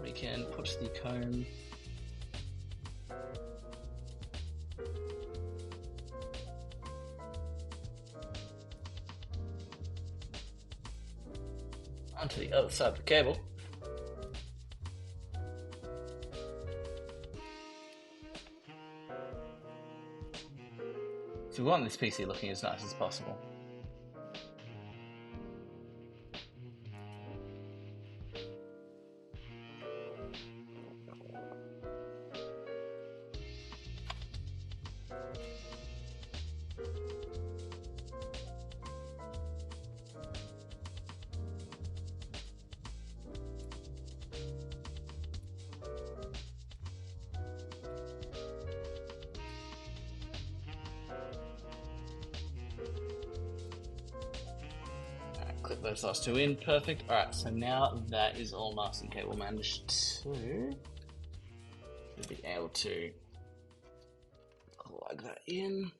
we can put the comb onto the other side of the cable. So we want this PC looking as nice as possible. Clip those last two in, perfect. Alright, so now that is all nice and cable managed to be able to plug that in.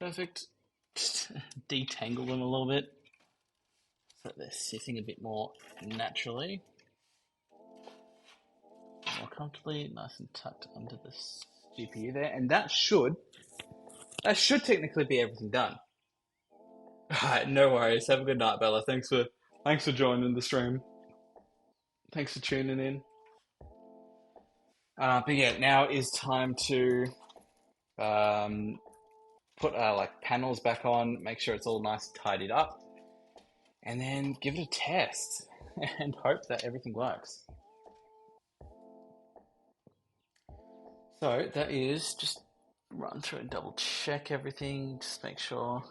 Perfect. Just detangle them a little bit so that they're sitting a bit more naturally, more comfortably, nice and tucked under the GPU there, and that should technically be everything done. Alright, no worries. Have a good night, Bella. Thanks for joining the stream. Thanks for tuning in. But yeah, now is time to put like panels back on, make sure it's all nice and tidied up, and then give it a test and hope that everything works. So that is just run through and double check everything, just make sure.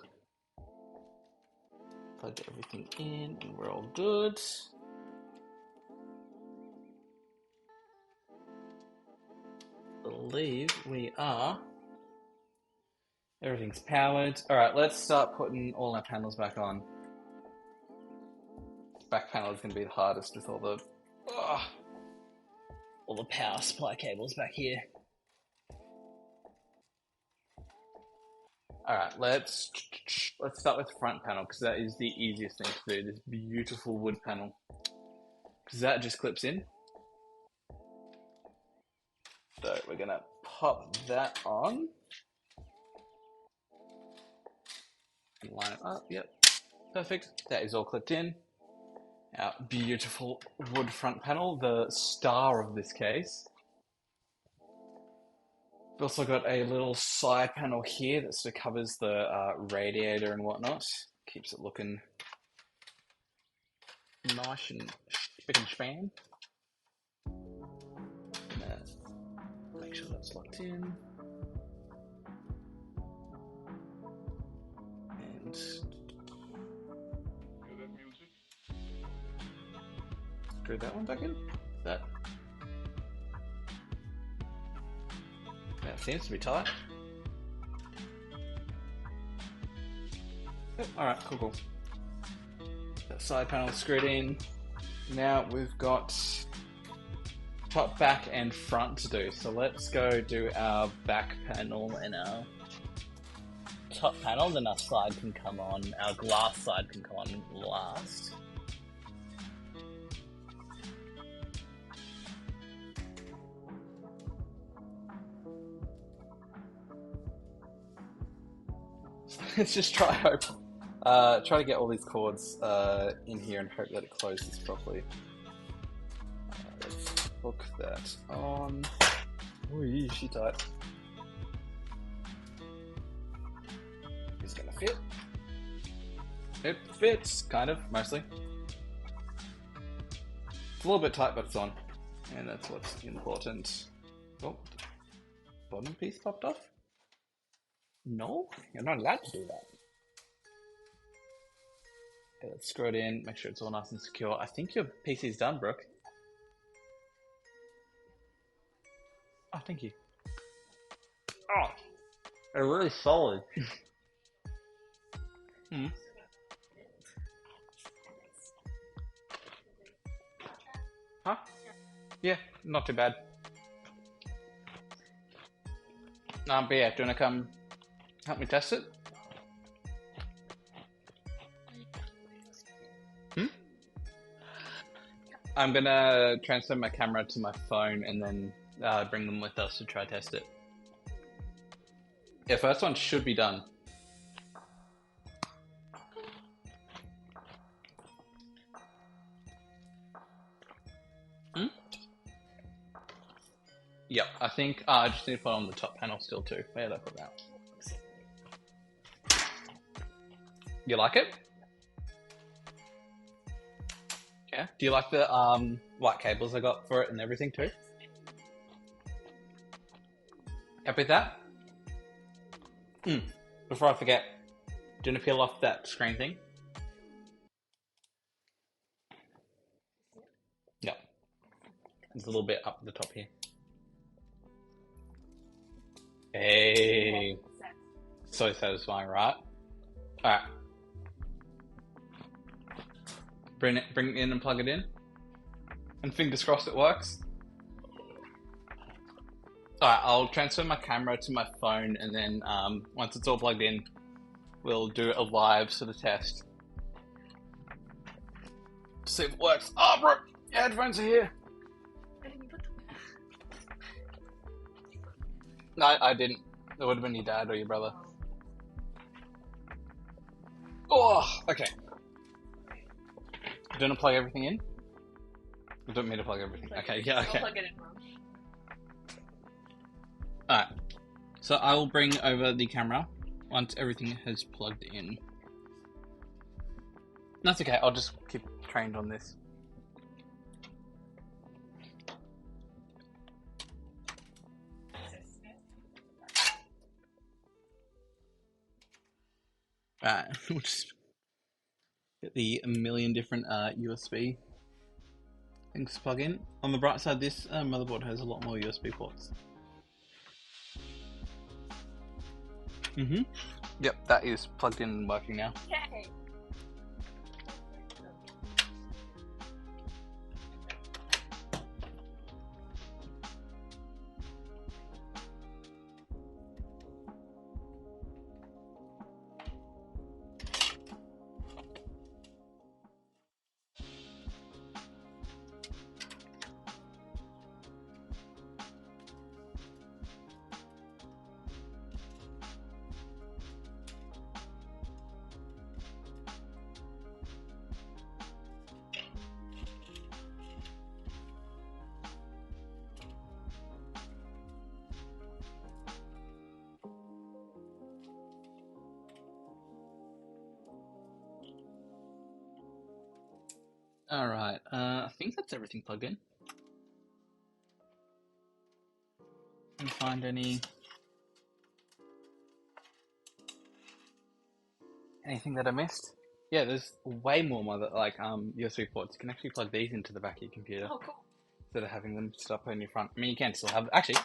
Plug everything in and we're all good. Believe we are. Everything's powered. Alright, let's start putting all our panels back on. Back panel is going to be the hardest with all the power supply cables back here. Alright, let's start with the front panel because that is the easiest thing to do. This beautiful wood panel. Because that just clips in. So we're going to pop that on. And line it up, yep. Perfect. That is all clipped in. Our beautiful wood front panel, the star of this case. We've also got a little side panel here that sort of covers the radiator and whatnot. Keeps it looking nice and spick and span. Make sure that's locked in. And screw that one back in. That seems to be tight. Yep, alright, cool. That side panel screwed in. Now we've got top, back, and front to do. So let's go do our back panel and our top panel, then our side can come on, our glass side can come on last. Let's just try to get all these cords in here and hope that it closes properly. Let's hook that on. Ooh, she tight. It's gonna fit. It fits, kind of, mostly. It's a little bit tight, but it's on. And that's what's important. Oh, bottom piece popped off? No, you're not allowed to do that. Okay, let's screw it in, make sure it's all nice and secure. I think your PC's done, Brooke. Oh, thank you. Oh, they're really solid. Huh? Yeah, not too bad. But yeah, do you wanna come help me test it? I'm gonna transfer my camera to my phone and then bring them with us to try test it. Yeah, first one should be done.
Yep, I think I just need to put it on the top panel still too. Where did I put that? You like it? Yeah. Do you like the white cables I got for it and everything too? Happy with that? Before I forget, do you want to peel off that screen thing? Yep. It's a little bit up the top here. Hey. So satisfying, right? Alright. Bring it in and plug it in. And fingers crossed it works. Alright, I'll transfer my camera to my phone and then once it's all plugged in, we'll do a live sort of test. See if it works. Oh, bro! Your headphones are here. No, I didn't. It would have been your dad or your brother. Oh, okay. Do you want to plug everything in? You don't mean to plug everything. Okay, yeah, okay.
I'll plug it in wrong.
Alright. So I will bring over the camera once everything has plugged in. That's okay, I'll just keep trained on this. Alright, we'll just get the million different USB things to plug in. On the bright side, this motherboard has a lot more USB ports. Yep, that is plugged in and working now.
Yay!
Alright, I think that's everything plugged in. Can find anything that I missed? Yeah, there's way more USB ports. You can actually plug these into the back of your computer
Oh, cool.
instead of having them stuck in your front. I mean, you can still have. Actually,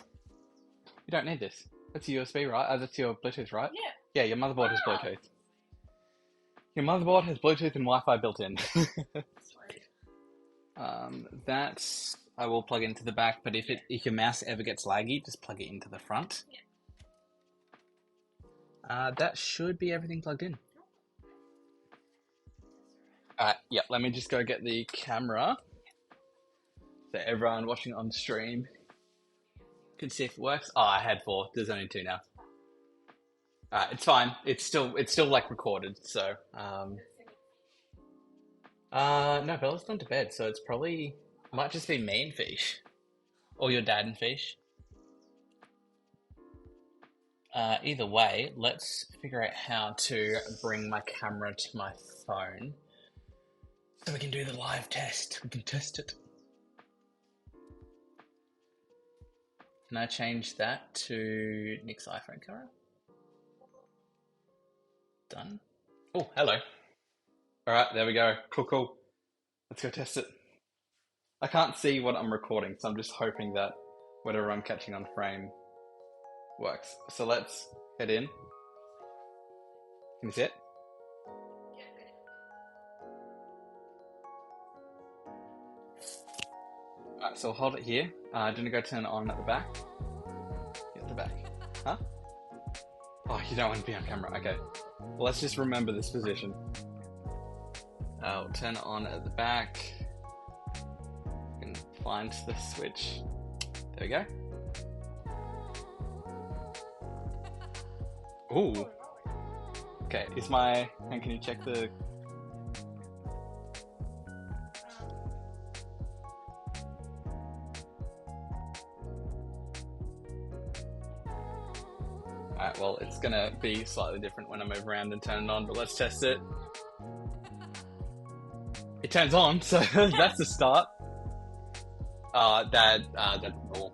you don't need this. That's a USB, right? That's your Bluetooth, right?
Yeah.
Yeah, your motherboard has Bluetooth. Your motherboard has Bluetooth and Wi-Fi built in.
Sweet.
That I will plug into the back, but if your mouse ever gets laggy, just plug it into the front.
Yeah.
That should be everything plugged in. Alright, yeah, let me just go get the camera so everyone watching on stream can see if it works. Oh, I had 4. There's only 2 now. Alright, it's fine. It's still like recorded, so no, Bella's gone to bed, so it's probably might just be me and Fish. Or your dad and Fish. Either way, let's figure out how to bring my camera to my phone so we can do the live test. We can test it. Can I change that to Nick's iPhone camera? Done. Oh, hello. Alright, there we go. Cool. Let's go test it. I can't see what I'm recording, so I'm just hoping that whatever I'm catching on frame works. So let's head in. Can you see it? Alright, so I'll hold it here. Do you want to go turn it on at the back? Yeah, at the back. Huh? Oh, you don't want to be on camera. Okay. Well, let's just remember this position. We'll turn it on at the back. And find the switch. There we go. Ooh. Okay, and can you check the...
Alright, well, it's gonna be slightly different when I move around and turn it on, but let's test it. It turns on, so that's the start. That's all.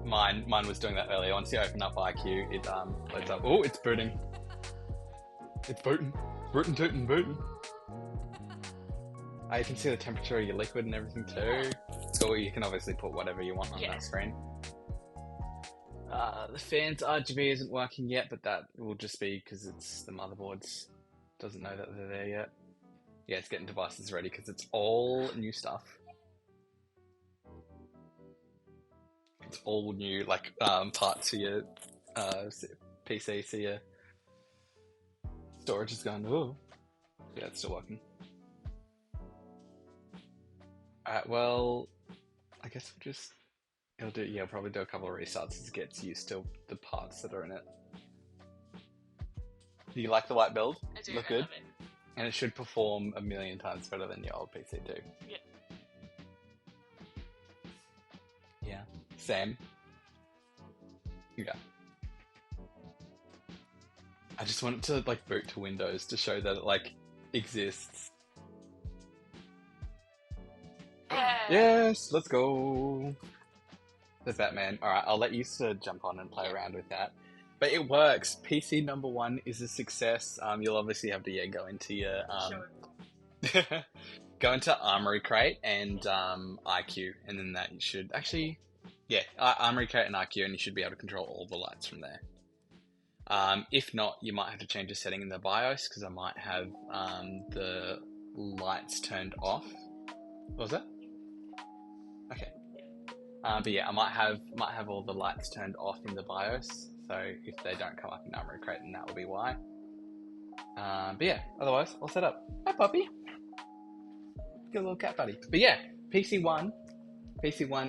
Mine was doing that earlier. Once you open up IQ, it loads up. Oh, it's booting. It's booting. Booting. You can see the temperature of your liquid and everything too. So you can obviously put whatever you want on that screen. The fan's RGB isn't working yet, but that will just be because it's the motherboard's doesn't know that they're there yet. Yeah, it's getting devices ready because it's all new stuff. It's all new, like parts for your PC. So your storage is going. Oh, yeah, it's still working. Alright, well, I guess we'll just. It'll probably do a couple of restarts as it gets used to the parts that are in it. Do you like the white build?
I do.
Look
I
good?
love it.
And it should perform a million times better than your old PC too.
Yeah.
Yeah. Sam? Yeah. I just want it to like boot to Windows to show that it like exists.
Yeah.
Yes, let's go. The Batman. All right, I'll let you sort of jump on and play
Yeah.
around with that. But it works. PC number 1 is a success. You'll obviously have to go into your go into Armory Crate and IQ, and then that you should actually, Armory Crate and IQ, and you should be able to control all the lights from there. If not, you might have to change a setting in the BIOS because I might have the lights turned off. What was that? Okay. But yeah, I might have all the lights turned off in the BIOS, so if they don't come up in Armory Crate, then that will be why. But yeah, otherwise, all set up. Hi, puppy. Good little cat buddy. But yeah, PC 1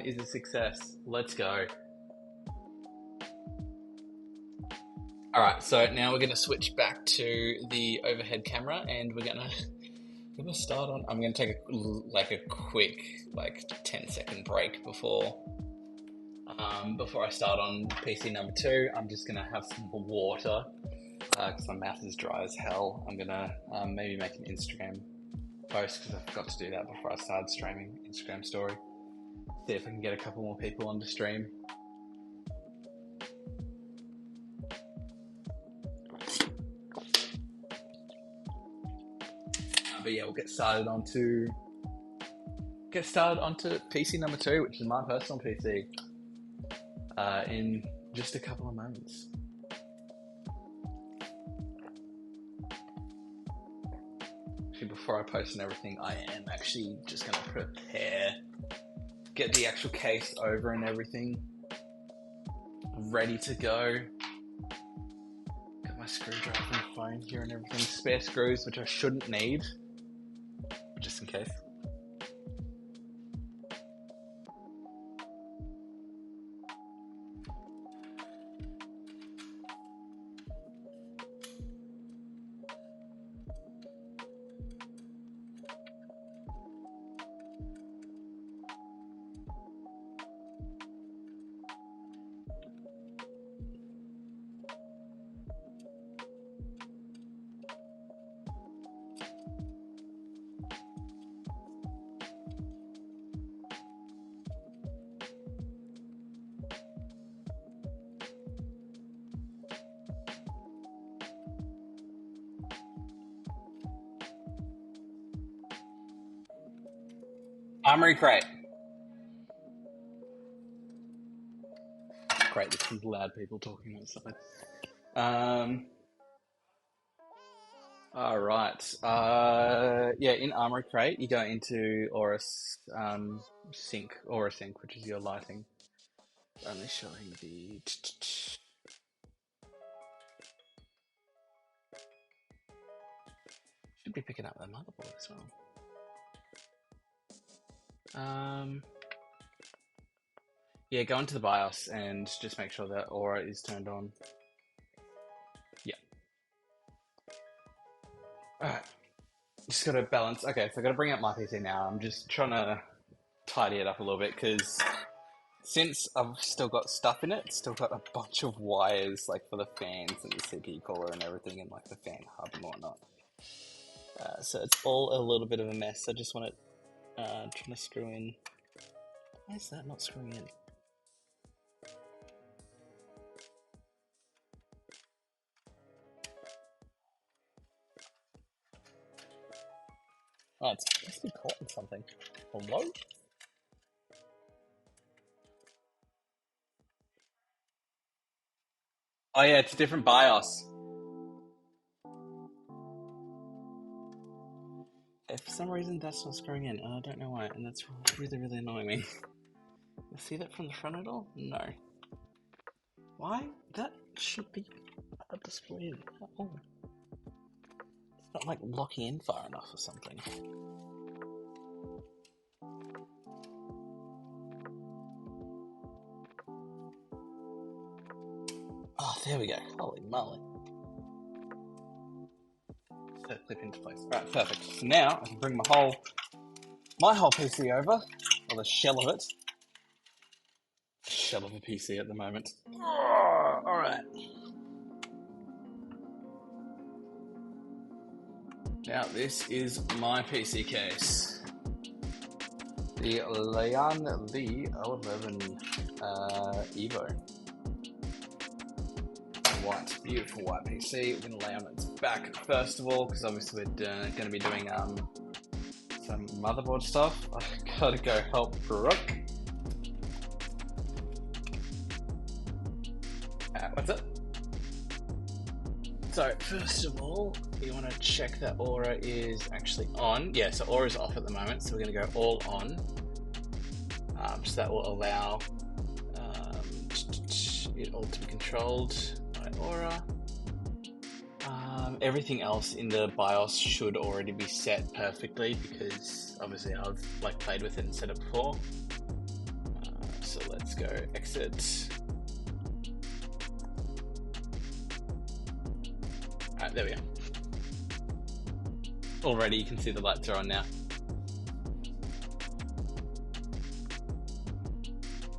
is a success. Let's go. All right, so now we're going to switch back to the overhead camera, and we're going to start on. I'm going to take a quick 10-second break before I start on PC number 2. I'm just going to have some water because my mouth is dry as hell. I'm going to maybe make an Instagram post because I forgot to do that before I started streaming Instagram story. See if I can get a couple more people on the stream. But yeah, we'll get started onto PC number 2, which is my personal PC, in just a couple of moments. Actually, before I post and everything, I am actually just going to get the actual case over and everything ready to go. Got my screwdriver and phone here and everything. Spare screws, which I shouldn't need, but just in case. Armory Crate. Great, there's some loud people talking outside. Alright. In Armory Crate, you go into Aura Sync, which is your lighting. Only showing the... Should be picking up the motherboard as well. Go into the BIOS and just make sure that Aura is turned on. Yeah. Alright. Just gotta balance. Okay, so I gotta bring up my PC now. I'm just trying to tidy it up a little bit because
since I've still got stuff in it, it's still got a bunch of wires like for the fans and the CPU cooler and everything, and like the fan hub and whatnot. So it's all a little bit of a mess. I just want it trying to screw in. Why is that not screwing in? Oh, it's must be caught in something. Hello? Oh yeah, it's a different BIOS. If for some reason that's not screwing in, and I don't know why, and that's really, really annoying me. You see that from the front at all? No. Why? That should be hard to screw in. Oh. It's not like locking in far enough or something. Oh, there we go. Holy moly. Set a clip into place. Right, perfect. So now I can bring my whole PC over, or the shell of it. Shell of a PC at the moment. Oh, alright. Now this is my PC case. The Lian Li 011 Evo. White, beautiful white PC. We're going to lay on its back first of all, because obviously we're going to be doing some motherboard stuff. I've got to go help Brooke. What's it? So first of all, you want to check that Aura is actually on. Yeah, so Aura is off at the moment, so we're going to go all on. So that will allow it all to be controlled by Aura. Everything else in the BIOS should already be set perfectly, because obviously I've played with it and set it before. So let's go exit. Alright, there we go. Already you can see the lights are on now.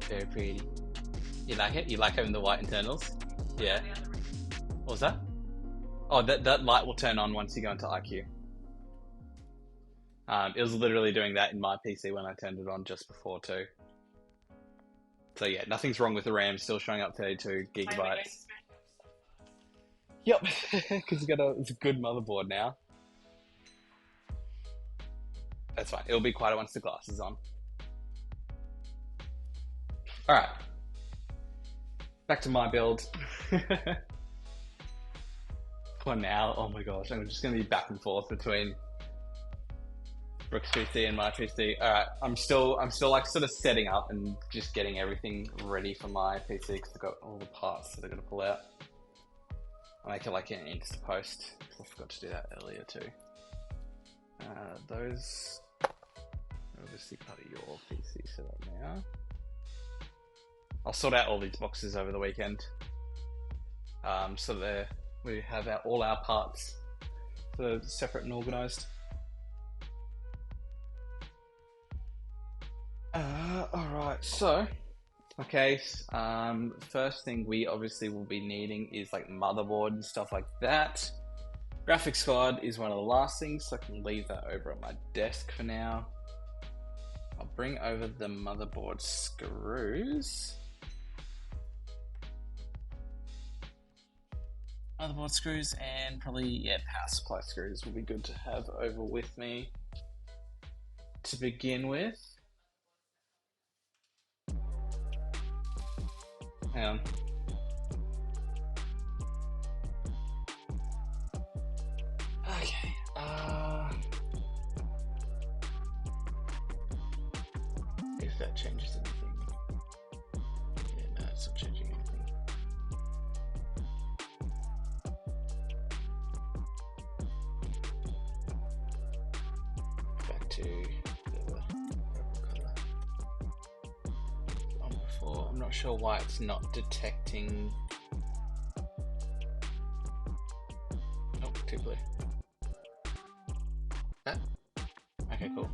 Very pretty. You like it? You like having the white internals? Yeah. What was that? Oh, that light will turn on once you go into IQ. It was literally doing that in my PC when I turned it on just before too. So yeah, nothing's wrong with the RAM, still showing up 32 gigabytes. Yep, because it's a good motherboard now. That's fine, it'll be quieter once the glass is on. Alright. Back to my build. For now, oh my gosh, I'm just going to be back and forth between Brooke's PC and my PC. Alright, I'm still sort of setting up and just getting everything ready for my PC, because I've got all the parts that I've got to pull out. I'll make it like an Insta post, because I forgot to do that earlier too. Those are obviously part of your PC setup now. I'll sort out all these boxes over the weekend. So we have all our parts separate and organised. Alright, so okay, first thing we obviously will be needing is motherboard and stuff like that. Graphics card is one of the last things, so I can leave that over at my desk for now. I'll bring over the motherboard screws. Motherboard screws and probably, power supply screws will be good to have over with me to begin with. Hang on. Okay. If that changes anything. Yeah, no, it's not changing anything. Back to the purple colour. On before. I'm not sure why it's not detecting. Oh, too blue. That? Okay, cool.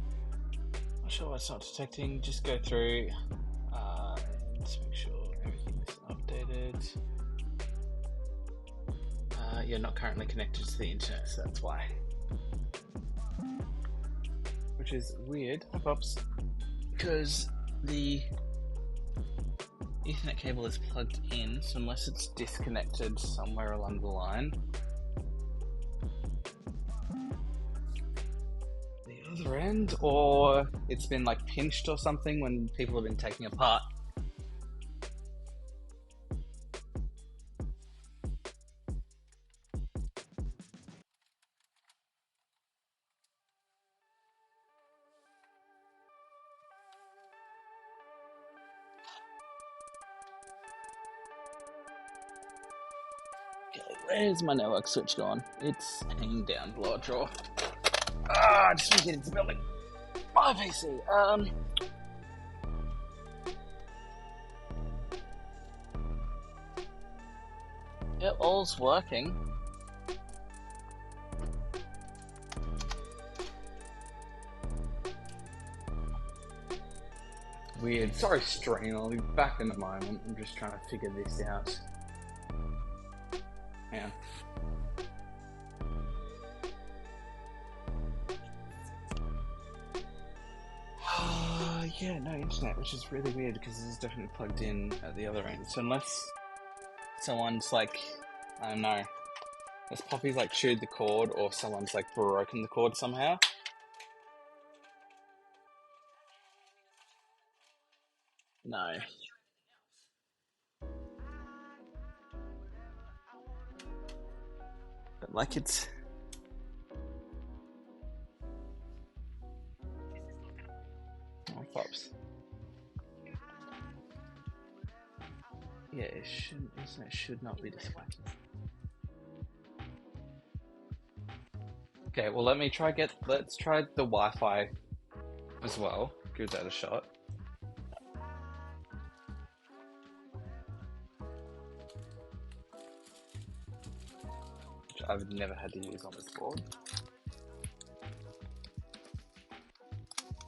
Not sure why it's not detecting. Just go through
Let's make sure everything's updated. You're not currently connected to the internet, so that's why. Which is weird, pops, because the Ethernet cable is plugged in, so unless it's disconnected somewhere along the line, the other end, or it's been like pinched or something when people have been taking apart. Where's my network switch gone? It's hanging down below a drawer. Just want to get into the building. My PC. Yeah, all's working. Weird. Sorry, stream. I'll be back in a moment. I'm just trying to figure this out. Yeah. Yeah, no internet, which is really weird because this is definitely plugged in at the other end. So unless someone's like, I don't know, unless Poppy's like chewed the cord or someone's like broken the cord somehow. No. But like it's... Oh, pops. Yeah, it should not be disconnected. Okay, well let's try the Wi-Fi as well. Give that a shot. Which I've never had to use on this board.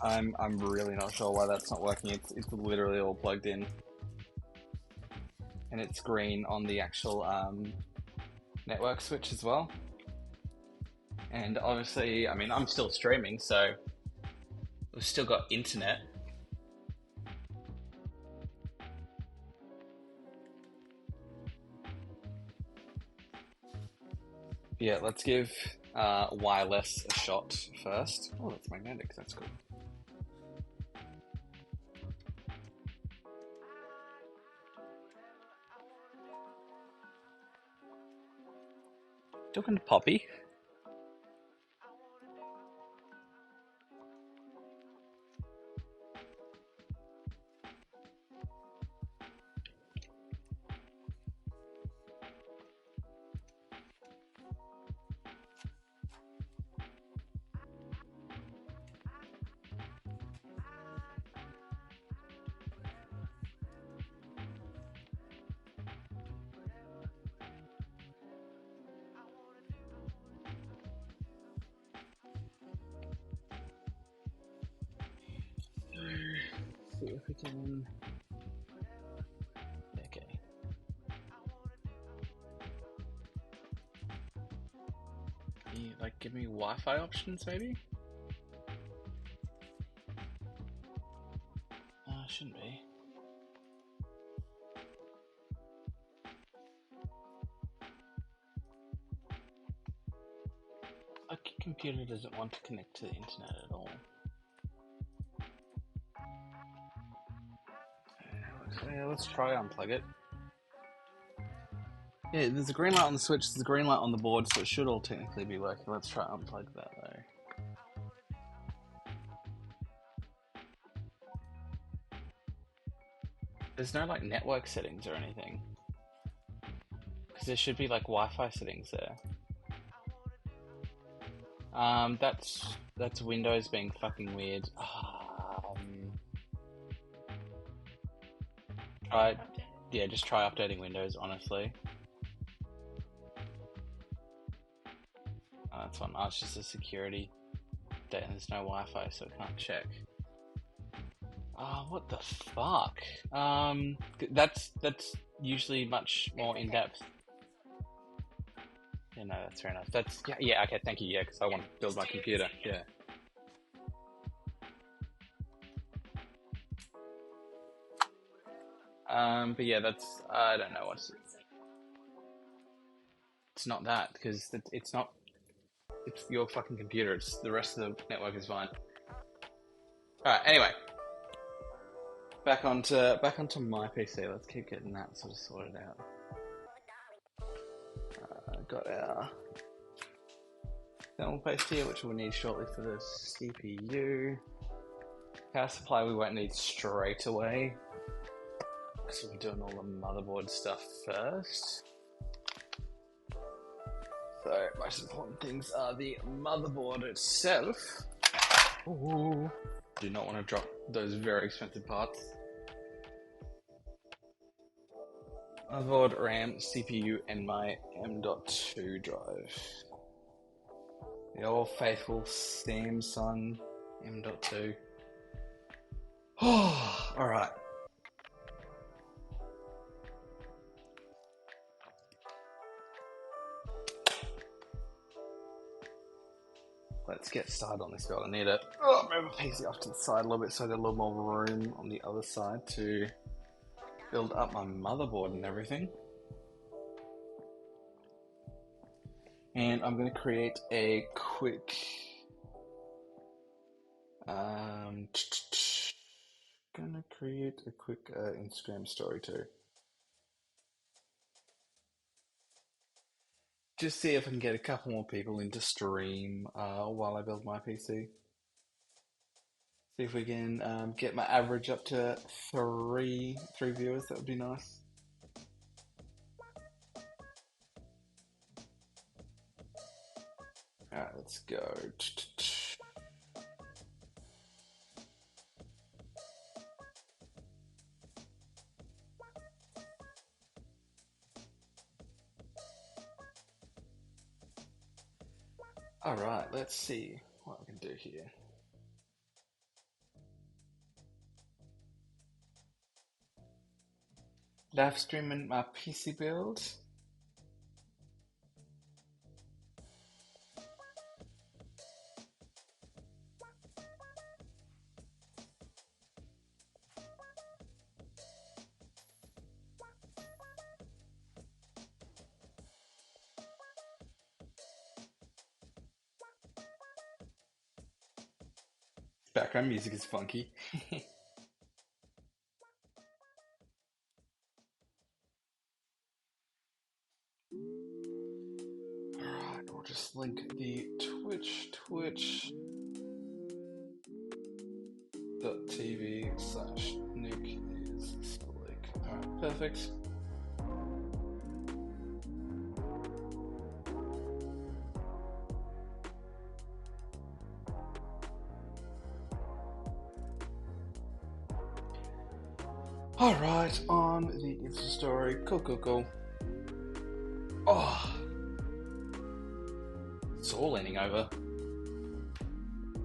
I'm really not sure why that's not working. It's literally all plugged in. And it's green on the actual network switch as well. And obviously, I mean, I'm still streaming, so we've still got internet. Yeah, let's give wireless a shot first. Oh, that's magnetic, that's cool. Talking to Poppy. See if we can... Okay. Can you, like, give me Wi-Fi options, maybe? Shouldn't be. My computer doesn't want to connect to the internet at all. Yeah, let's try unplug it. Yeah, there's a green light on the switch, there's a green light on the board, so it should all technically be working. Let's try unplug that though. There's no like network settings or anything. Because there should be like Wi-Fi settings there. That's Windows being fucking weird. Just try updating Windows, honestly. Oh, that's one. Oh, it's just a security update and there's no Wi-Fi, so it can't check.
What the fuck? That's usually much more in depth. Yeah, no, that's fair enough. That's yeah. Okay, thank you. Yeah, because I want to build my computer. Yeah. But yeah, that's I don't know what's. It's not that because it's not. It's your fucking computer. It's the rest of the network is fine. All right. Anyway, back onto my PC. Let's keep getting that sort of sorted out. Got our thermal paste here, which we'll need shortly for the CPU. Power supply we won't need straight away, so we're doing all the motherboard stuff first. So most important things are the motherboard itself. Ooh. Do not want to drop those very expensive parts. Motherboard, RAM, CPU, and my M.2 drive. The old faithful Samsung M.2. Oh, alright. Let's get started on this build. I need to move my PC off to the side a little bit so I got a little more room on the other side to build up my motherboard and everything. And I'm going to create a quick Instagram story too. Just see if I can get a couple more people into stream while I build my PC. See if we can get my average up to three viewers. That would be nice. All right, let's go. All right, let's see what we can do here. Live streaming my PC build. Background music is funky. Alright, we'll just link the twitch.tv/Nick is Slick. Alright, perfect. Alright, on the Insta story. Cool. Oh, it's all leaning over.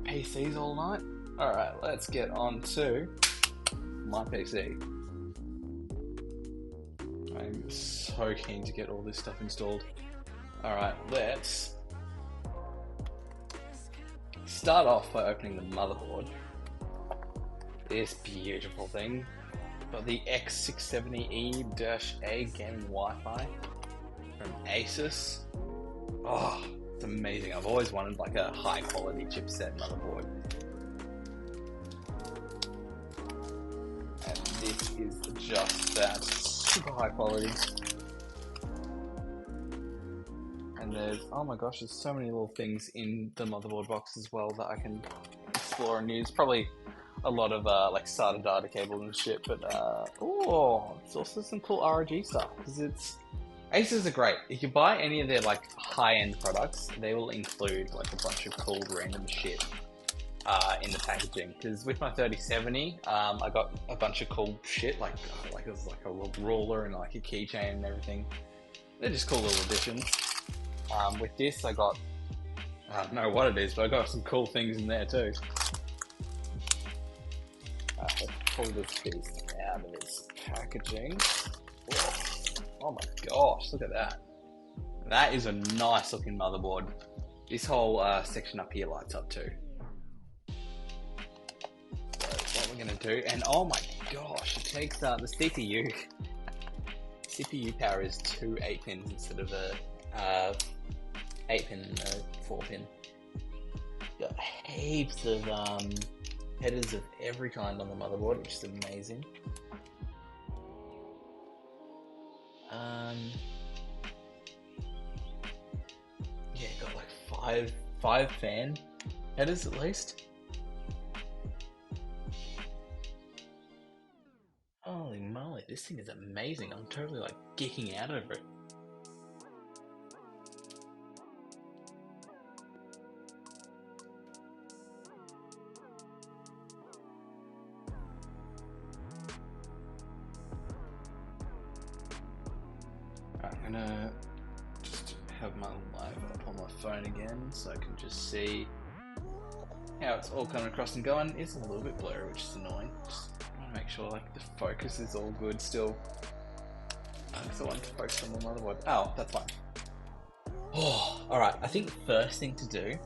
PCs all night? Alright, let's get on to my PC. I'm so keen to get all this stuff installed. Alright, let's start off by opening the motherboard. This beautiful thing. Got the X670E-A gaming Wi-Fi from Asus. Oh, it's amazing. I've always wanted like a high quality chipset motherboard. And this is just that. Super high quality. And there's, oh my gosh, there's so many little things in the motherboard box as well that I can explore and use. Probably a lot of like SATA data cable and shit, but it's also some cool ROG stuff because Asus are great. If you buy any of their like high-end products, they will include like a bunch of cool random shit in the packaging. Because with my 3070, I got a bunch of cool shit like it was like a ruler and like a keychain and everything. They're just cool little additions. With this, I got I don't know what it is, but I got some cool things in there too. pull this piece out of its packaging. Oh my gosh, look at that. That is a nice looking motherboard. This whole section up here lights up too. So what we're going to do, and oh my gosh, it takes the CPU. CPU power is 2 8-pins instead of a 8-pin and a 4-pin. Got heaps of headers of every kind on the motherboard, which is amazing. Yeah, got like five fan headers at least. Holy moly, this thing is amazing. I'm totally like geeking out over it. I'm gonna just have my live up on my phone again so I can just see how it's all coming across and going. It's a little bit blurry, which is annoying. Just want to make sure like the focus is all good still. Because I want to focus on the motherboard. Oh, that's fine. Oh, alright. I think the first thing to do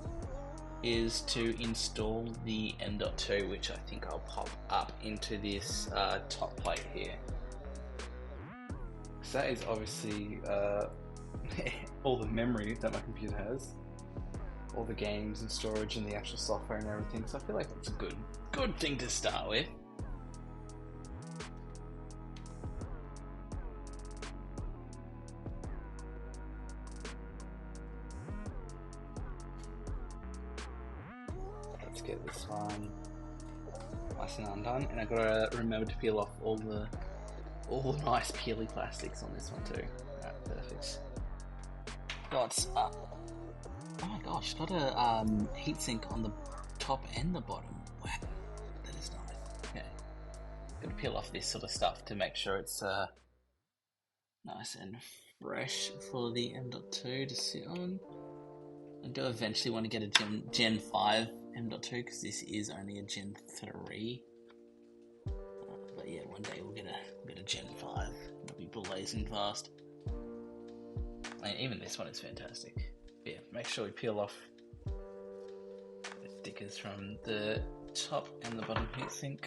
is to install the M.2, which I think I'll pop up into this top plate here. So that is obviously all the memory that my computer has, all the games and storage and the actual software and everything. So I feel like that's a good thing to start with. Let's get this one nice and undone, and I've got to remember to peel off all the nice peely plastics on this one too. Alright, perfect. Got oh my gosh, got a heatsink on the top and the bottom. Wow, that is nice. Okay, got to peel off this sort of stuff to make sure it's nice and fresh for the M.2 to sit on. I do eventually want to get a Gen 5 M.2 because this is only a Gen 3. But yeah, one day we'll get a Gen 5. It'll be blazing fast. And even this one is fantastic. But yeah, make sure we peel off the stickers from the top and the bottom heatsink.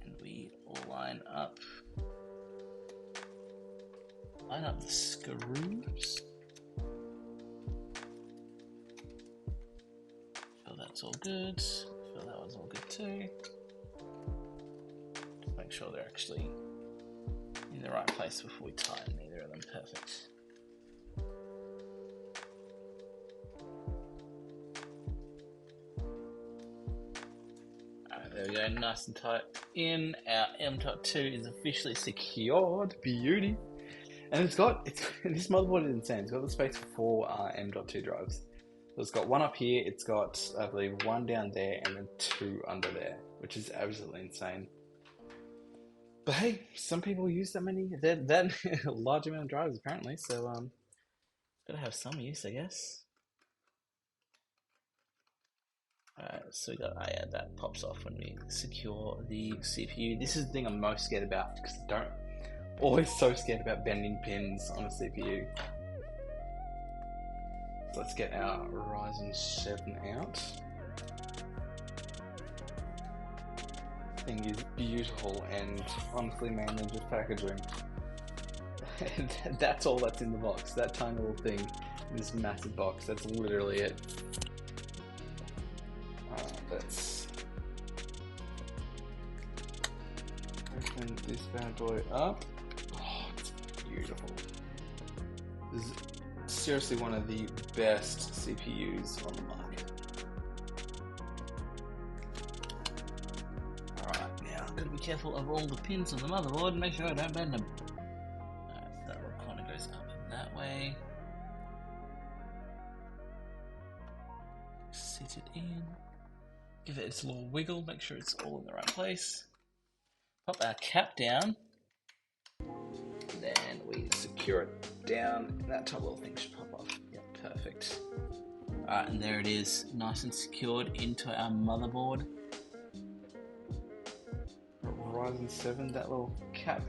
And we line up the screws. So that's all good. So that one's all good too. Just make sure they're actually in the right place before we tighten either of them. Perfect. Alright, there we go, nice and tight in. Our M.2 is officially secured. Beauty. And this motherboard is insane. It's got the space for 4 M.2 drives. So it's got one up here, it's got, I believe, one down there, and then 2 under there, which is absolutely insane. But hey, some people use that large amount of drives apparently, so gotta have some use, I guess. Alright, so we got, yeah, that pops off when we secure the CPU. This is the thing I'm most scared about, because always so scared about bending pins on a CPU. So let's get our Ryzen 7 out. Thing is beautiful and honestly mainly just packaging. And that's all that's in the box. That tiny little thing in this massive box. That's literally it. Let's open this bad boy up. Oh, it's beautiful. This is seriously one of the best CPUs on the market. Alright, now I've got to be careful of all the pins on the motherboard and make sure I don't bend them. Alright, that one kind of goes up in that way. Sit it in. Give it its little wiggle, make sure it's all in the right place. Pop our cap down. Then we secure it down, and that top little thing should pop off. Yep, perfect. Alright, and there it is, nice and secured into our motherboard. Ryzen 7, that little cap.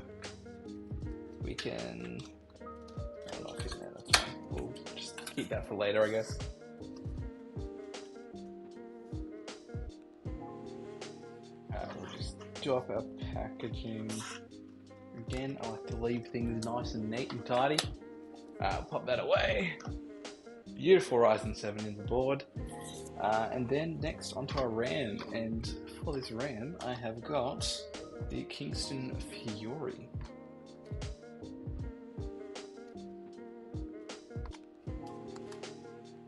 We can... I'm not fitting that, that's fine. We'll just keep that for later, I guess. We'll just do up our packaging. Again, I like to leave things nice and neat and tidy. Pop that away. Beautiful Ryzen 7 in the board. And then next onto our RAM. And for this RAM, I have got the Kingston Fury.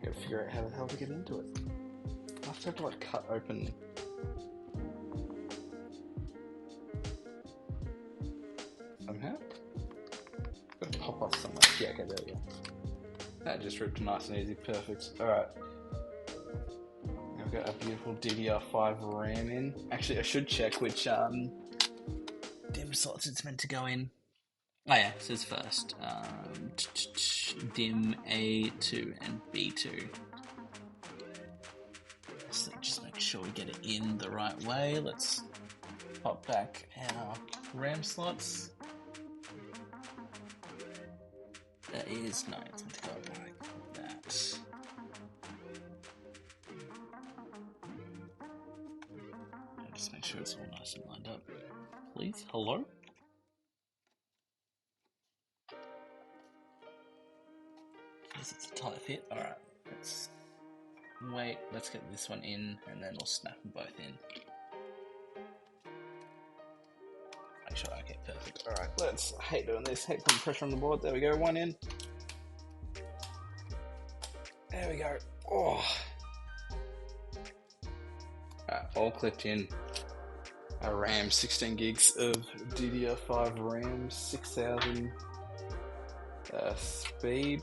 Gotta figure out how the hell to get into it. I have to like cut open. Somehow? Gotta pop off somewhere. Yeah, okay, there we go. That just ripped nice and easy, perfect. Alright. I've got a beautiful DDR5 RAM in. Actually, I should check which DIMM slots it's meant to go in. Oh yeah, it says first. DIMM A2 and B2. So just make sure we get it in the right way. Let's pop back our RAM slots. That is, no, it's meant to go like that. Just make sure it's all nice and lined up. Please, hello? Yes, it's a tight fit. Alright, let's wait, let's get this one in and then we'll snap them both in. Make sure, okay, perfect. Alright, let's, I hate doing this, hate putting pressure on the board. There we go, one in. There we go. Oh. Alright, all clipped in. Our RAM, 16 gigs of DDR5 RAM, 6000 speed.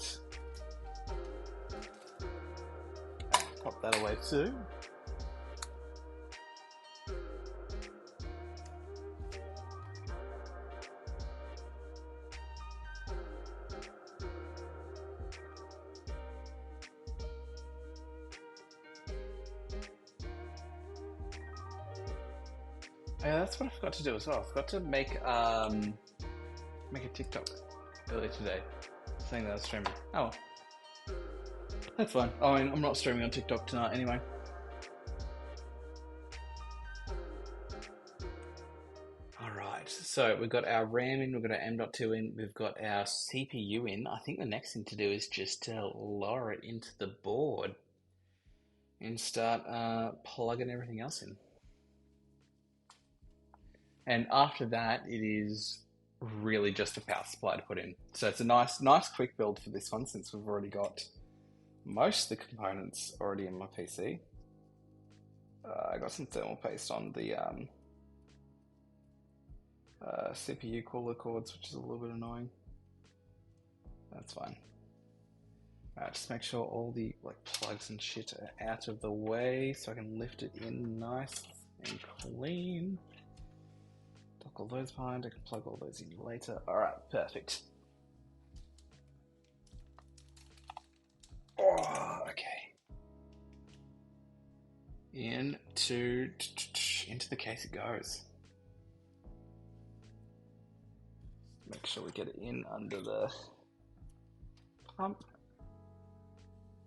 Pop that away too. Yeah, that's what I forgot to do as well. I forgot to make a TikTok earlier today, saying that I was streaming. Oh, that's fine. Oh, I mean, I'm not streaming on TikTok tonight anyway. Alright, so we've got our RAM in, we've got our M.2 in, we've got our CPU in. I think the next thing to do is just to lower it into the board and start plugging everything else in. And after that, it is really just a power supply to put in. So it's a nice quick build for this one, since we've already got most of the components already in my PC. I got some thermal paste on the CPU cooler cords, which is a little bit annoying. That's fine. Just make sure all the plugs and shit are out of the way so I can lift it in nice and clean. All those behind, I can plug all those in later. Alright, perfect. Oh, okay. Into the case it goes. Make sure we get it in under the pump.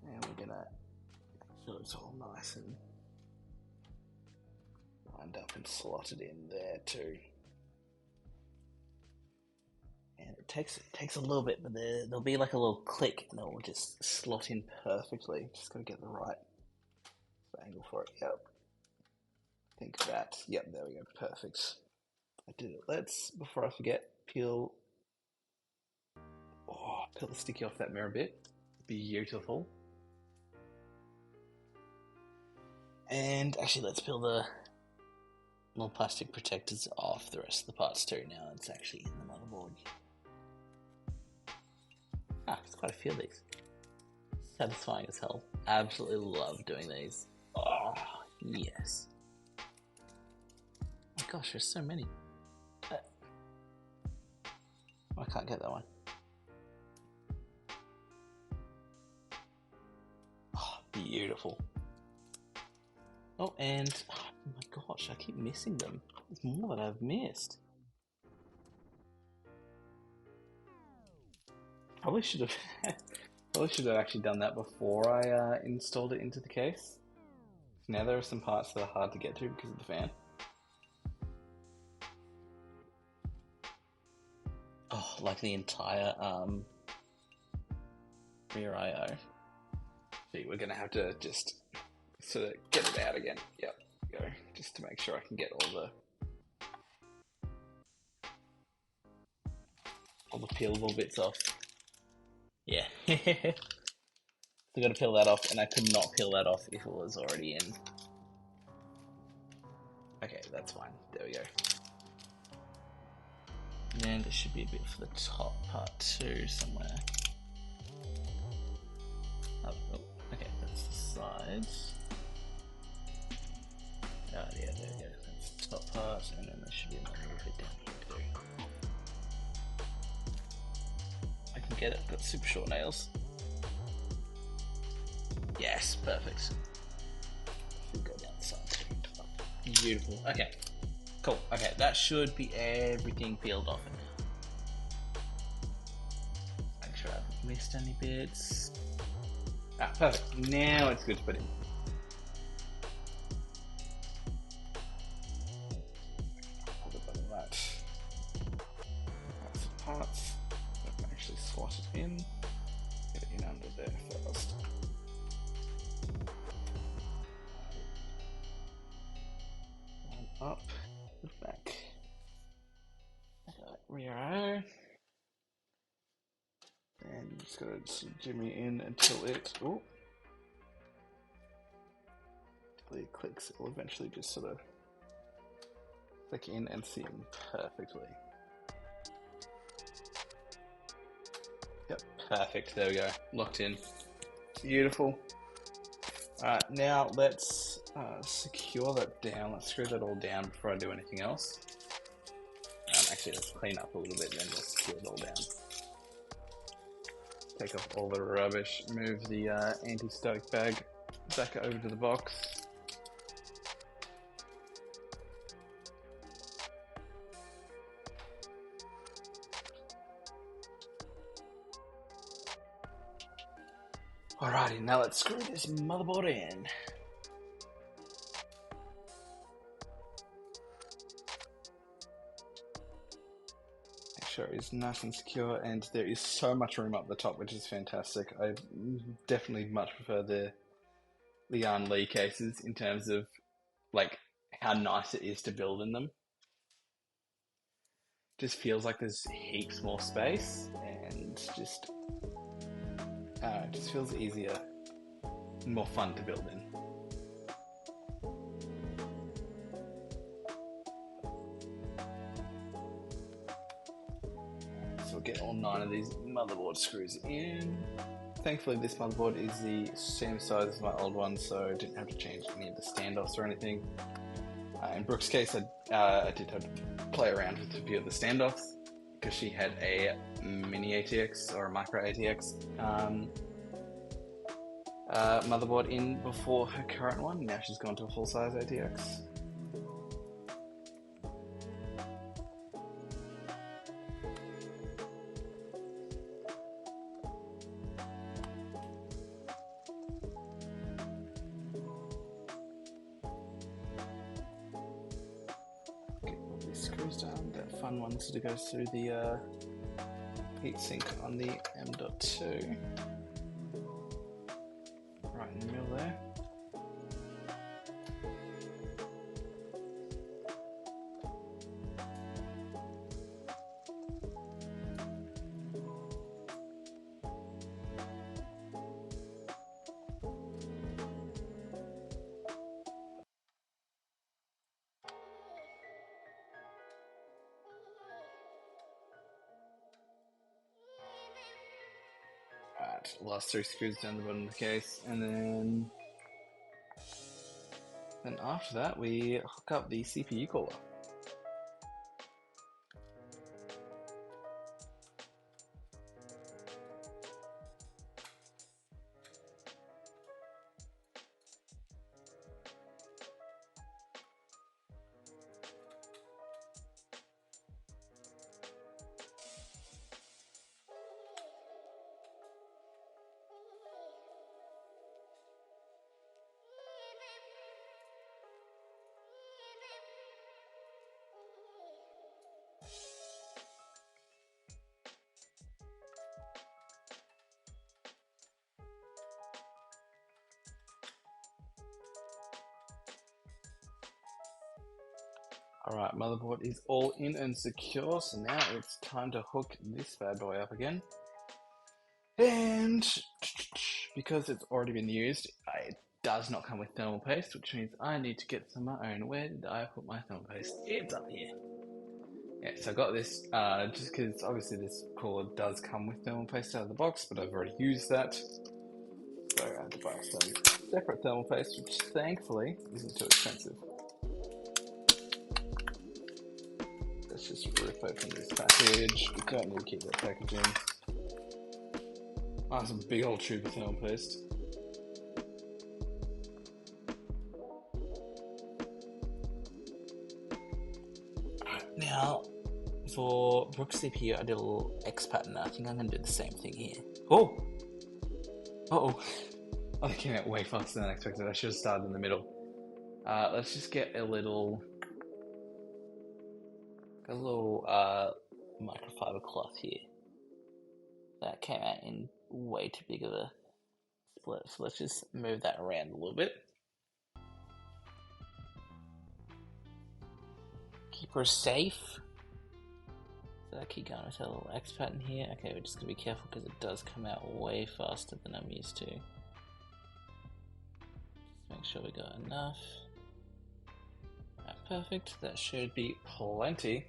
And we're gonna make sure it's all nice and lined up and slotted in there too. And it takes a little bit, but there'll be like a little click and it will just slot in perfectly. Just gotta get the right angle for it. Yep. Think that. Yep, there we go. Perfect. I did it. Let's, before I forget, peel the sticky off that mirror bit. Beautiful. And actually, let's peel the little plastic protectors off the rest of the parts too. Now it's actually in the motherboard. There's quite a few of these. Satisfying as hell. Absolutely love doing these. Oh, yes. Oh my gosh, there's so many. I can't get that one. Oh, beautiful. Oh, and oh my gosh, I keep missing them.
There's more that I've missed. Probably should have actually done that before I installed it into the case. Now there are some parts that are hard to get to because of the fan. Oh, like the entire rear I/O. See, we're gonna have to just sort of get it out again. Yep, go. Just to make sure I can get all the peelable bits off. Yeah. So I gotta peel that off, and I could not peel that off if it was already in. Okay, that's fine. There we go. And there should be a bit for the top part too, somewhere. Oh, okay, that's the sides. Oh, yeah, there we go. That's the top part, and then there should be another little bit down here too. I can get it. I've got super short nails. Yes, perfect. We'll go down the side too. Beautiful. Okay. Cool. Okay, that should be everything peeled off now. Make sure I haven't missed any bits. Ah, perfect. Now it's good to put in. Hold it like that. That's the parts. I can actually slot it in. Get it in under there first. One up. Back. Rear arrow. And you just gotta jimmy in until it clicks. It'll eventually just sort of click in and seam perfectly. Yep, perfect. There we go. Locked in. Beautiful. Alright, now let's secure that down. Let's screw that all down before I do anything else. Actually, let's clean up a little bit, then we'll secure it all down. Take off all the rubbish, move the anti-static bag back over to the box. Alrighty, now let's screw this motherboard in. Sure is nice and secure, and there is so much room up the top, which is fantastic. I definitely much prefer the Yarn Lee cases in terms of like how nice it is to build in them. Just feels like there's heaps more space, and just it just feels easier and more fun to build in. So we'll get all 9 of these motherboard screws in. Thankfully this motherboard is the same size as my old one, so I didn't have to change any of the standoffs or anything. In Brooke's case, I did have to play around with a few of the standoffs because she had a mini ATX or a micro ATX motherboard in before her current one. Now she's gone to a full-size ATX. Screws down. That fun one to go through the heatsink on the M.2. Right in the middle there. Alright, last 3 screws down the bottom of the case, and then after that we hook up the CPU cooler.
Alright, motherboard is all in and secure, so now it's time to hook this bad boy up again. And because it's already been used, it does not come with thermal paste, which means I need to get some of my own. Where did I put my thermal paste? It's up here. Yeah, so I got this just because obviously this cooler does come with thermal paste out of the box, but I've already used that. So I had to buy some separate thermal paste, which thankfully isn't too expensive. Let's just rip open this package. We don't need to keep that packaging. Oh, it's a big old tube of thermal paste. Now, for Brook's CPU, I did a little X pattern. I think I'm going to do the same thing here. Oh! Uh-oh. Oh, it came out way faster than I expected. I should have started in the middle. Let's just get a little microfiber cloth here. That came out in way too big of a split, so let's just move that around a little bit. Keep her safe. So I keep going with a little X pattern here. Okay, we're just gonna be careful because it does come out way faster than I'm used to. Just make sure we got enough. Alright, perfect. That should be plenty.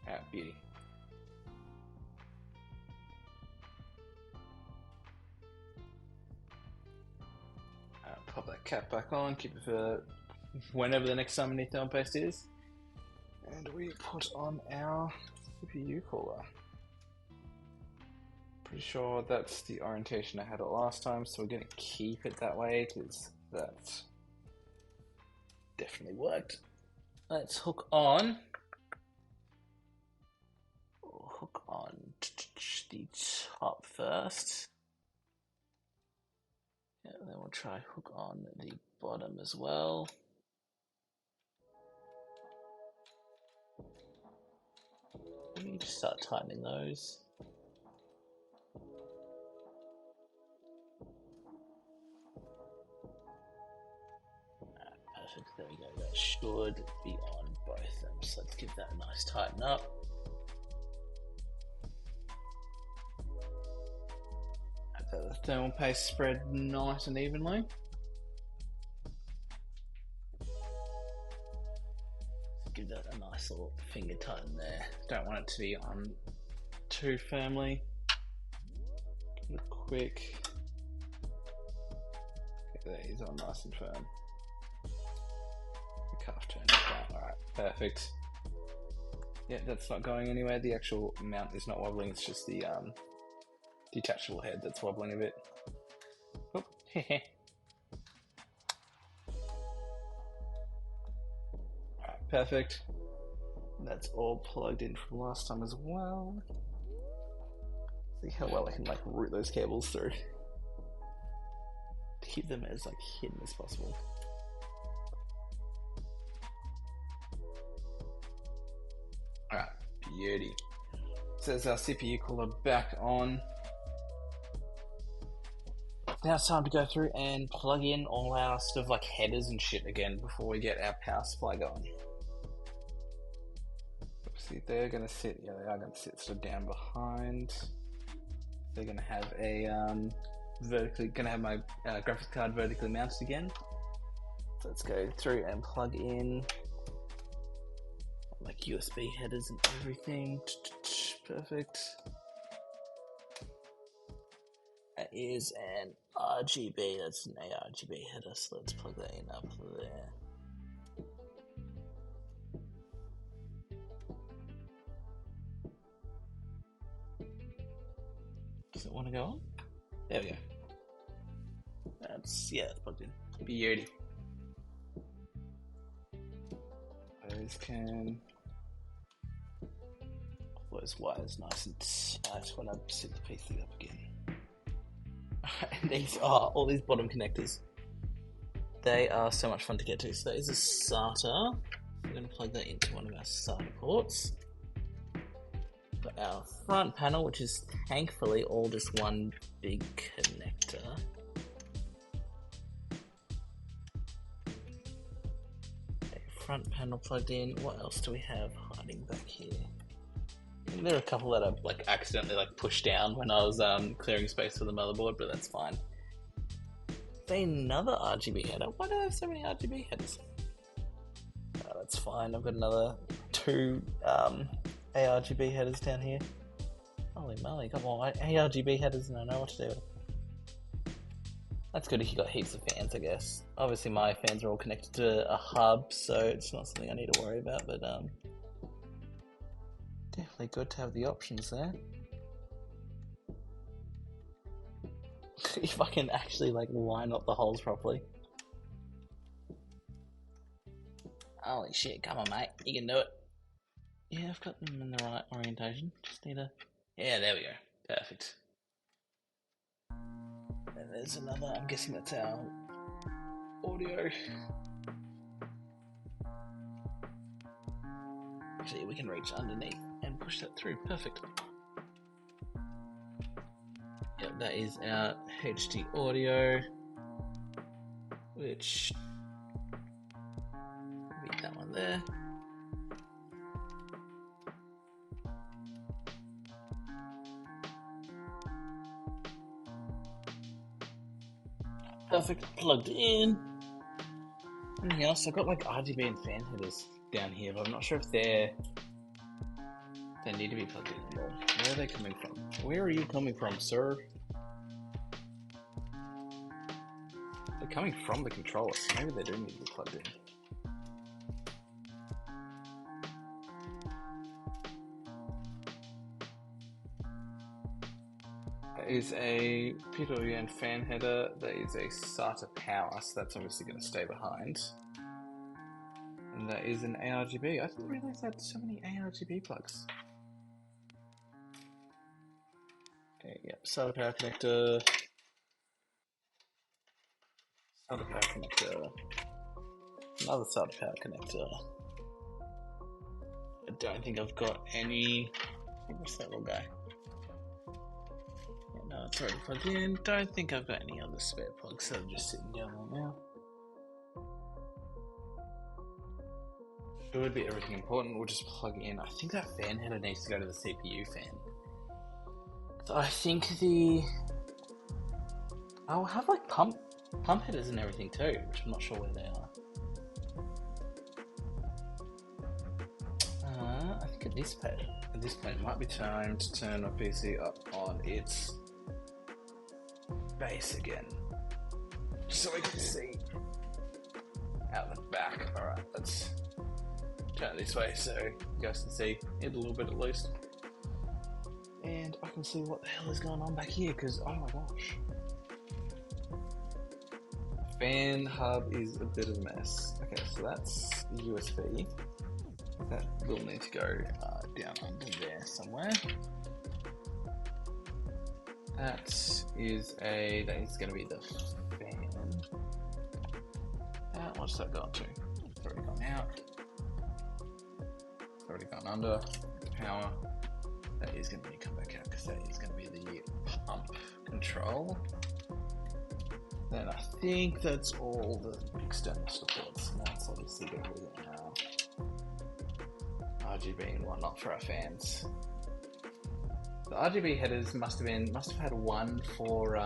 Alright, beauty. Pop that cap back on, keep it for whenever the next time we need thermal paste is. And we put on our CPU cooler. Pretty sure that's the orientation I had it last time, so we're going to keep it that way because that definitely worked. Let's hook on the top first. Yeah, then we'll try hook on the bottom as well. Let me just start tightening those. Perfect, there we go. That should be on both of them. So let's give that a nice tighten up. The thermal paste spread nice and evenly. Give that a nice little finger tighten there. Don't want it to be on too firmly. Give it a quick. Okay, there, he's on nice and firm. The calf turn down. Alright, perfect. Yeah, that's not going anywhere. The actual mount is not wobbling, it's just the detachable head that's wobbling a bit. Oh, Alright, perfect. That's all plugged in from last time as well. See how well I can like route those cables through to keep them as like hidden as possible. Alright, beauty. So there's our CPU cooler back on. Now it's time to go through and plug in all our sort of like headers and shit again before we get our power supply going. See, they're gonna sit, yeah, they are gonna sit sort of down behind. They're gonna have a gonna have my graphics card vertically mounted again. So let's go through and plug in like USB headers and everything. Perfect. That is an RGB, that's an ARGB header, so let's plug that in up there. Does it want to go on? There we go. That's plugged in. Beauty. Those can... those wires nice and tight when I sit the PC up again. And these are all these bottom connectors. They are so much fun to get to. So that is a SATA. We're going to plug that into one of our SATA ports. Got our front panel, which is thankfully all just one big connector.
front panel plugged in. What else do we have hiding back here? There are a couple that I like accidentally like pushed down when I was clearing space for the motherboard, but that's fine. Another RGB header. Why do I have so many RGB headers? Oh, that's fine. I've got another 2 ARGB headers down here. Holy moly, got more ARGB headers and I know what to do with. That's good if you got heaps of fans, I guess. Obviously my fans are all connected to a hub, so it's not something I need to worry about, but definitely good to have the options there. If I can actually like line up the holes properly. Holy shit, come on mate, you can do it. Yeah, I've got them in the right orientation, just need to... Yeah, there we go, perfect. And there's another, I'm guessing that's our audio. See, we can reach underneath and push that through, perfect. Yep, that is our HD audio, which will be that one there. Perfect, plugged in. Anything else? I've got like RGB and fan headers down here, but I'm not sure if they need to be plugged in anymore. Where are they coming from? Where are you coming from, sir? They're coming from the controller, so maybe they do need to be plugged in. That is a PWM fan header. That is a SATA power, so that's obviously going to stay behind. And that is an ARGB. I didn't realize I had so many ARGB plugs. Okay, yep, SATA power connector. SATA power connector. Another SATA power connector. I don't think I've got any... What's that little guy? Yeah, no, it's already plugged in. Don't think I've got any other spare plugs that are just sitting down there now. Should be everything important. We'll just plug in. I think that fan header needs to go to the CPU fan. So I think I'll have like pump headers and everything too, which I'm not sure where they are. I think at this point it might be time to turn my PC up on its base again, just so we can see out the back. All right, let's turn it this way so you guys can see it a little bit at least. And I can see what the hell is going on back here, because oh my gosh. Fan hub is a bit of a mess. Okay, so that's the USB. That will need to go down under there somewhere. That is going to be the fan. What's that gone to? It's already gone out. It's already gone under. Power. That is going to come back out because that is going to be the pump control. Then I think that's all the external supports, and that's obviously going to be our RGB and whatnot for our fans. The RGB headers must have had one for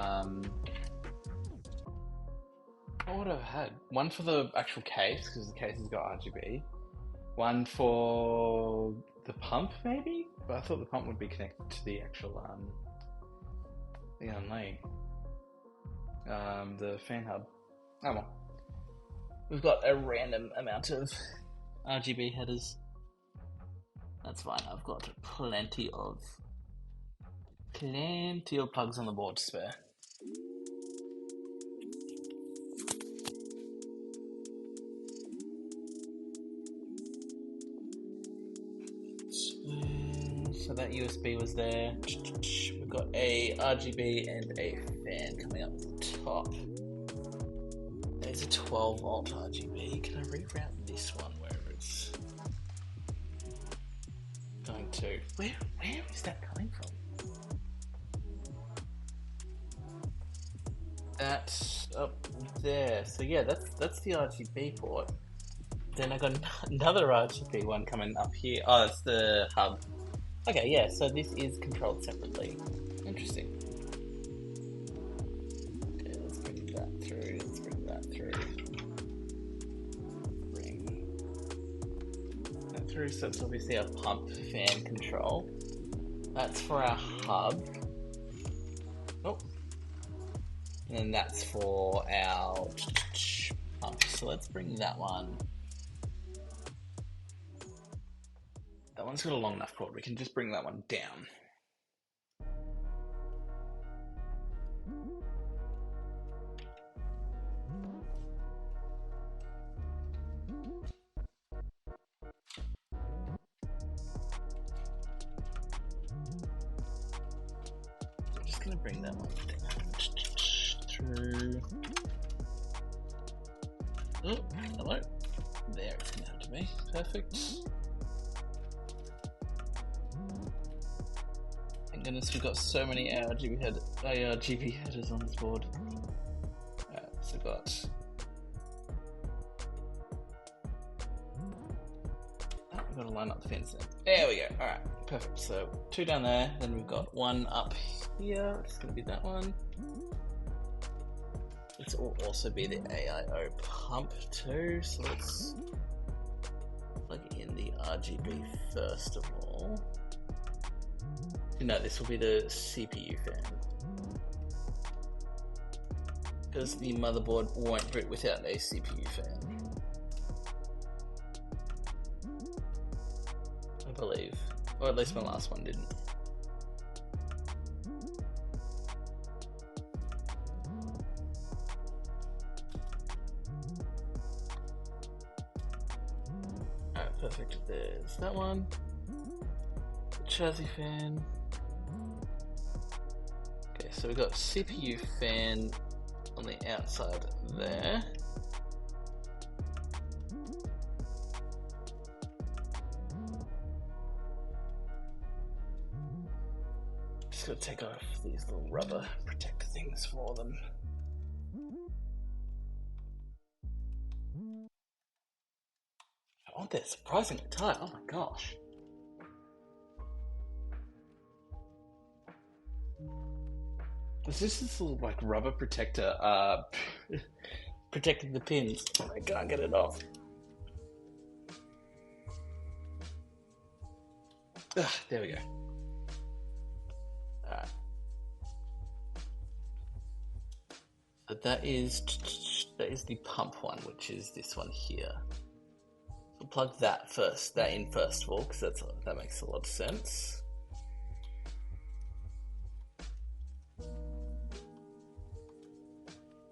what would I have had? One for the actual case, because the case has got RGB. One for the pump, maybe? But I thought the pump would be connected to the actual the onlay. The fan hub. Oh well. We've got a random amount of RGB headers. That's fine. I've got plenty of plugs on the board to spare. So that USB was there. We've got a RGB and a fan coming up the top. There's a 12 volt RGB. Can I reroute this one wherever it's going to? Where is that coming from? That's up there. So yeah, that's the RGB port. Then I got another RGB one coming up here. Oh, it's the hub. Okay, yeah, so this is controlled separately. Interesting. Okay, let's bring that through. Let's bring that through. Bring that through. So it's obviously our pump fan control. That's for our hub. Oh. And then that's for our pump. So let's bring that one. That one's got a long enough cord. We can just bring that one down. I'm just going to bring that one down through. Oh, hello. There it's going to have to be. Perfect. Thank goodness we've got so many RGB headers on this board. Alright, so we've got... Oh, we've got to line up the fence then. There we go. Alright, perfect. So 2 down there, then we've got 1 up here. It's going to be that one. This will also be the AIO pump too, so let's plug in the RGB first of all. No, this will be the CPU fan. Because the motherboard won't boot without a CPU fan. I believe. Or at least my last one didn't. Alright, perfect. There's that one. The chassis fan. Okay, so we've got CPU fan on the outside there. Just gotta take off these little rubber protector things for them. Oh, they're surprisingly tight. Oh my gosh. Is this little like rubber protector protecting the pins? I can't get it off. There we go. Alright. So that is the pump one, which is this one here. So plug that in first of all, because that makes a lot of sense.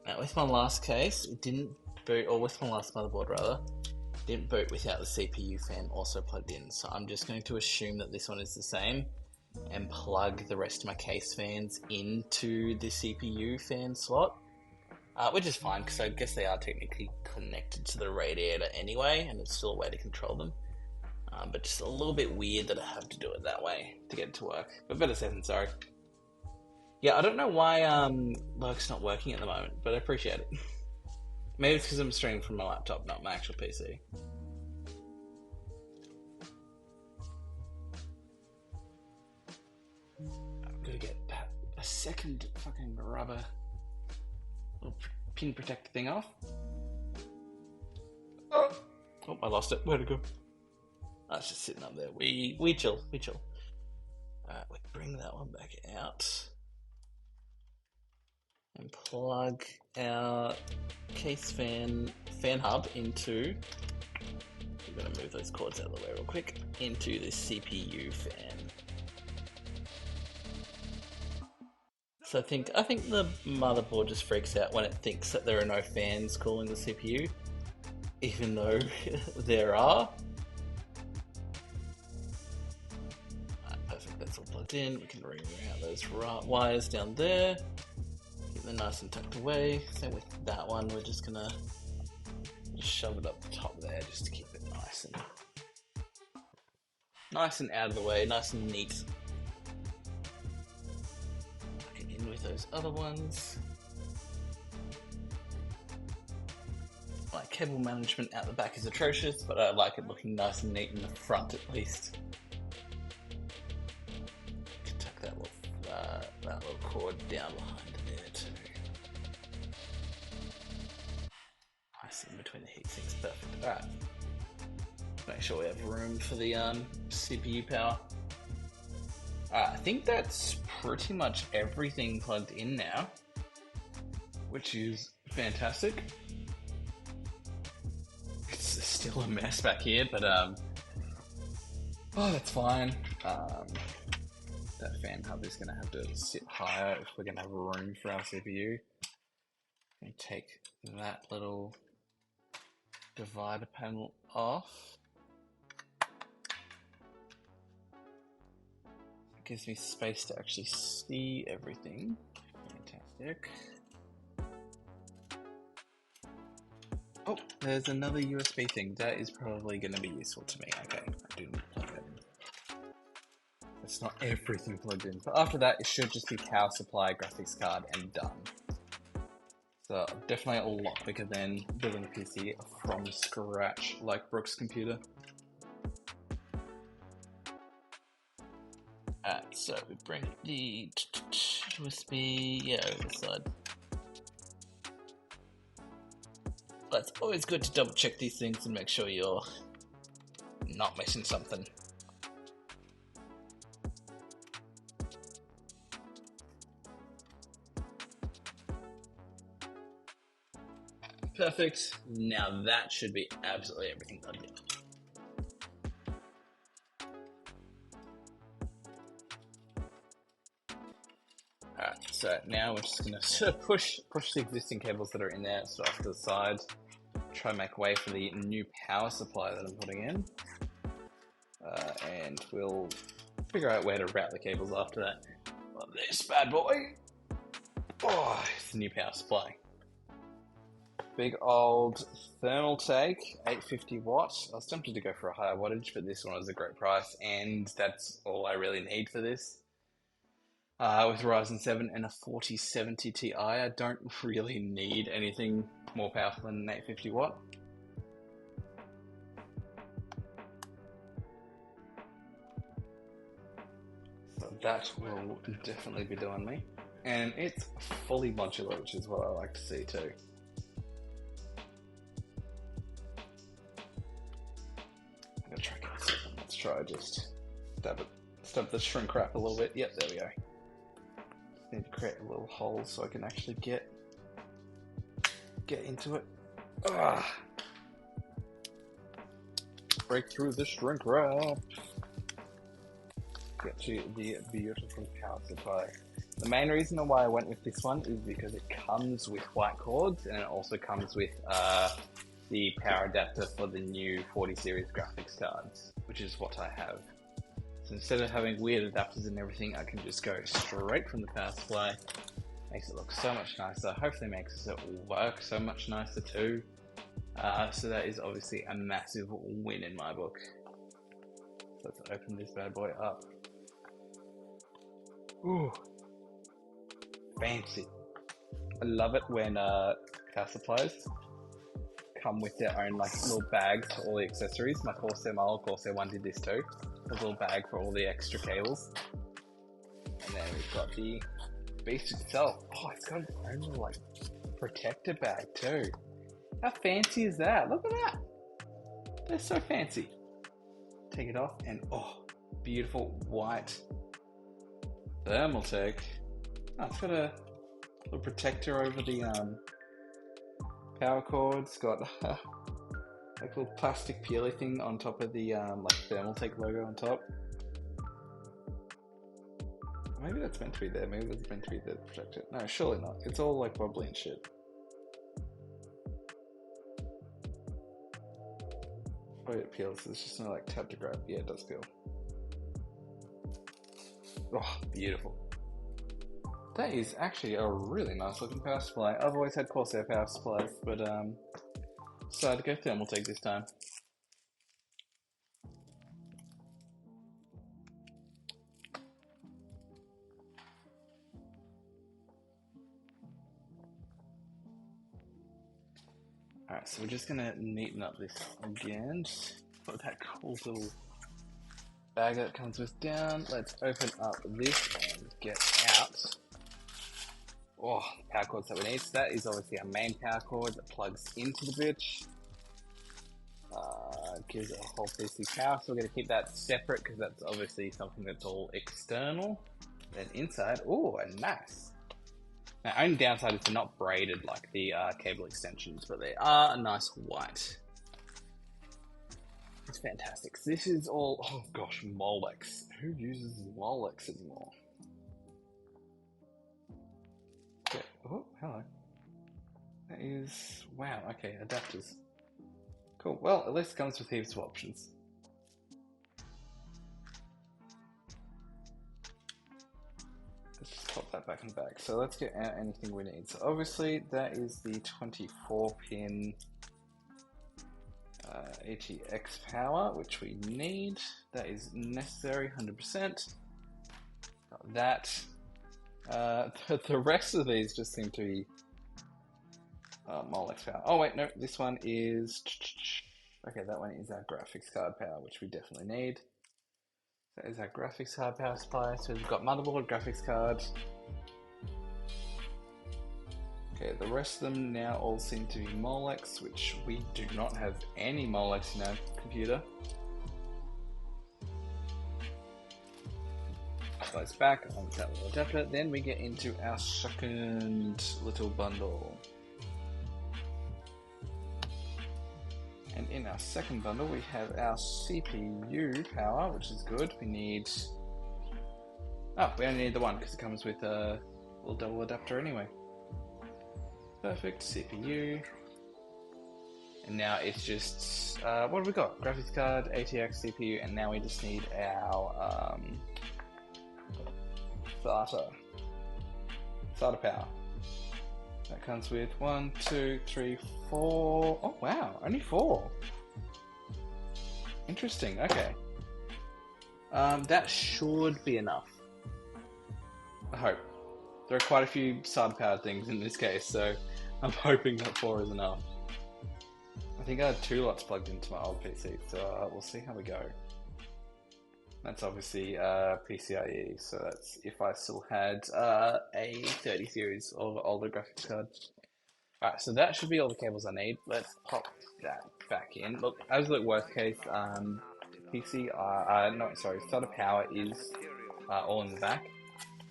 Now, with my last case, it didn't boot, or with my last motherboard rather, didn't boot without the CPU fan also plugged in. So I'm just going to assume that this one is the same and plug the rest of my case fans into the CPU fan slot, which is fine because I guess they are technically connected to the radiator anyway, and it's still a way to control them. But just a little bit weird that I have to do it that way to get it to work. But better said than sorry. Yeah, I don't know why Lurk's not working at the moment, but I appreciate it. Maybe it's because I'm streaming from my laptop, not my actual PC. I'm gonna get a second fucking rubber little pin protector thing off. Oh, I lost it. Where'd it go? Oh, it's just sitting up there. We chill. Alright, we bring that one back out. And plug our case fan hub into, we're going to move those cords out of the way real quick, into the CPU fan. So I think the motherboard just freaks out when it thinks that there are no fans cooling the CPU, even though there are. Alright, perfect, that's all plugged in. We can reroute those wires down there. They're nice and tucked away. Same with that one. We're just gonna shove it up the top there just to keep it nice and out of the way, nice and neat. Plug it in with those other ones. My cable management out the back is atrocious, but I like it looking nice and neat in the front at least. Tuck that little cord down behind there too. Nice in between the heat sinks, perfect. Alright. Make sure we have room for the CPU power. I think that's pretty much everything plugged in now, which is fantastic. It's still a mess back here, but oh, that's fine. That fan hub is going to have to sit higher if we're going to have room for our CPU. And take that little divider panel off. It gives me space to actually see everything. Fantastic. Oh, there's another USB thing. That is probably going to be useful to me. Okay, I do need to plug that in. It's not everything plugged in. But after that, it should just be power supply, graphics card, and done. So definitely a lot quicker than building a PC from scratch like Brooks' computer. Alright, so we bring the USB over the side. But it's always good to double check these things and make sure you're not missing something. Perfect. Now that should be absolutely everything plugged in. Alright, so now we're just going to push the existing cables that are in there off to the side. Try and make way for the new power supply that I'm putting in. And we'll figure out where to route the cables after that. Well, this bad boy. Oh, it's the new power supply. Big old Thermaltake, 850 watts. I was tempted to go for a higher wattage, but this one was a great price, and that's all I really need for this. With Ryzen 7 and a 4070 Ti, I don't really need anything more powerful than an 850 watt. So that will definitely be doing me. And it's fully modular, which is what I like to see too. I'm gonna try and get a second. Let's try just stab the shrink wrap a little bit. Yep, there we go. Just need to create a little hole so I can actually get into it. Break through the shrink wrap. Get to the beautiful power supply. The main reason why I went with this one is because it comes with white cords, and it also comes with the power adapter for the new 40 series graphics cards, which is what I have. So instead of having weird adapters and everything, I can just go straight from the power supply. Makes it look so much nicer. Hopefully makes it work so much nicer too. So that is obviously a massive win in my book. So let's open this bad boy up. Ooh, fancy. I love it when power supplies come with their own like little bags for all the accessories. My Corsair model, Corsair one did this too. A little bag for all the extra cables. And then we've got the beast itself. Oh, it's got its own little like protector bag too. How fancy is that? Look at that. They're so fancy. Take it off and oh, beautiful white Thermaltake. Oh, it's got a little protector over the power cord. It's got like a little plastic peely thing on top of the like Thermaltake logo on top. Maybe that's meant to be there. Maybe that's meant to be there to protect it. No, surely not. It's all like bubbly and shit. Oh, it peels. It's just not like tap to grab. Yeah, it does peel. Oh, beautiful. That is actually a really nice looking power supply. I've always had Corsair power supplies, but decided to go Thermaltake this time. Alright, Alright, so we're just gonna neaten up this again. Just put that cool little bag that comes with down. Let's open up this and get out. Oh, power cords that we need. So that is obviously our main power cord that plugs into the bitch. Gives it a whole PC power, so we're going to keep that separate because that's obviously something that's all external. Then inside, oh, nice. Now, only downside is they're not braided like the cable extensions, but they are a nice white. It's fantastic. So this is all, oh gosh, Molex. Who uses Molex anymore? Okay. Oh, hello. That is, wow, okay, adapters. Cool, well, at least it comes with heaps of options. Let's just pop that back in the bag. So let's get out anything we need. So obviously that is the 24-pin ATX power, which we need. That is necessary, 100%. Got that. The rest of these just seem to be Molex power. Oh wait, no, this one is... Okay, that one is our graphics card power, which we definitely need. That is our graphics card power supply. So we've got motherboard, graphics card. Okay, the rest of them now all seem to be Molex, which we do not have any Molex in our computer. So it's back on that little adapter. Then we get into our second little bundle. And in our second bundle, we have our CPU power, which is good. We need... Oh, we only need the one because it comes with a little double adapter anyway. Perfect, CPU. And now it's just... what have we got? Graphics card, ATX, CPU, and now we just need our SATA power. That comes with 1, 2, 3, 4. Oh wow, only 4. Interesting. Okay. That should be enough. I hope. There are quite a few SATA powered things in this case, so I'm hoping that 4 is enough. I think I had 2 lots plugged into my old PC, so we'll see how we go. That's obviously PCIe, so that's if I still had a 30 series of older graphics card. Alright, so that should be all the cables I need. Let's pop that back in. Look, absolute worst case, SATA power is all in the back.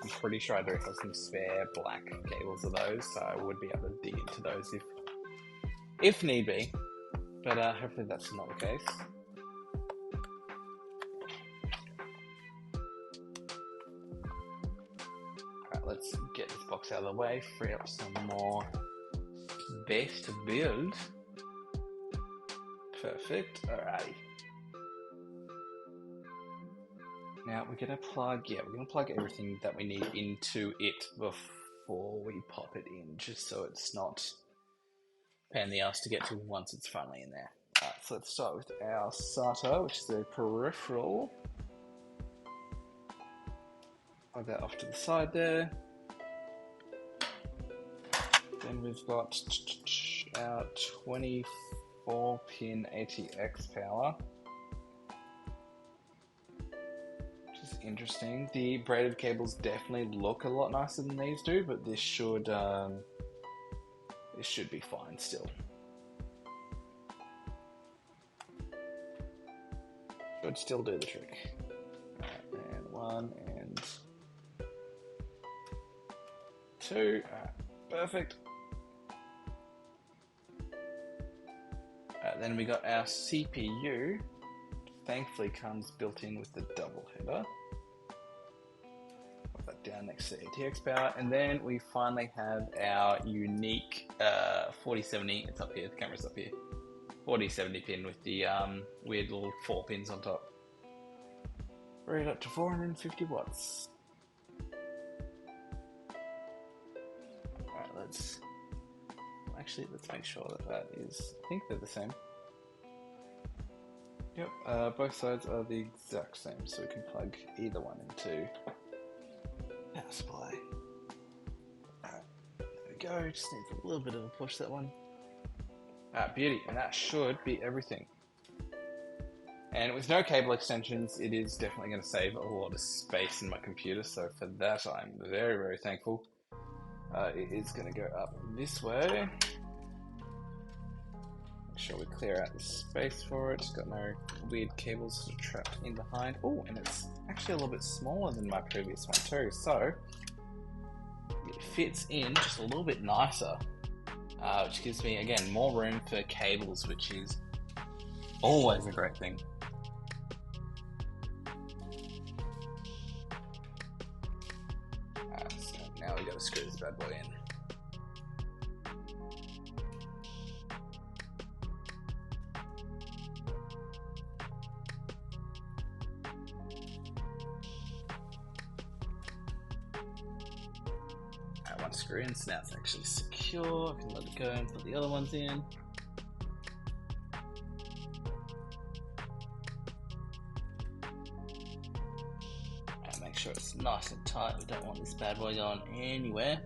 I'm pretty sure I do have some spare black cables of those, so I would be able to dig into those if need be. But hopefully that's not the case. Let's get this box out of the way, free up some more space to build. Perfect, alrighty. Now we're gonna plug everything that we need into it before we pop it in, just so it's not a pain in the ass to get to once it's finally in there. Alright, so let's start with our SATA, which is a peripheral. Plug that off to the side there. Then we've got our 24-pin ATX power, which is interesting. The braided cables definitely look a lot nicer than these do, but this should be fine still. Should still do the trick. Right, and 1 and 2. Alright, perfect. Then we got our CPU. Thankfully comes built in with the double header. Put that down next to ATX power. And then we finally have our unique 4070. It's up here, the camera's up here. 4070 pin with the weird little 4 pins on top. Rated up to 450 watts. Alright, let's make sure that is, I think they're the same. Yep, both sides are the exact same, so we can plug either one into power supply. Alright, there we go, just needs a little bit of a push, that one.
Beauty, and that should be everything. And with no cable extensions, it is definitely going to save a lot of space in my computer, so for that I'm very, very thankful. It is going to go up this way. Make sure we clear out the space for it. It's got no weird cables sort of trapped in behind. Oh, and it's actually a little bit smaller than my previous one too, so it fits in just a little bit nicer, which gives me, again, more room for cables, which is always a great thing. So now we got to screw this bad boy in. One screw in, so now it's actually secure. I can let it go and put the other ones in. And make sure it's nice and tight. We don't want this bad boy going anywhere.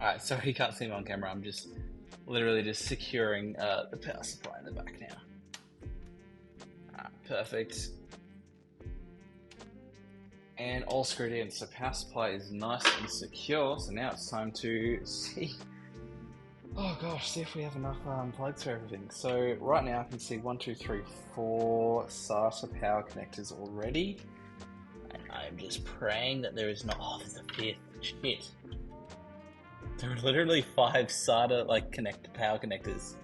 Alright, sorry you can't see me on camera, I'm just literally just securing the power supply in the back now. Perfect. And all screwed in, so power supply is nice and secure, so now it's time to see. Oh gosh, see if we have enough plugs for everything. So right now I can see 1, 2, 3, 4 SATA power connectors already. And I'm just praying that there is not. Oh, there's a 5th. Shit. There are literally 5 SATA power connectors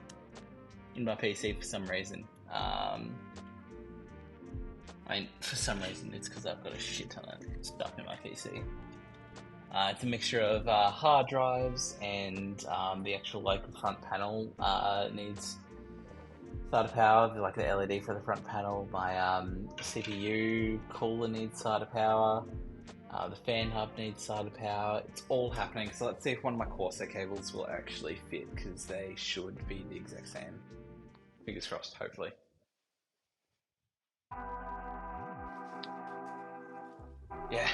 in my PC for some reason. I mean, for some reason it's because I've got a shit ton of stuff in my PC. It's a mixture of hard drives and the actual front panel needs SATA power, like the LED for the front panel. My CPU cooler needs SATA power. The fan hub needs SATA power. It's all happening. So let's see if one of my Corsair cables will actually fit, because they should be the exact same. Fingers crossed, hopefully. Yeah,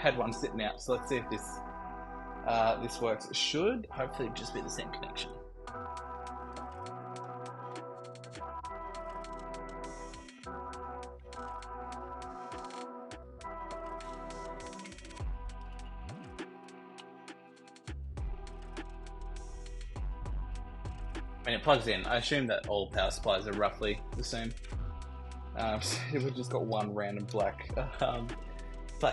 had one sitting out. So let's see if this works. It should hopefully just be the same connection. And it plugs in. I assume that all power supplies are roughly the same. So we've just got one random black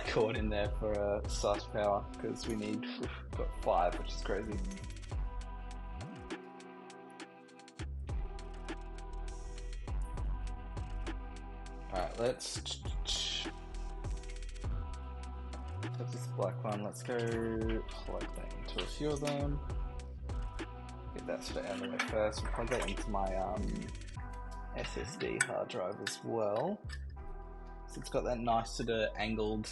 cord in there for SATA power, because we've got 5, which is crazy. Alright, let's take this black one. Let's go plug that into a few of them. Get that sort of out of the way first. We'll plug that into my SSD hard drive as well. So it's got that nice sort of angled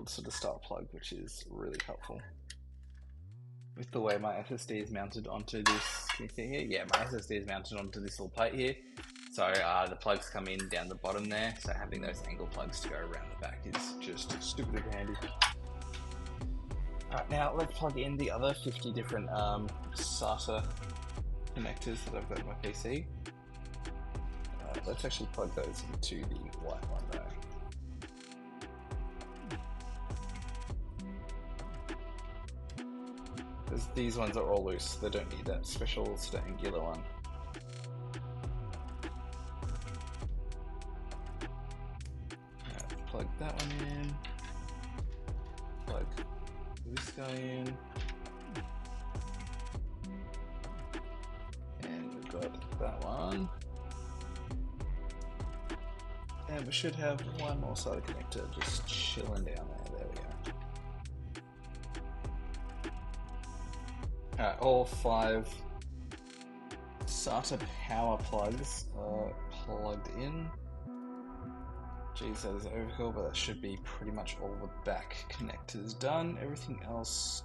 sort of style plug, which is really helpful. With the way my SSD is mounted onto this, can you see here? Yeah, my SSD is mounted onto this little plate here. So the plugs come in down the bottom there. So having those angle plugs to go around the back is just stupidly handy. Alright, now let's plug in the other 50 different SATA connectors that I've got in my PC. Let's actually plug those into the white one though. Because these ones are all loose, they don't need that special sort of angular one. Plug that one in. Plug this guy in. And we've got that one. And we should have one more SATA connector just chilling down there. There we go. Alright, all 5 SATA power plugs are plugged in. Geez, that is overkill, but that should be pretty much all the back connectors done. Everything else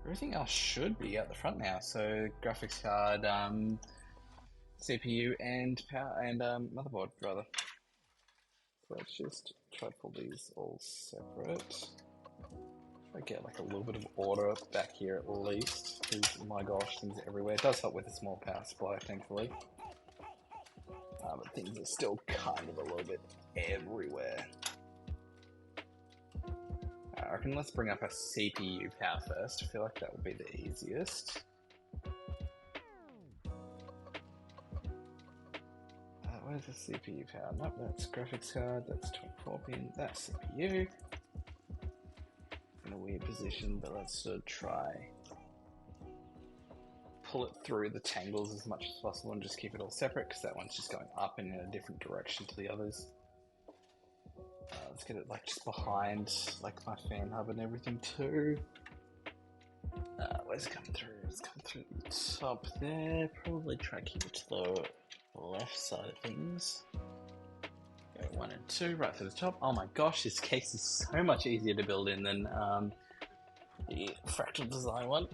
everything else should be at the front now. So graphics card, CPU, and power, and motherboard rather. So let's just try to pull these all separate. I get like a little bit of order back here at least, because my gosh, things are everywhere. It does help with a small power supply, thankfully. But things are still kind of a little bit everywhere. I reckon let's bring up a CPU power first. I feel like that would be the easiest. Where's the CPU power? Nope, that's graphics card, that's 24 pin, that's CPU. In a weird position, but let's sort of try pull it through the tangles as much as possible and just keep it all separate, because that one's just going up and in a different direction to the others. Let's get it like just behind like my fan hub and everything too. Where's it coming through? It's coming through the top there. Probably try to keep it to the left side of things. Go 1 and 2 right to the top. Oh my gosh, this case is so much easier to build in than the Fractal Design one.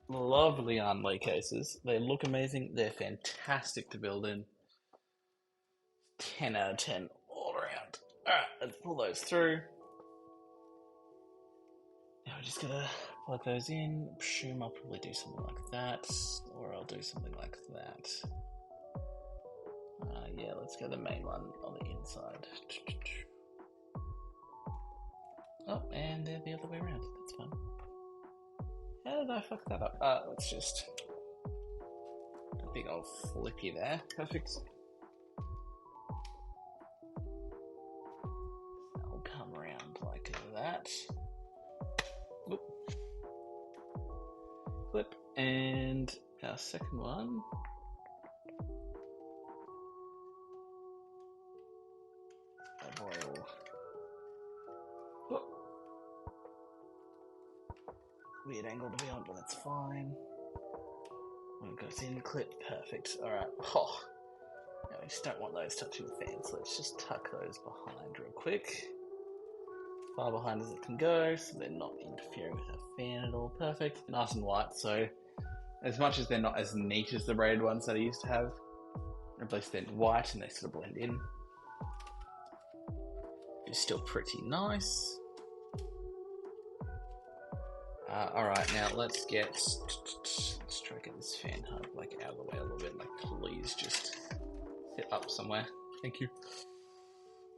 Lovely Arnley cases. They look amazing. They're fantastic to build in. 10 out of 10 all around. Alright, let's pull those through. Now we're just gonna plug those in. I presume I'll probably do something like that, or I'll do something like that. Yeah, let's go the main one on the inside. Oh, and they're the other way around. That's fun. How did I fuck that up? Let's just... a big old flippy there. Perfect. I'll come around like that. Whoop. Flip. And our second one. Weird angle to be on, but that's fine. One goes in, clip, perfect. Alright. Oh, now we just don't want those touching the fan, so let's just tuck those behind real quick. Far behind as it can go, so they're not interfering with our fan at all. Perfect. Nice and white, so as much as they're not as neat as the braided ones that I used to have, at least they're white and they sort of blend in. It's still pretty nice. Alright, now let's try to get this fan hub like out of the way a little bit. Like, please just sit up somewhere. Thank you.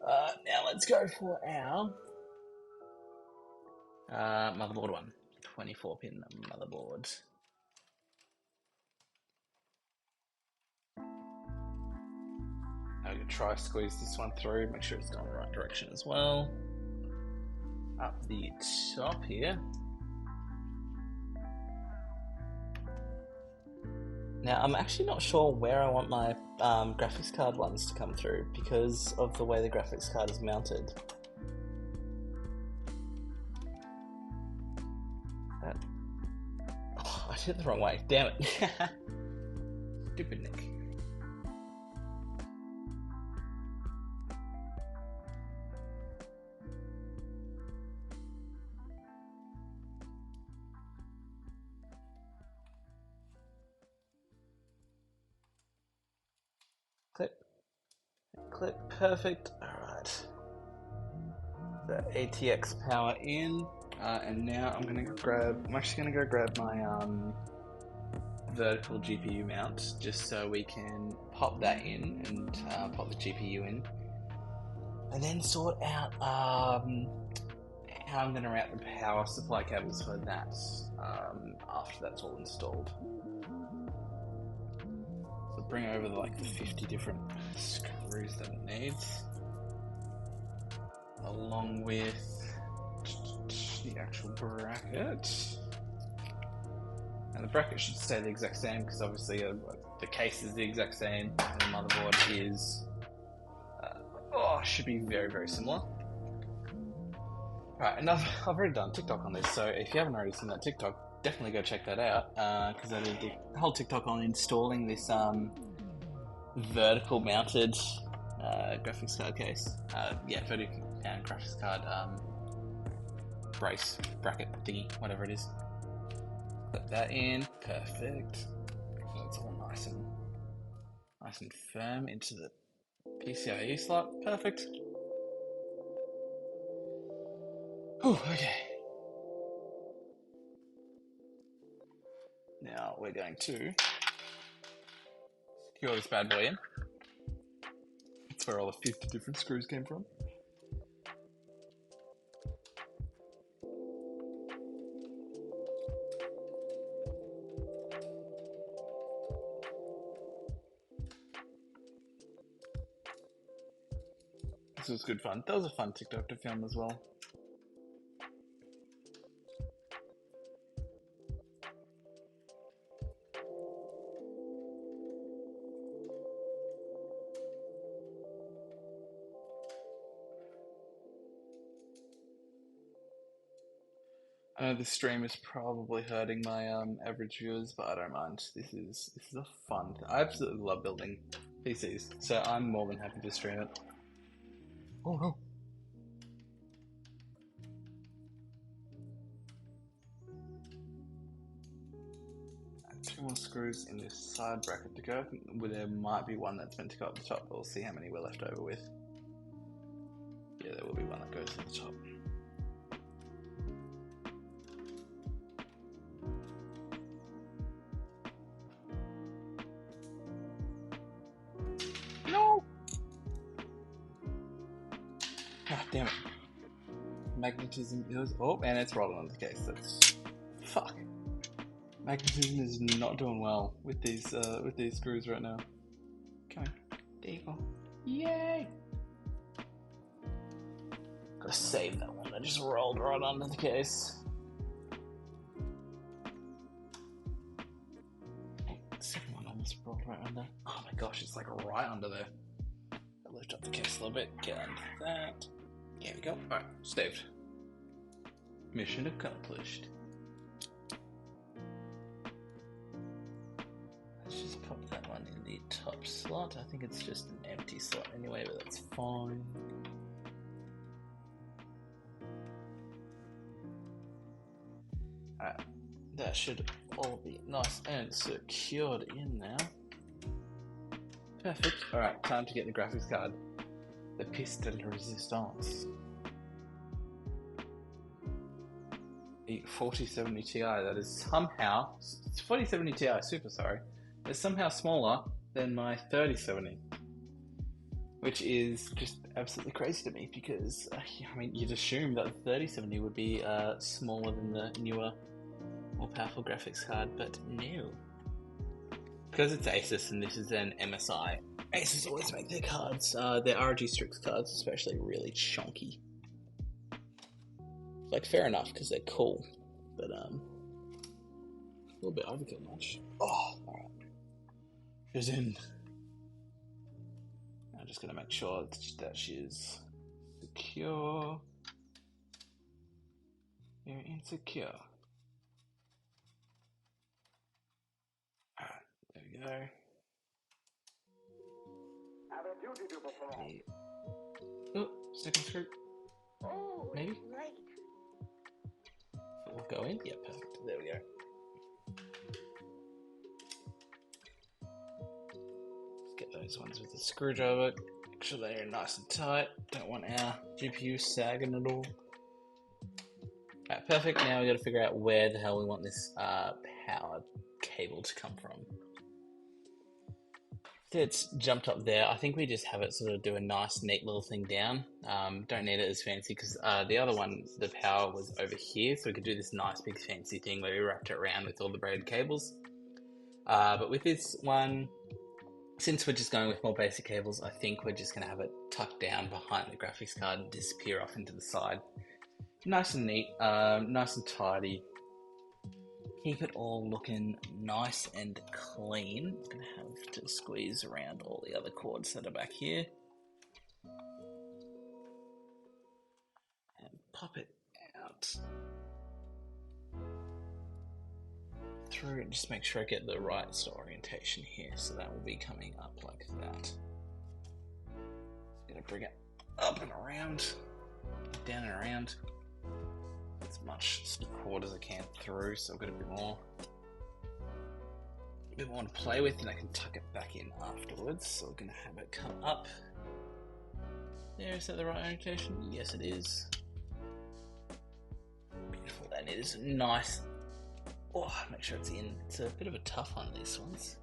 Now let's go for our motherboard one. 24 pin motherboard. I'm gonna try squeeze this one through, make sure it's going the right direction as well. Up the top here. Now, I'm actually not sure where I want my graphics card ones to come through because of the way the graphics card is mounted. Oh, I did it the wrong way. Damn it. Stupid Nick. Clip, perfect. Alright. The ATX power in. And now I'm actually gonna go grab my vertical GPU mount just so we can pop that in and pop the GPU in. And then sort out how I'm gonna route the power supply cables for that after that's all installed. Bring over the 50 different screws that it needs, along with the actual bracket. And the bracket should stay the exact same because obviously the case is the exact same, and the motherboard is should be very, very similar. Right, and I've already done TikTok on this, so if you haven't already seen that TikTok, definitely go check that out, because I did the whole TikTok on installing this vertical mounted graphics card case. Vertical graphics card brace, bracket thingy, whatever it is.
Put that in. Perfect. That's all nice and firm into the PCIe slot. Perfect. Whew, okay. Now we're going to secure this bad boy in. That's where all the 50 different screws came from. This was good fun. That was a fun TikTok to film as well. I know this stream is probably hurting my average viewers, but I don't mind. This is a fun thing. I absolutely love building PCs, so I'm more than happy to stream it. Oh no! Two more screws in this side bracket to go. I think there might be one that's meant to go at the top, but we'll see how many we're left over with. Yeah, there will be one that goes to the top. No! Ah, damn it. Magnetism is... Oh, and it's rolling on the case. That's... Fuck. Magnetism is not doing well with these screws right now. Come on. There you go. Yay! Gotta save that one. That just rolled right under the case. Hey, the second one almost rolled right under. Oh my gosh, it's like right under there. I'll lift up the case a little bit. Get under that. There we go. Alright, saved. Mission accomplished. Let's just pop that one in the top slot. I think it's just an empty slot anyway, but that's fine. Alright, that should all be nice and secured in now. Perfect. Alright, time to get the graphics card. The pièce de résistance. The 4070 Ti, that is somehow, it's 4070 Ti Super, sorry, is somehow smaller than my 3070. Which is just absolutely crazy to me because, I mean, you'd assume that the 3070 would be smaller than the newer, more powerful graphics card, but no. Because it's Asus and this is an MSI, Asus always make their cards, their ROG Strix cards especially, really chunky. Like, fair enough, because they're cool, but, a little bit overkill much. Oh, alright. She's in. I'm just going to make sure that she is secure. You're insecure. Alright, there we go. Oh, second screw. Maybe? We'll go in. Yeah, perfect. There we go. Let's get those ones with the screwdriver. Make sure they're nice and tight. Don't want our GPU sagging at all. Alright, perfect. Now we got to figure out where the hell we want this power cable to come from. It's jumped up there. I think we just have it sort of do a nice, neat little thing down. Don't need it as fancy because the other one, the power was over here, so we could do this nice big fancy thing where we wrapped it around with all the braided cables. But with this one, since we're just going with more basic cables, I think we're just going to have it tucked down behind the graphics card and disappear off into the side. Nice and neat, nice and tidy. Keep it all looking nice and clean. I'm going to have to squeeze around all the other cords that are back here. And pop it out. Through and just make sure I get the right orientation here. So that will be coming up like that. Just going to bring it up and around, down and around. as much support as I can through, so I've got a bit more to play with, and I can tuck it back in afterwards. So we're gonna have it come up. There, is that the right orientation? Yes, it is. Beautiful, and it is nice. Oh, make sure it's in. It's a bit of a tough one, these ones.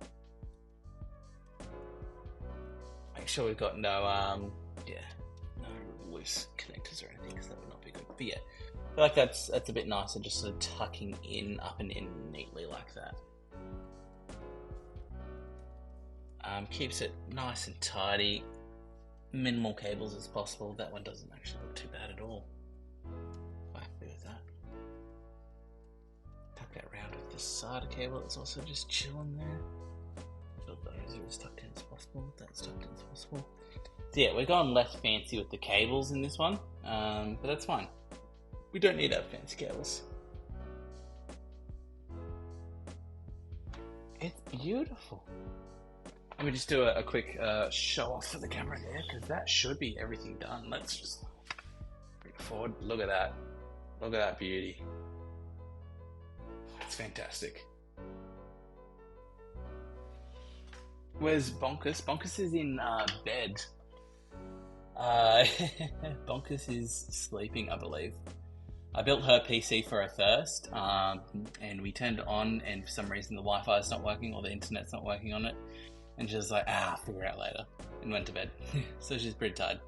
Make sure we've got no loose connectors or anything, because that would not be good. But yeah, I feel like that's a bit nicer, just sort of tucking in, up and in neatly like that. Keeps it nice and tidy, minimal cables as possible. That one doesn't actually look too bad at all. Quite happy with that. Tuck that around with the SATA cable that's also just chilling there. Those are as tucked in as possible. That's tucked in as possible. So yeah, we're going less fancy with the cables in this one, but that's fine. We don't need our fancy cables. It's beautiful. Let me just do a quick show off for the camera there, because that should be everything done. Let's just bring it forward. Look at that. Look at that beauty. It's fantastic. Where's Bonkus? Bonkus is in bed. Bonkus is sleeping, I believe. I built her PC for her first, and we turned it on, and for some reason the Wi-Fi is not working, or the internet's not working on it. And she was like, I'll figure it out later, and went to bed. So she's pretty tired.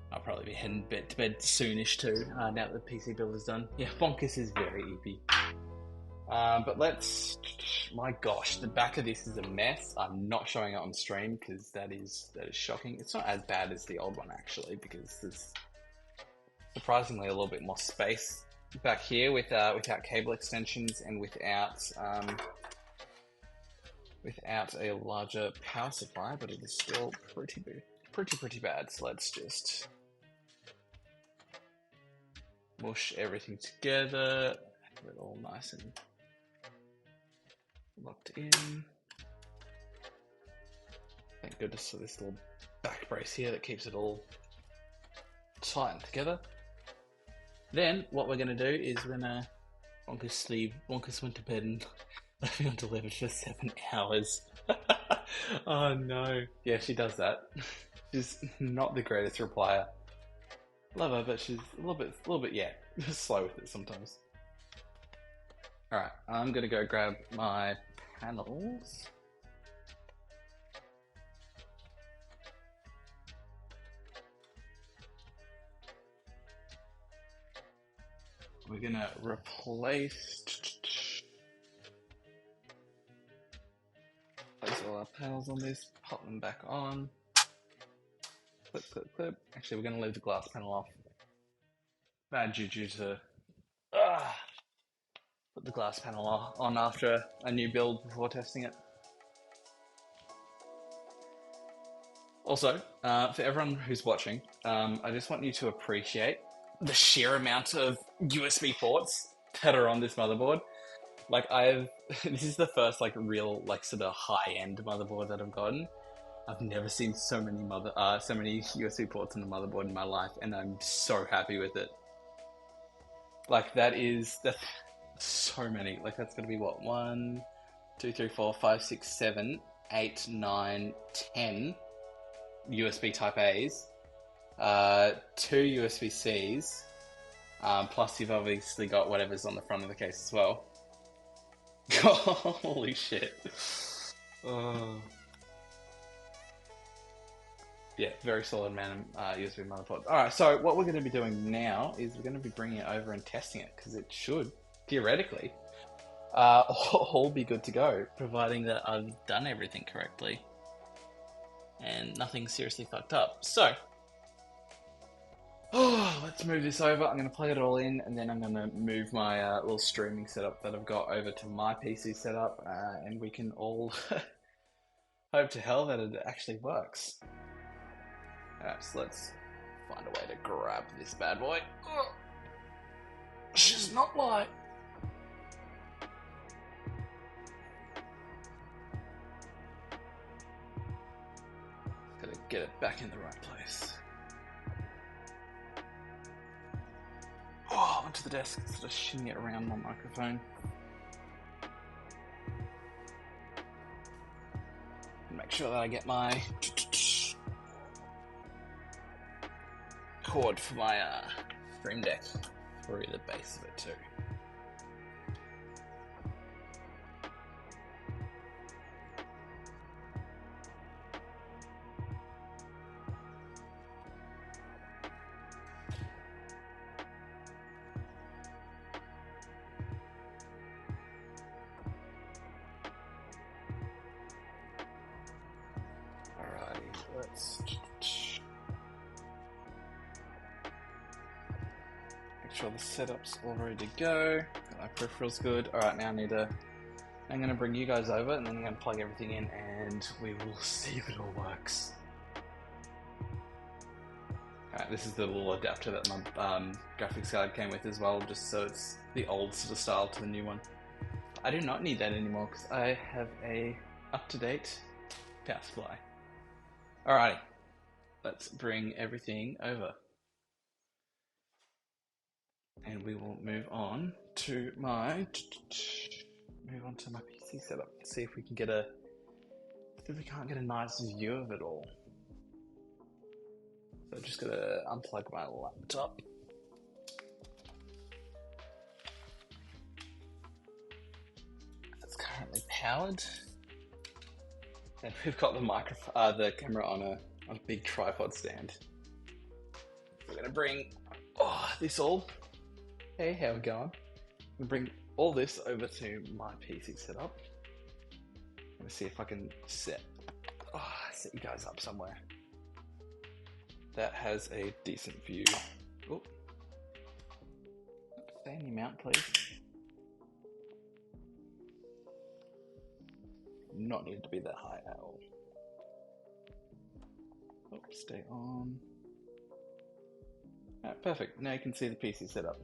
I'll probably be heading to bed soonish too, now that the PC build is done. Yeah, Bonkus is very eepy. But let's... My gosh, the back of this is a mess. I'm not showing it on stream, because that is shocking. It's not as bad as the old one, actually, because there's surprisingly a little bit more space back here without cable extensions and without a larger power supply, but it is still pretty bad. So let's just mush everything together, have it all nice and locked in. Thank goodness for this little back brace here that keeps it all tightened together. Then what we're going to do is we're going to Bonkus went to bed and left me on delivered for 7 hours. Oh no. Yeah, she does that. She's not the greatest replier. Love her, but she's a little bit, yeah, slow with it sometimes. Alright, I'm gonna go grab my panels. We're gonna replace all our panels on this, pop them back on. Clip, clip, clip. Actually, we're gonna leave the glass panel off. Bad juju to put the glass panel on after a new build before testing it. Also, for everyone who's watching, I just want you to appreciate the sheer amount of USB ports that are on this motherboard. Like this is the first like real like sort of high-end motherboard that I've gotten. I've never seen so many USB ports on the motherboard in my life, and I'm so happy with it. Like that's so many. Like that's gonna be what, 1, 2, 3, 4, 5, 6, 7, 8, 9, 10 USB Type A's, 2 USB C's, plus you've obviously got whatever's on the front of the case as well. Holy shit. Yeah, very solid man USB motherboard. Alright, so what we're going to be doing now is we're going to be bringing it over and testing it, because it should, theoretically, all be good to go, providing that I've done everything correctly and nothing seriously fucked up. So, let's move this over. I'm going to plug it all in, and then I'm going to move my little streaming setup that I've got over to my PC setup, and we can all hope to hell that it actually works. Alright, so let's find a way to grab this bad boy. She's not light. Gotta get it back in the right place. Oh, onto
desk, sort of shimmy it around my microphone. Make sure that I get my cord for my Stream Deck through the base of it too. Let's make sure the setup's all ready to go. Got my peripherals good. Alright, now I'm going to bring you guys over and then I'm going to plug everything in and we will see if it all works. Alright, this is the little adapter that my graphics card came with as well, just so it's the old sort of style to the new one. I do not need that anymore because I have a up-to-date power supply. Alrighty, let's bring everything over. And we will move on to my PC setup. See if we can get can't get a nice view of it all. So I'm just gonna unplug my laptop. It's currently powered. And we've got the camera on a big tripod stand. We're gonna bring this all. Hey, how we going? We'll bring all this over to my PC setup. I'm gonna see if I can set you guys up somewhere that has a decent view. Oh, stay in your mount, please. Not needed to be that high at all. Oh, stay on. Alright, perfect. Now you can see the PC setup.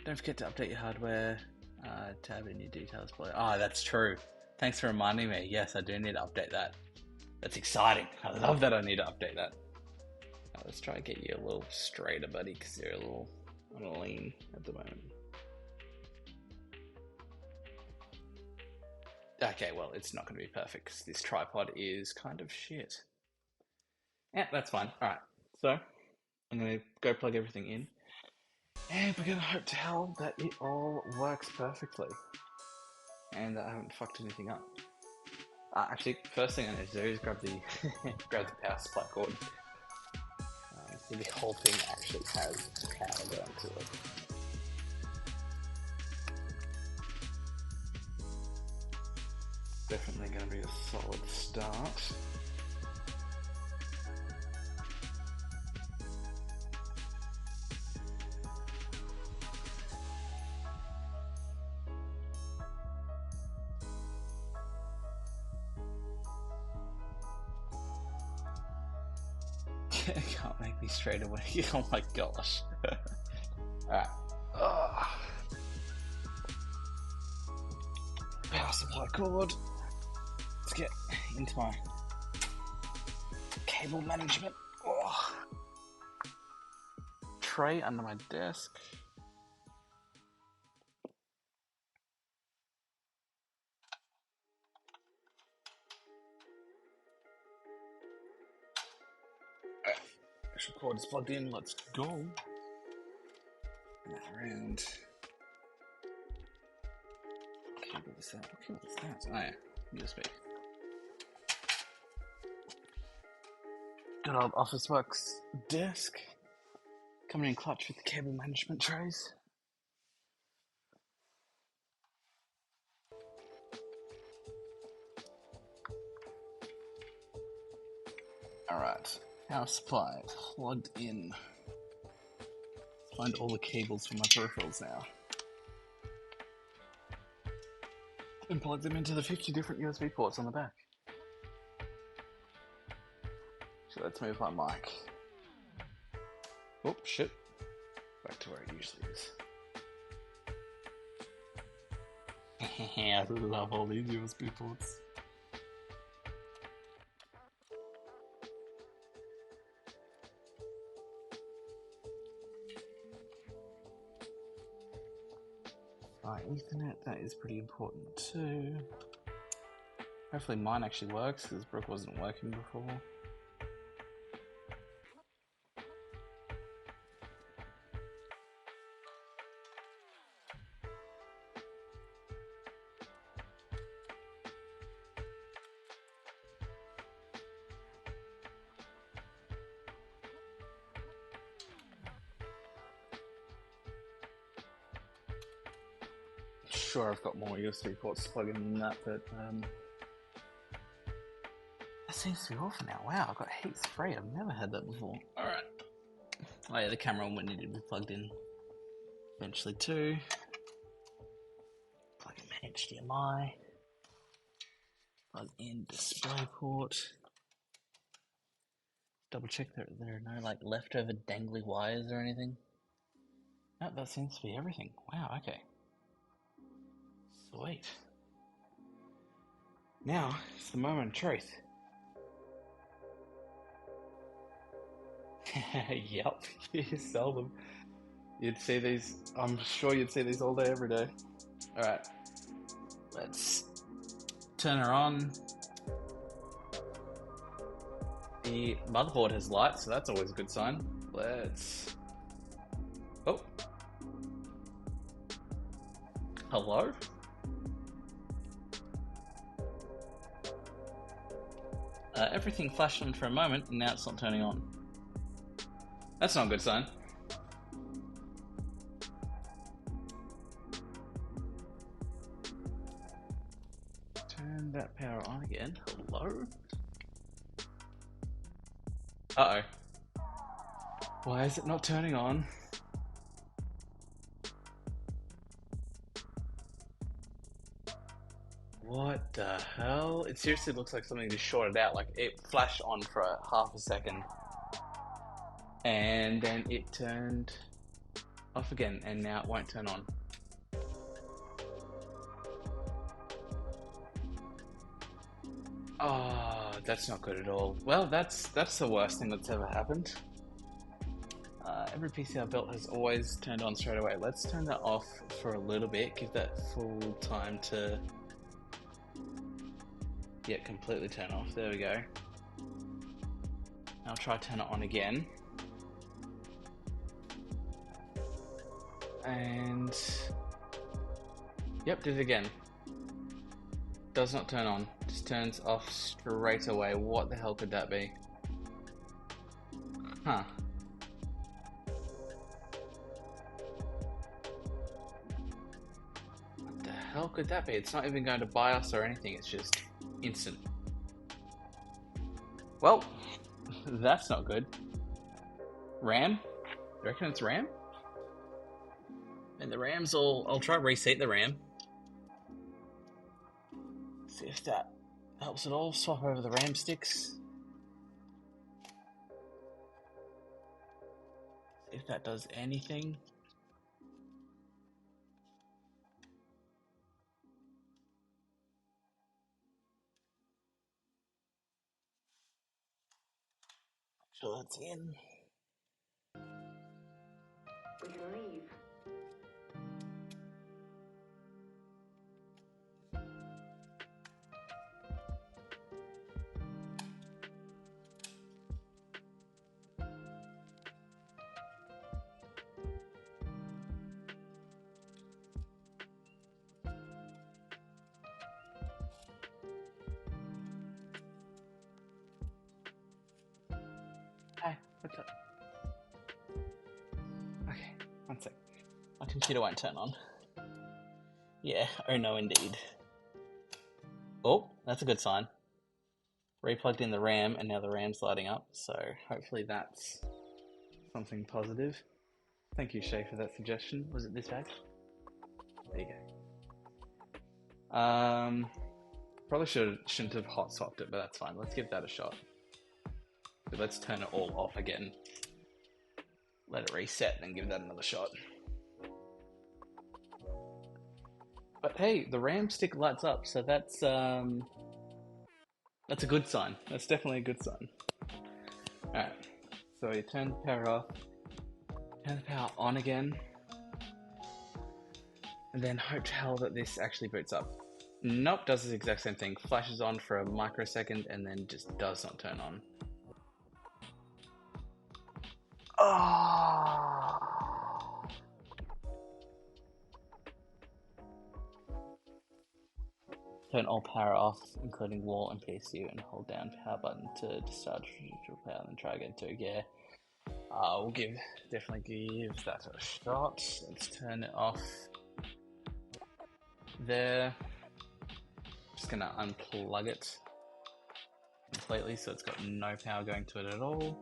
Don't forget to update your hardware. Tab in your details below. That's true. Thanks for reminding me. Yes, I do need to update that. That's exciting. I love that I need to update that. Let's try and get you a little straighter, buddy, because you're a little lean at the moment. Okay, well, it's not going to be perfect because this tripod is kind of shit. Yeah, that's fine. Alright, so I'm going to go plug everything in. And we're going to hope to hell that it all works perfectly. And that I haven't fucked anything up. Actually, first thing I need to do is grab the power supply cord. So the whole thing actually has power going to it. Definitely going to be a solid start. Can't make me straight away. Oh my gosh. Alright. Power supply cord. Let's get into my cable management. Tray under my desk. Extra cord is plugged in. Let's go. Around. Cable this out. What cable is that? Oh yeah, USB. Good old Officeworks desk. Coming in clutch with the cable management trays. Alright, power supply plugged in. Find all the cables for my peripherals now. And plug them into the 50 different USB ports on the back. So let's move my mic. Oh, shit. Back to where it usually is. I love all these USB ports.
Ethernet, that is pretty important too. Hopefully mine actually works, because Brooke wasn't working before. Sure, I've got more USB ports to plug in than that, but that seems to be all for now. Wow, I've got heaps free. I've never had that before. Alright. Oh yeah, the camera will need to be plugged in eventually too. Plug in HDMI. Plug in DisplayPort. Double check that there are no like leftover dangly wires or anything. No, that seems to be everything. Wow, okay. Sweet. Now, it's the moment of truth. Yep, you sell them. You'd see these, I'm sure you'd see these all day, every day. Alright, let's turn her on. The motherboard has light, so that's always a good sign. Let's... Oh. Hello? Everything flashed on for a moment, and now it's not turning on. That's not a good sign. Turn that power on again. Hello? Uh-oh. Why is it not turning on? What the hell? It seriously looks like something just shorted out. Like, it flashed on for half a second. And then it turned off again, and now it won't turn on. Oh, that's not good at all. Well, that's the worst thing that's ever happened. Every PC I've built has always turned on straight away. Let's turn that off for a little bit, give that full time to completely turn off. There we go. I'll try turn it on again. And yep, did it again. Does not turn on, just turns off straight away. What the hell could that be? Huh. What the hell could that be? It's not even going to BIOS or anything, it's just instant. Well, that's not good. RAM? You reckon it's RAM? And the RAM's all... I'll try reset the RAM. See if that helps at all. Swap over the RAM sticks. See if that does anything. Make sure that's in.
We can leave.
Hi, what's up? Okay, one sec. My computer won't turn on. Yeah, oh no indeed. Oh, that's a good sign. Replugged in the RAM and now the RAM's lighting up, so hopefully that's something positive. Thank you, Shay, for that suggestion. Was it this bag? There you go. Probably shouldn't have hot swapped it, but that's fine. Let's give that a shot. So let's turn it all off again. Let it reset and give that another shot. But hey, the RAM stick lights up, so that's a good sign. That's definitely a good sign. Alright, so you turn the power off, turn the power on again. and then hope to hell that this actually boots up. Nope, does the exact same thing. Flashes on for a microsecond and then just does not turn on. Oh. Turn all power off, including wall and PSU, and hold down power button to discharge residual power and try again too. Yeah, we'll definitely give that a shot. Let's turn it off there. Just gonna unplug it completely so it's got no power going to it at all.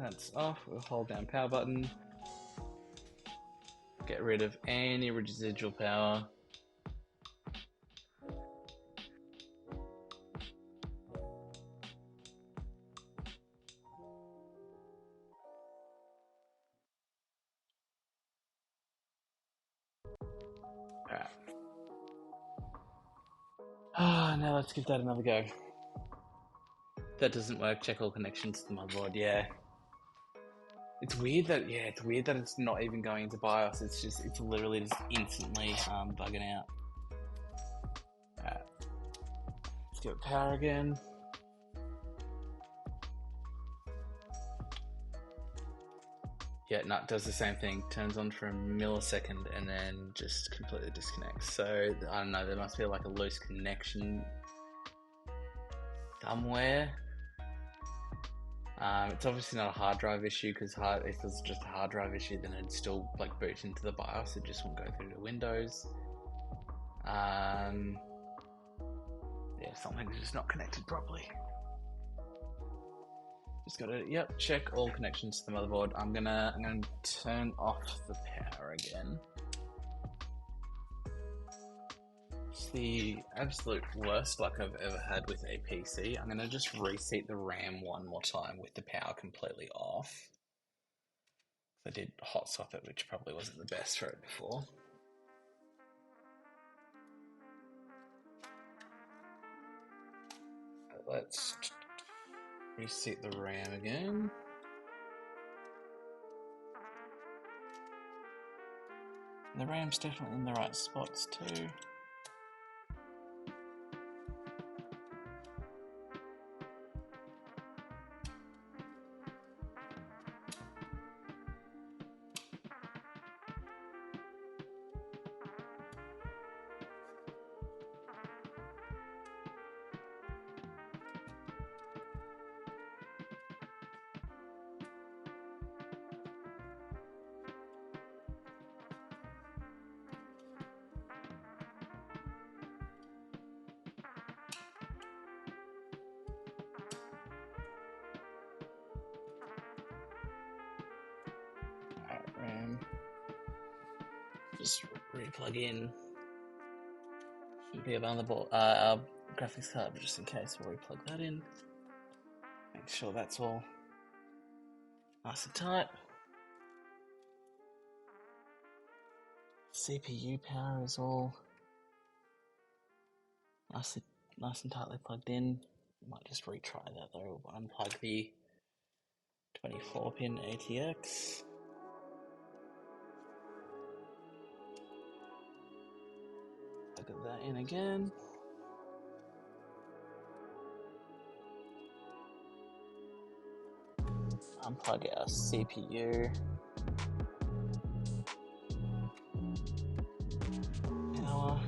That's off. We'll hold down power button. Get rid of any residual power. Alright. Now let's give that another go. If that doesn't work, check all connections to the motherboard. Yeah. It's weird that it's not even going into BIOS. It's literally just instantly bugging out. Alright. Let's give it power again. Yeah, no, it does the same thing. Turns on for a millisecond and then just completely disconnects. So, I don't know, there must be like a loose connection somewhere. It's obviously not a hard drive issue because if it was just a hard drive issue, then it'd still like boot into the BIOS. It just won't go through to Windows. Yeah, something's just not connected properly. Just gotta, check all connections to the motherboard. I'm gonna turn off the power again. It's the absolute worst luck I've ever had with a PC. I'm gonna just reseat the RAM one more time with the power completely off. I did hot swap it, which probably wasn't the best for it before. Let's reset the RAM again. The RAM's definitely in the right spots too. RAM. Just re-plug in. Should be a motherboard, our graphics card, but just in case, we'll re-plug that in. Make sure that's all nice and tight. CPU power is all nice and tightly plugged in. Might just retry that though. We'll unplug the 24-pin ATX. Plug that in again. Unplug our CPU. Power.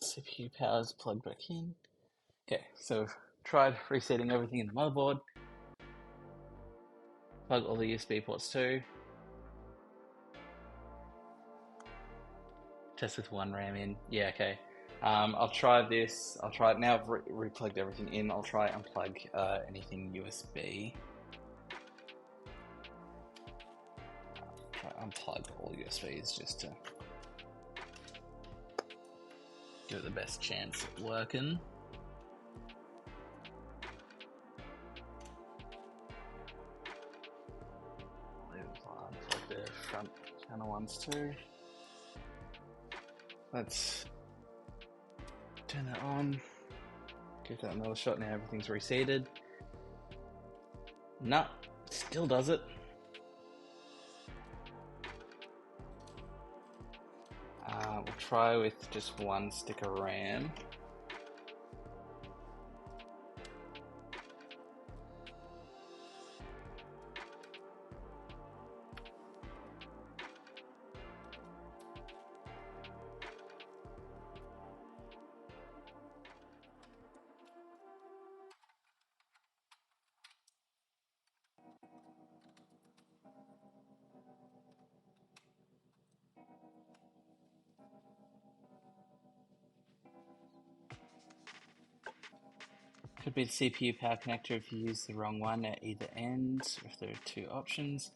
CPU power's plugged back in. Okay, so we've tried resetting everything in the motherboard. Plug all the USB ports too. Test with one RAM in. Yeah, okay. I'll try this. I'll try it now. I've replugged everything in. I'll try unplug anything USB. Try unplug all USBs just to give it the best chance at working. Unplug the front panel ones too. Let's turn that on. Give that another shot. Now everything's reseated. Nah, still does it. We'll try with just one stick of RAM. Could be the CPU power connector if you use the wrong one at either end, if there are two options.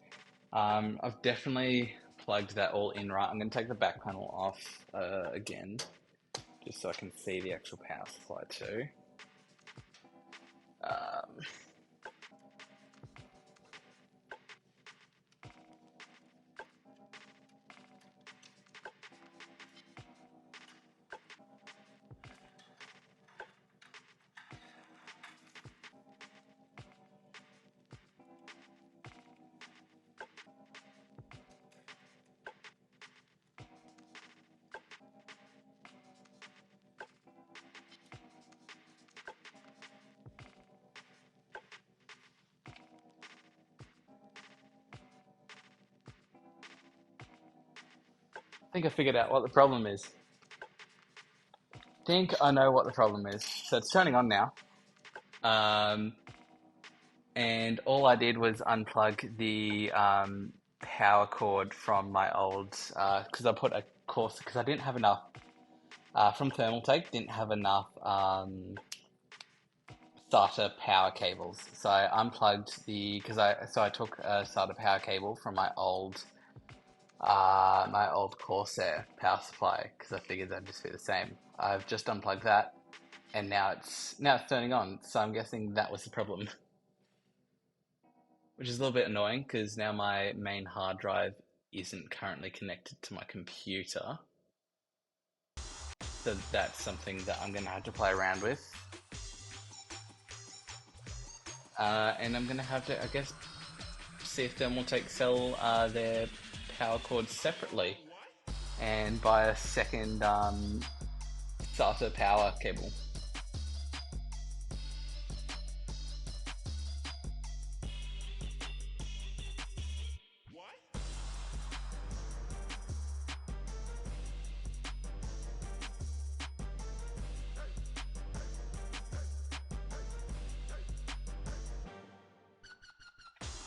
I've definitely plugged that all in right. I'm going to take the back panel off again, just so I can see the actual power supply too. I think I figured out what the problem is. Think I know what the problem is. So it's turning on now. And all I did was unplug the power cord from my old, because I put a course, because I didn't have enough, from Thermaltake, didn't have enough SATA power cables. So I unplugged so I took a SATA power cable from my old Corsair power supply, because I figured that'd just be the same. I've just unplugged that, and now it's turning on. So I'm guessing that was the problem, which is a little bit annoying because now my main hard drive isn't currently connected to my computer. So that's something that I'm going to have to play around with. And I'm going to have to, I guess, see if Thermaltake sell their power cords separately and buy a second SATA power cable.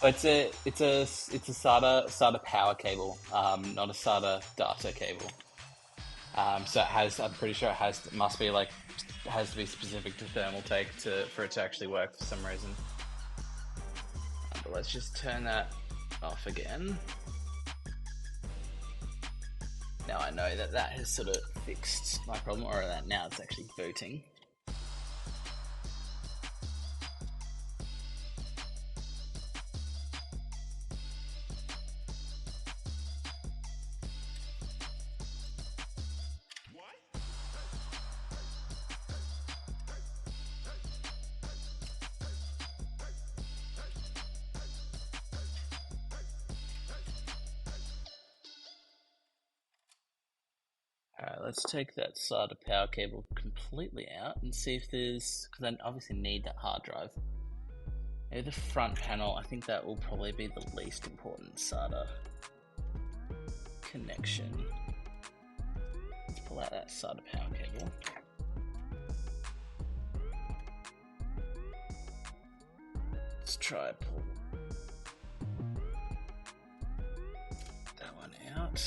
It's a SATA power cable, not a SATA data cable. So it has, I'm pretty sure it has to be specific to Thermaltake for it to actually work for some reason. But let's just turn that off again. Now I know that has sort of fixed my problem, or that now it's actually booting. Alright, let's take that SATA power cable completely out and see if there's, because I obviously need that hard drive. Maybe the front panel, I think that will probably be the least important SATA connection. Let's pull out that SATA power cable. Let's try pull that one out.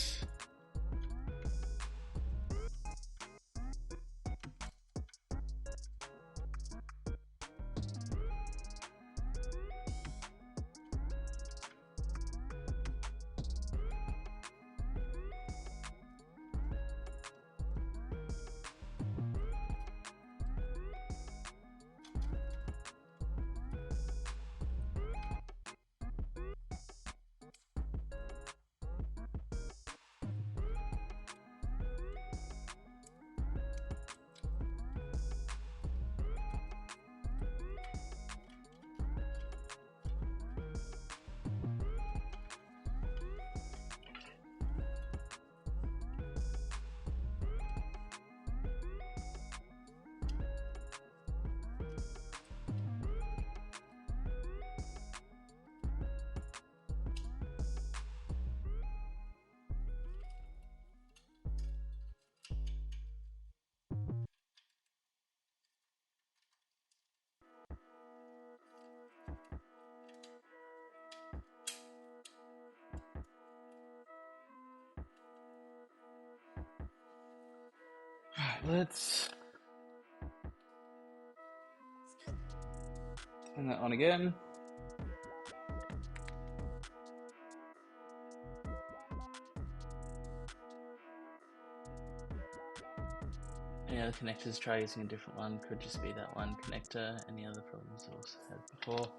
Let's turn that on again. Any other connectors, try using a different one. Could just be that one connector. Any other problems I also had before?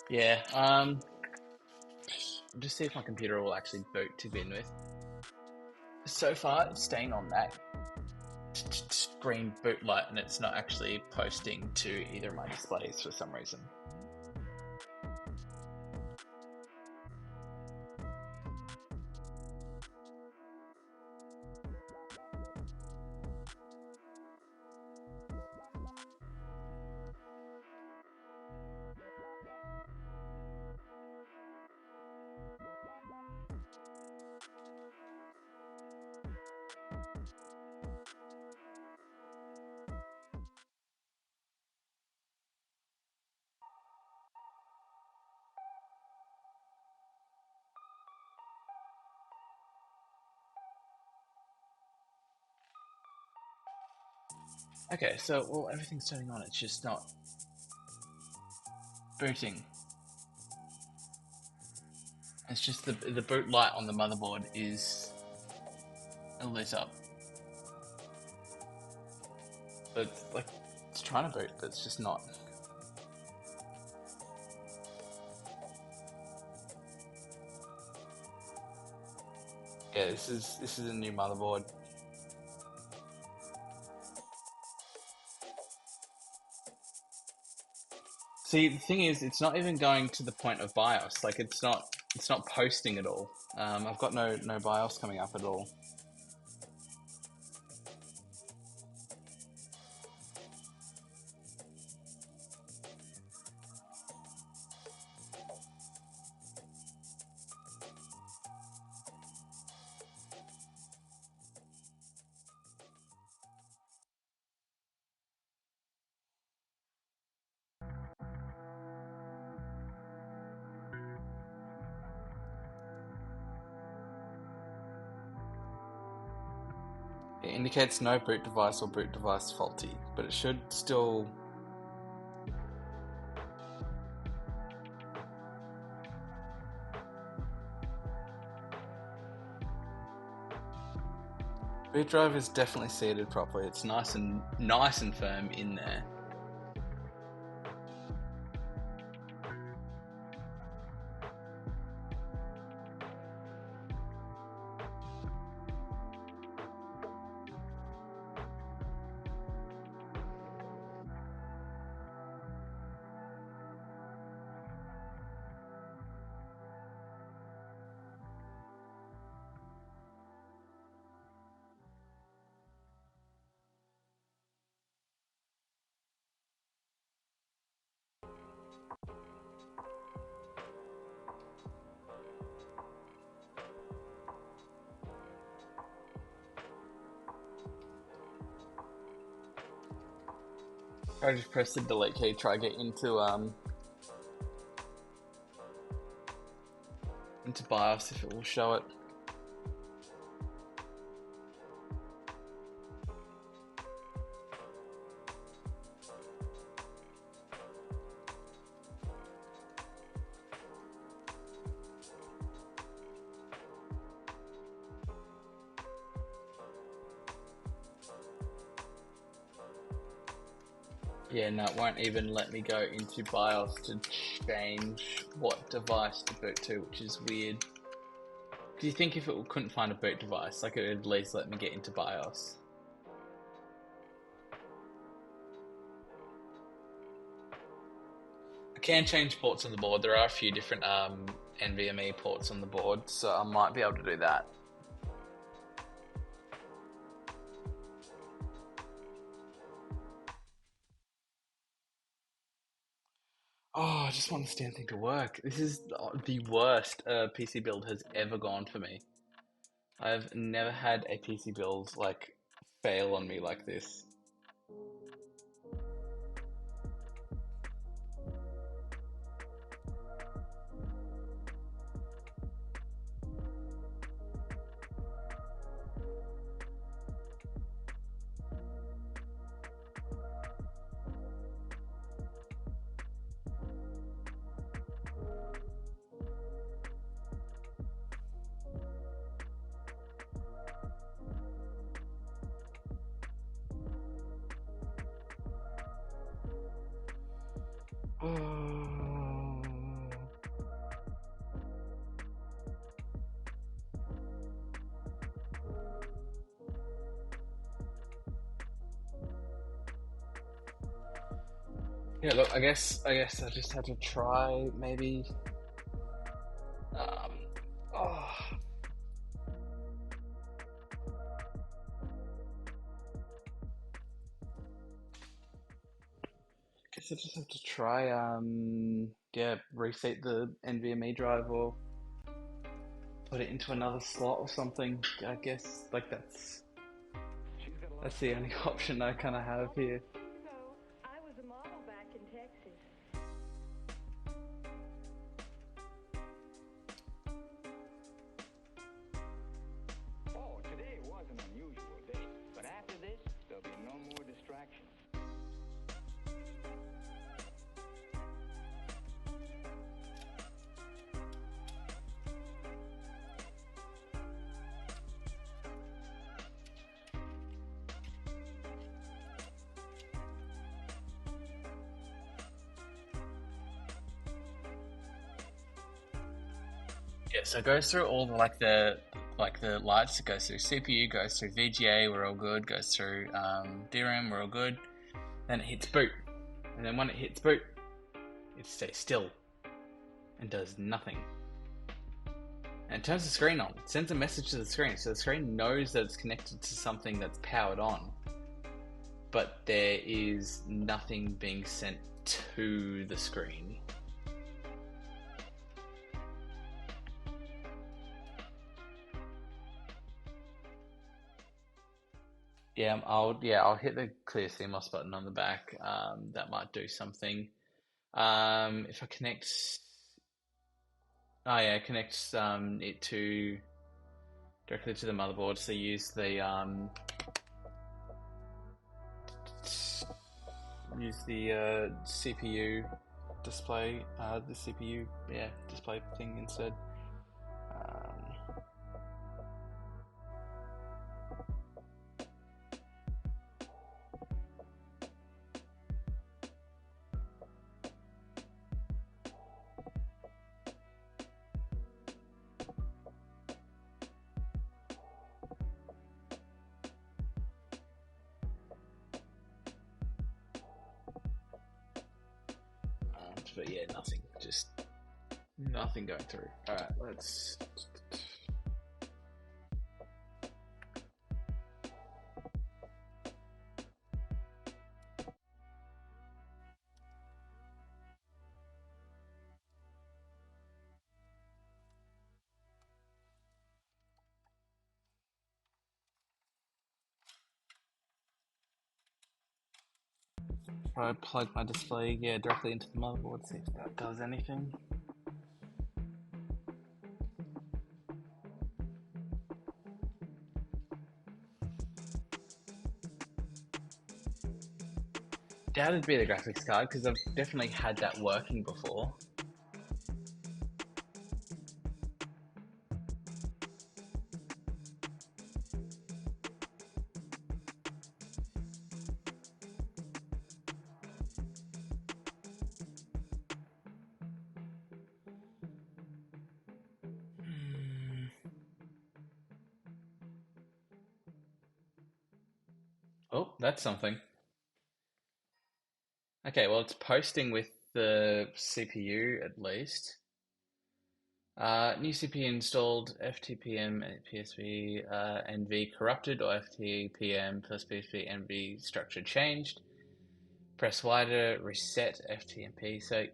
Yeah, just see if my computer will actually boot to begin with. So far, it's staying on that green boot light and it's not actually posting to either of my displays for some reason. Okay, so well, everything's turning on. It's just not booting. It's just the boot light on the motherboard is lit up, but like it's trying to boot, but it's just not. Yeah, this is a new motherboard. See, the thing is, it's not even going to the point of BIOS. Like, it's not posting at all. I've got no BIOS coming up at all. It indicates no boot device or boot device faulty, but it should still... Boot drive is definitely seated properly. It's nice and firm in there. I just press the delete key, try to get into
into BIOS if it will show it. Yeah, no, it won't even let me go into BIOS to change what device to boot to, which is weird. Do you think if it couldn't find a boot device, like it would at least let me get into BIOS? I can change ports on the board. There are a few different NVMe ports on the board, so I might be able to do that. Oh, I just want this damn thing to work. This is the worst PC build has ever gone for me. I've never had a PC build like fail on me like this. Yeah, look, I guess I just had to try maybe. Um, oh. Guess I just have to try. Yeah, reset the NVMe drive or put it into another slot or something. I guess like that's the only option I kind of have here.
I was a model back in Texas.
Oh, today was an unusual day, but after this, there'll be no more distractions.
Yeah, so it goes through all the lights. It goes through CPU, goes through VGA, we're all good. Goes through DRAM, we're all good. Then it hits boot, and then when it hits boot, it stays still and does nothing. And it turns the screen on. It sends a message to the screen, so the screen knows that it's connected to something that's powered on, but there is nothing being sent to the screen. I'll hit the clear CMOS button on the back. That might do something. If I connect, it connects it to directly to the motherboard. So use the CPU display, the CPU display thing instead. But yeah, nothing. Just nothing going through. Alright, let's... I plug my display directly into the motherboard, see if that does anything.
doubt it'd be the graphics card because I've definitely had that working before. Oh, that's something. Okay, well, it's posting with the CPU at least. New CPU installed, FTPM, PSP, NV corrupted, or FTPM plus PSP NV structure changed. Press Y to reset FTMP. So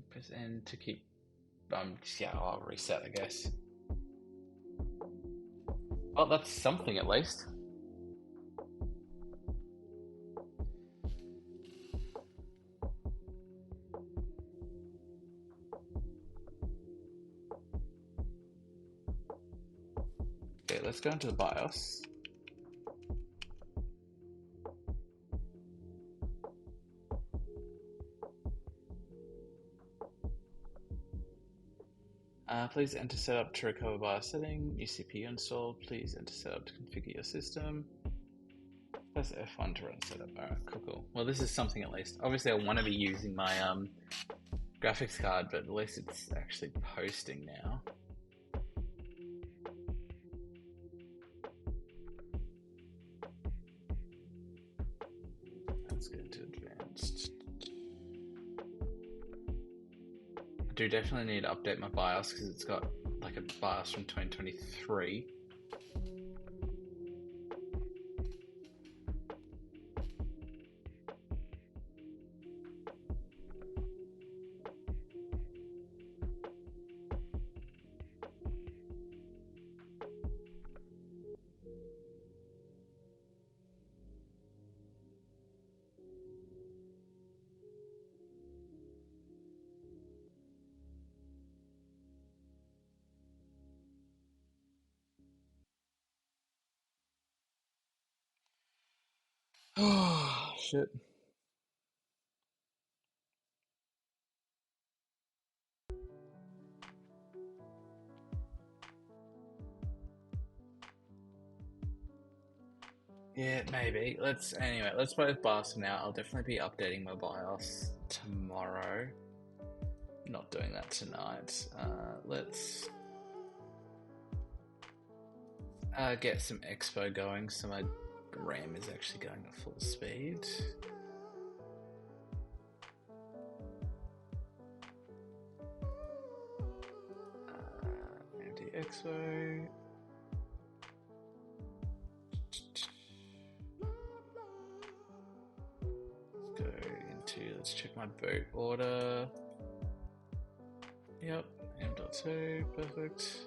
press N to keep. Yeah, I'll reset, I guess. Well, that's something at least. Okay, let's go into the BIOS. Please enter setup to recover BIOS setting. New CPU installed. Please enter setup to configure your system. Press F1 to run setup. Alright, cool. Well, this is something at least. Obviously, I want to be using my graphics card, but at least it's actually posting now. Let's go into advanced. I do definitely need to update my BIOS because it's got like a BIOS from 2023. Oh, shit. Yeah, maybe. Let's play with BIOS for now. I'll definitely be updating my BIOS tomorrow. Not doing that tonight. Let's get some Expo going so my RAM is actually going at full speed. AMD Expo. Let's check my boot order. Yep, M.2, perfect.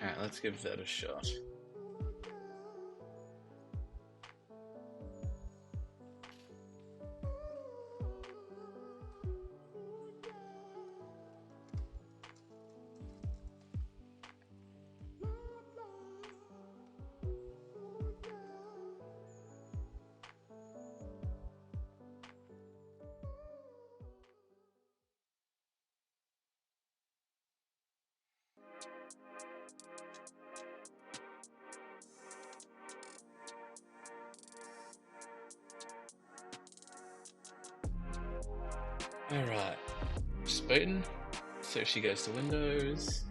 Alright, let's give that a shot. Alright, just booting. So she goes to Windows.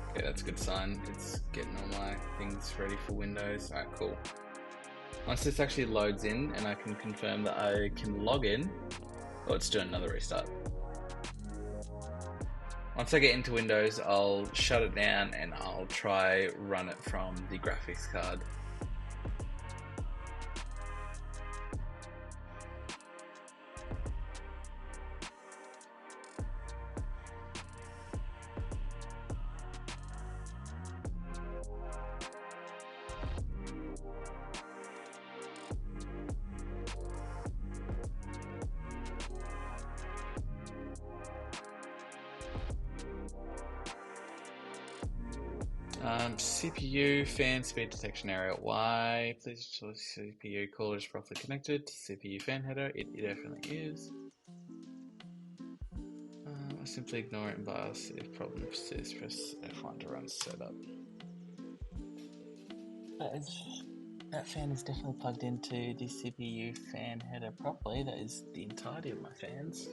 Okay, that's a good sign. It's getting all my things ready for Windows. Alright, cool. Once this actually loads in and I can confirm that I can log in, let's do another restart. Once I get into Windows, I'll shut it down and I'll try run it from the graphics card. CPU fan speed detection area. Why? Please ensure CPU cooler is properly connected. CPU fan header. It definitely is. Simply ignore it in BIOS. If problem persists, press F1 to run setup. That fan is definitely plugged into the CPU fan header properly. That is the entirety of my fans.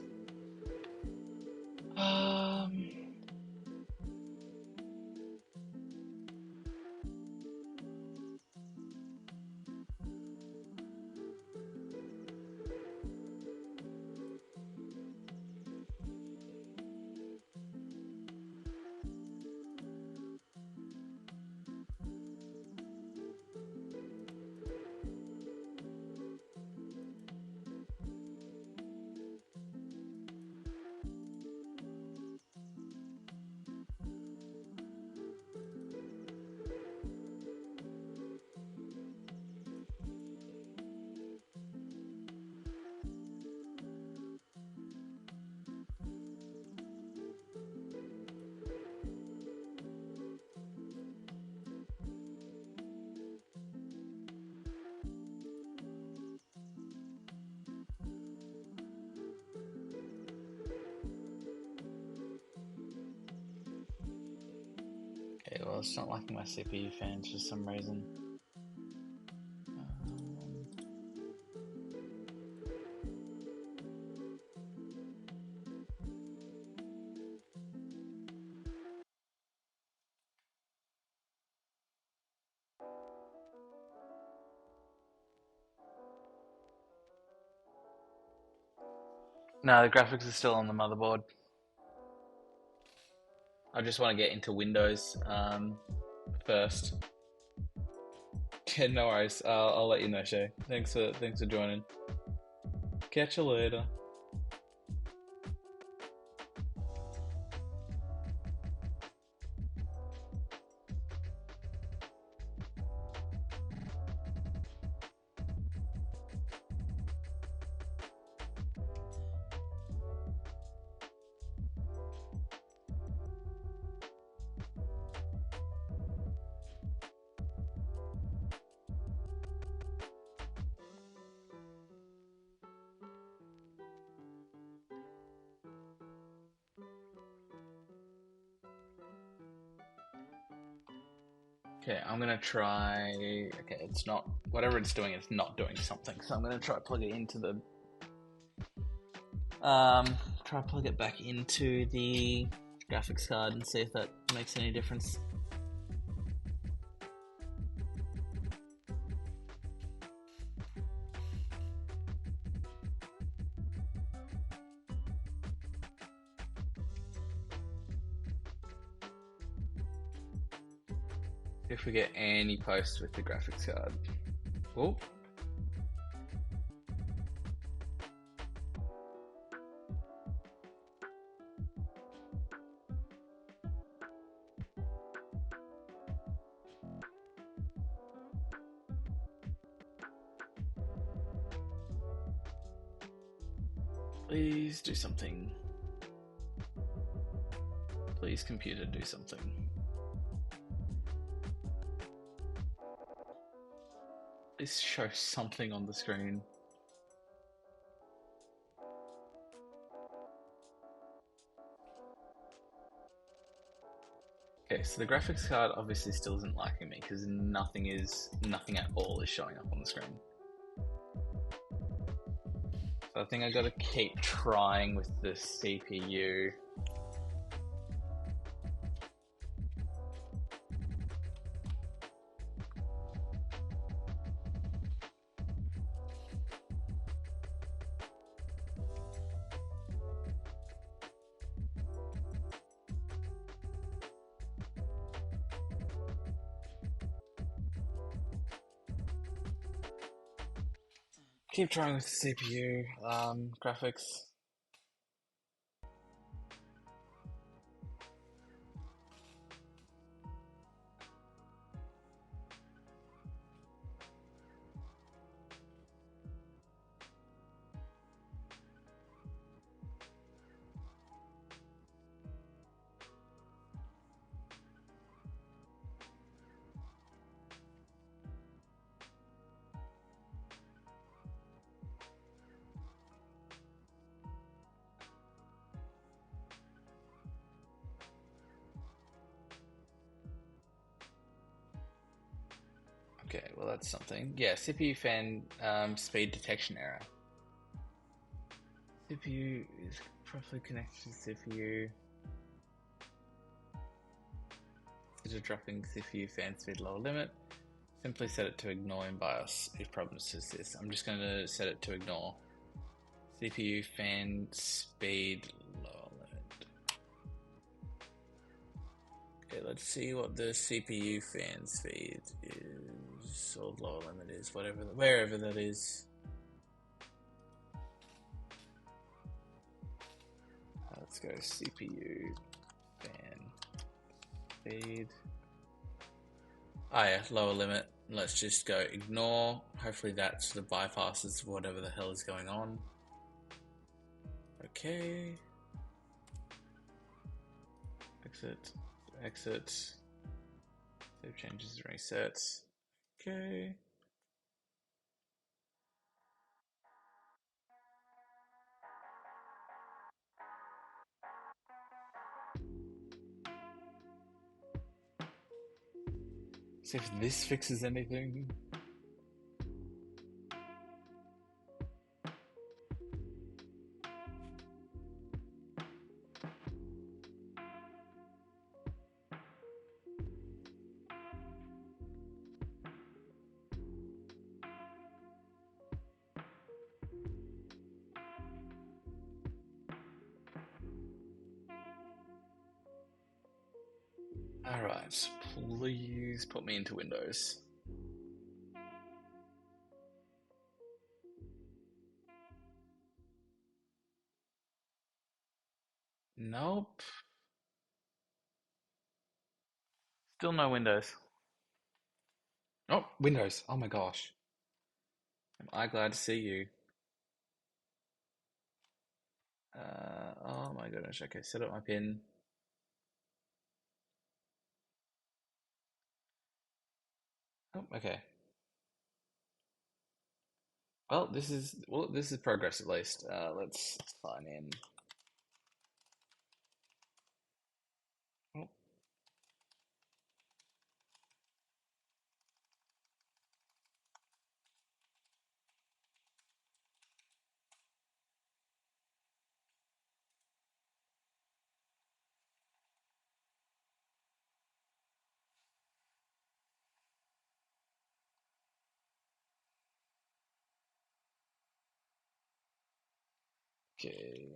Okay, well, it's not liking my CPU fans for some reason. No, the graphics are still on the motherboard. I just want to get into Windows first. Yeah, no worries. I'll let you know, Shay. Thanks for joining. Catch you later. Okay, I'm gonna try. Okay, it's not. Whatever it's doing, it's not doing something. So I'm gonna try plug it into the. Try plug it back into the graphics card and see if that makes any difference. If we get any posts with the graphics card. Oh. Please do something. Please, computer, do something. Please show something on the screen. Okay, so the graphics card obviously still isn't liking me because nothing at all is showing up on the screen. So I think I gotta keep trying with the CPU.
keep trying with the CPU graphics. Okay, well that's something. Yeah, CPU fan speed detection error. CPU is properly connected to CPU. Consider dropping CPU fan speed lower limit. Simply set it to ignore in BIOS if problem persists. I'm just going to set it to ignore. CPU fan speed lower limit. Okay, let's see what the CPU fan speed is, or lower limit is, wherever that is. Let's go CPU fan speed. Oh yeah, lower limit. Let's just go ignore. Hopefully that sort of bypasses whatever the hell is going on. Okay. Exit. Save changes and resets. Okay. See if this fixes anything. Alright, please put me into Windows. Nope. Still no Windows. Oh, Windows. Oh my gosh. Am I glad to see you? Oh my goodness. Okay, set up my pin. Oh, okay. Well, this is progress at least. Let's sign in. Oh, okay.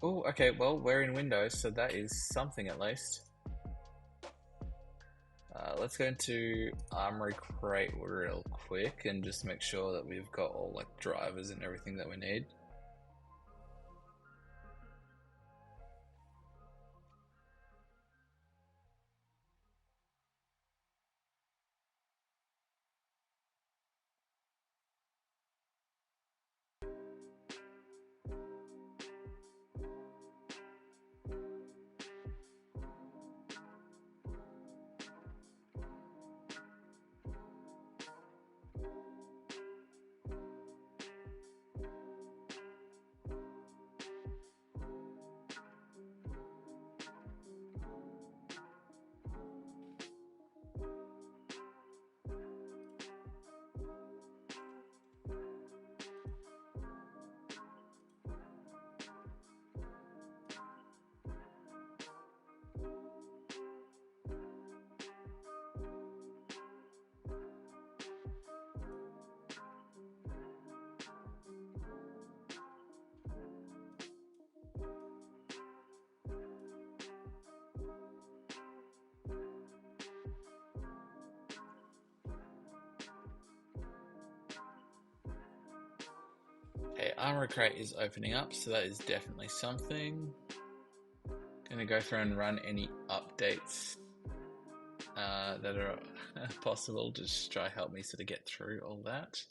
Oh, okay. Well, we're in Windows, so that is something at least. Let's go into Armory Crate real quick and just make sure that we've got all like drivers and everything that we need.
Armor Crate is opening up, so that is definitely something. Gonna go through and run any updates that are possible to just try help me sort of get through all that.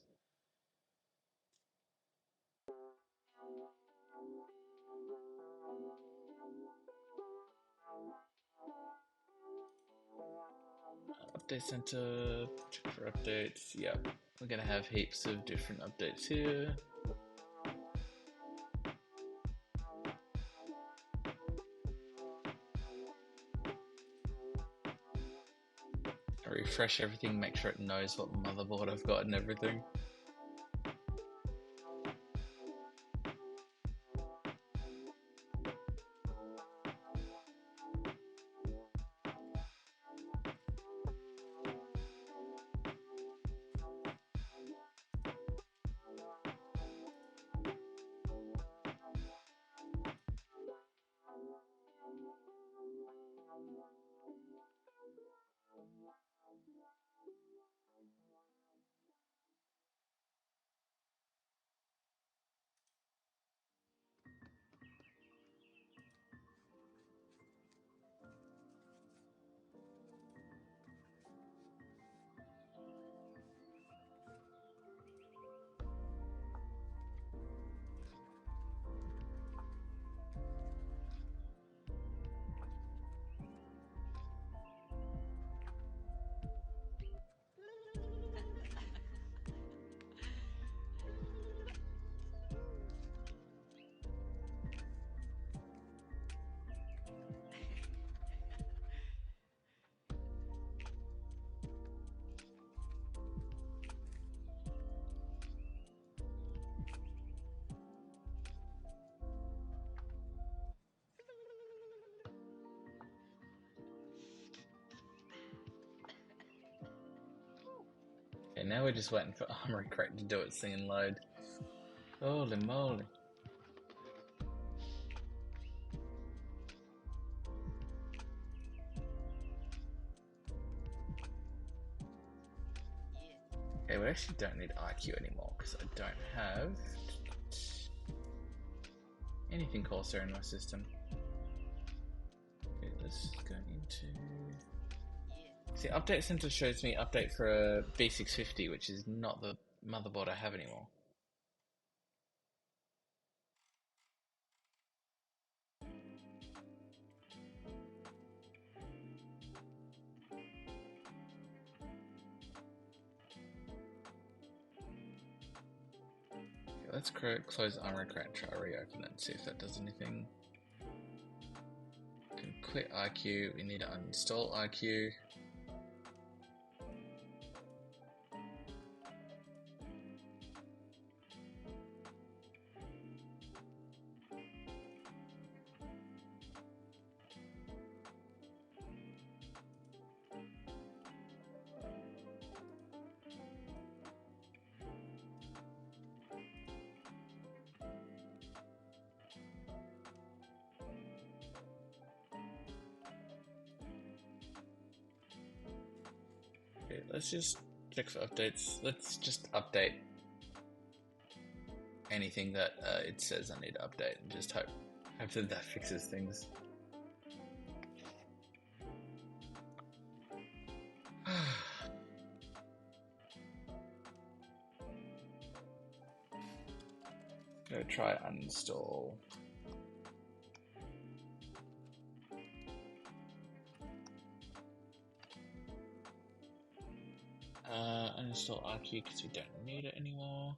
Update center, check for updates. Yep, we're gonna have heaps of different updates here. I refresh everything, make sure it knows what motherboard I've got and everything. Okay, now we're just waiting for Armory Crate to do its thing and load. Holy moly. Okay, we actually don't need IQ anymore because I don't have anything Corsair in my system. Okay, let's go into... See, Update Center shows me update for a B650, which is not the motherboard I have anymore. Okay, let's close Armory Crate and try reopen it and see if that does anything. Can quit IQ, we need to uninstall IQ. Okay, let's just check for updates. Let's just update anything that it says I need to update and just hope that fixes things. Go try uninstall. Uninstall RQ because we don't need it anymore.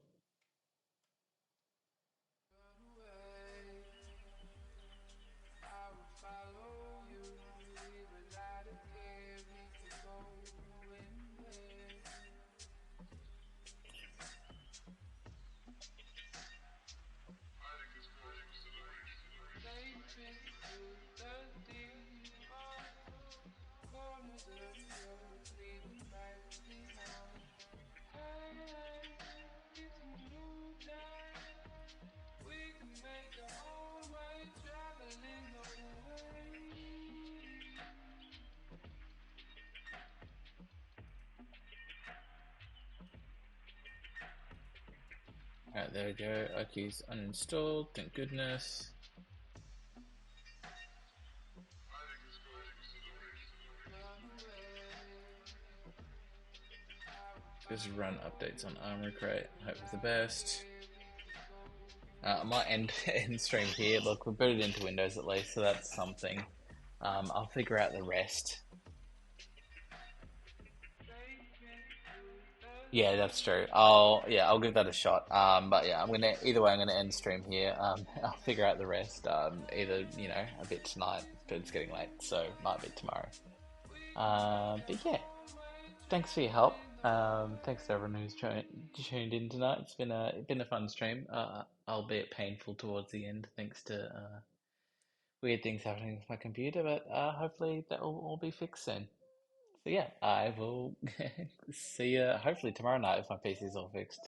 Alright, there we go. Oki's uninstalled, thank goodness. Just run updates on Armory Crate, hope for the best. I might end stream here. Look, we booted into Windows at least, so that's something. I'll figure out the rest. Yeah, that's true. I'll give that a shot. But yeah, I'm gonna end stream here. I'll figure out the rest. Either a bit tonight, but it's getting late, so might be tomorrow. But yeah, thanks for your help. Thanks to everyone who's tuned in tonight. It's been a fun stream. Albeit painful towards the end, thanks to weird things happening with my computer. But hopefully that will all be fixed soon. So yeah, I will see you hopefully tomorrow night if my PC is all fixed.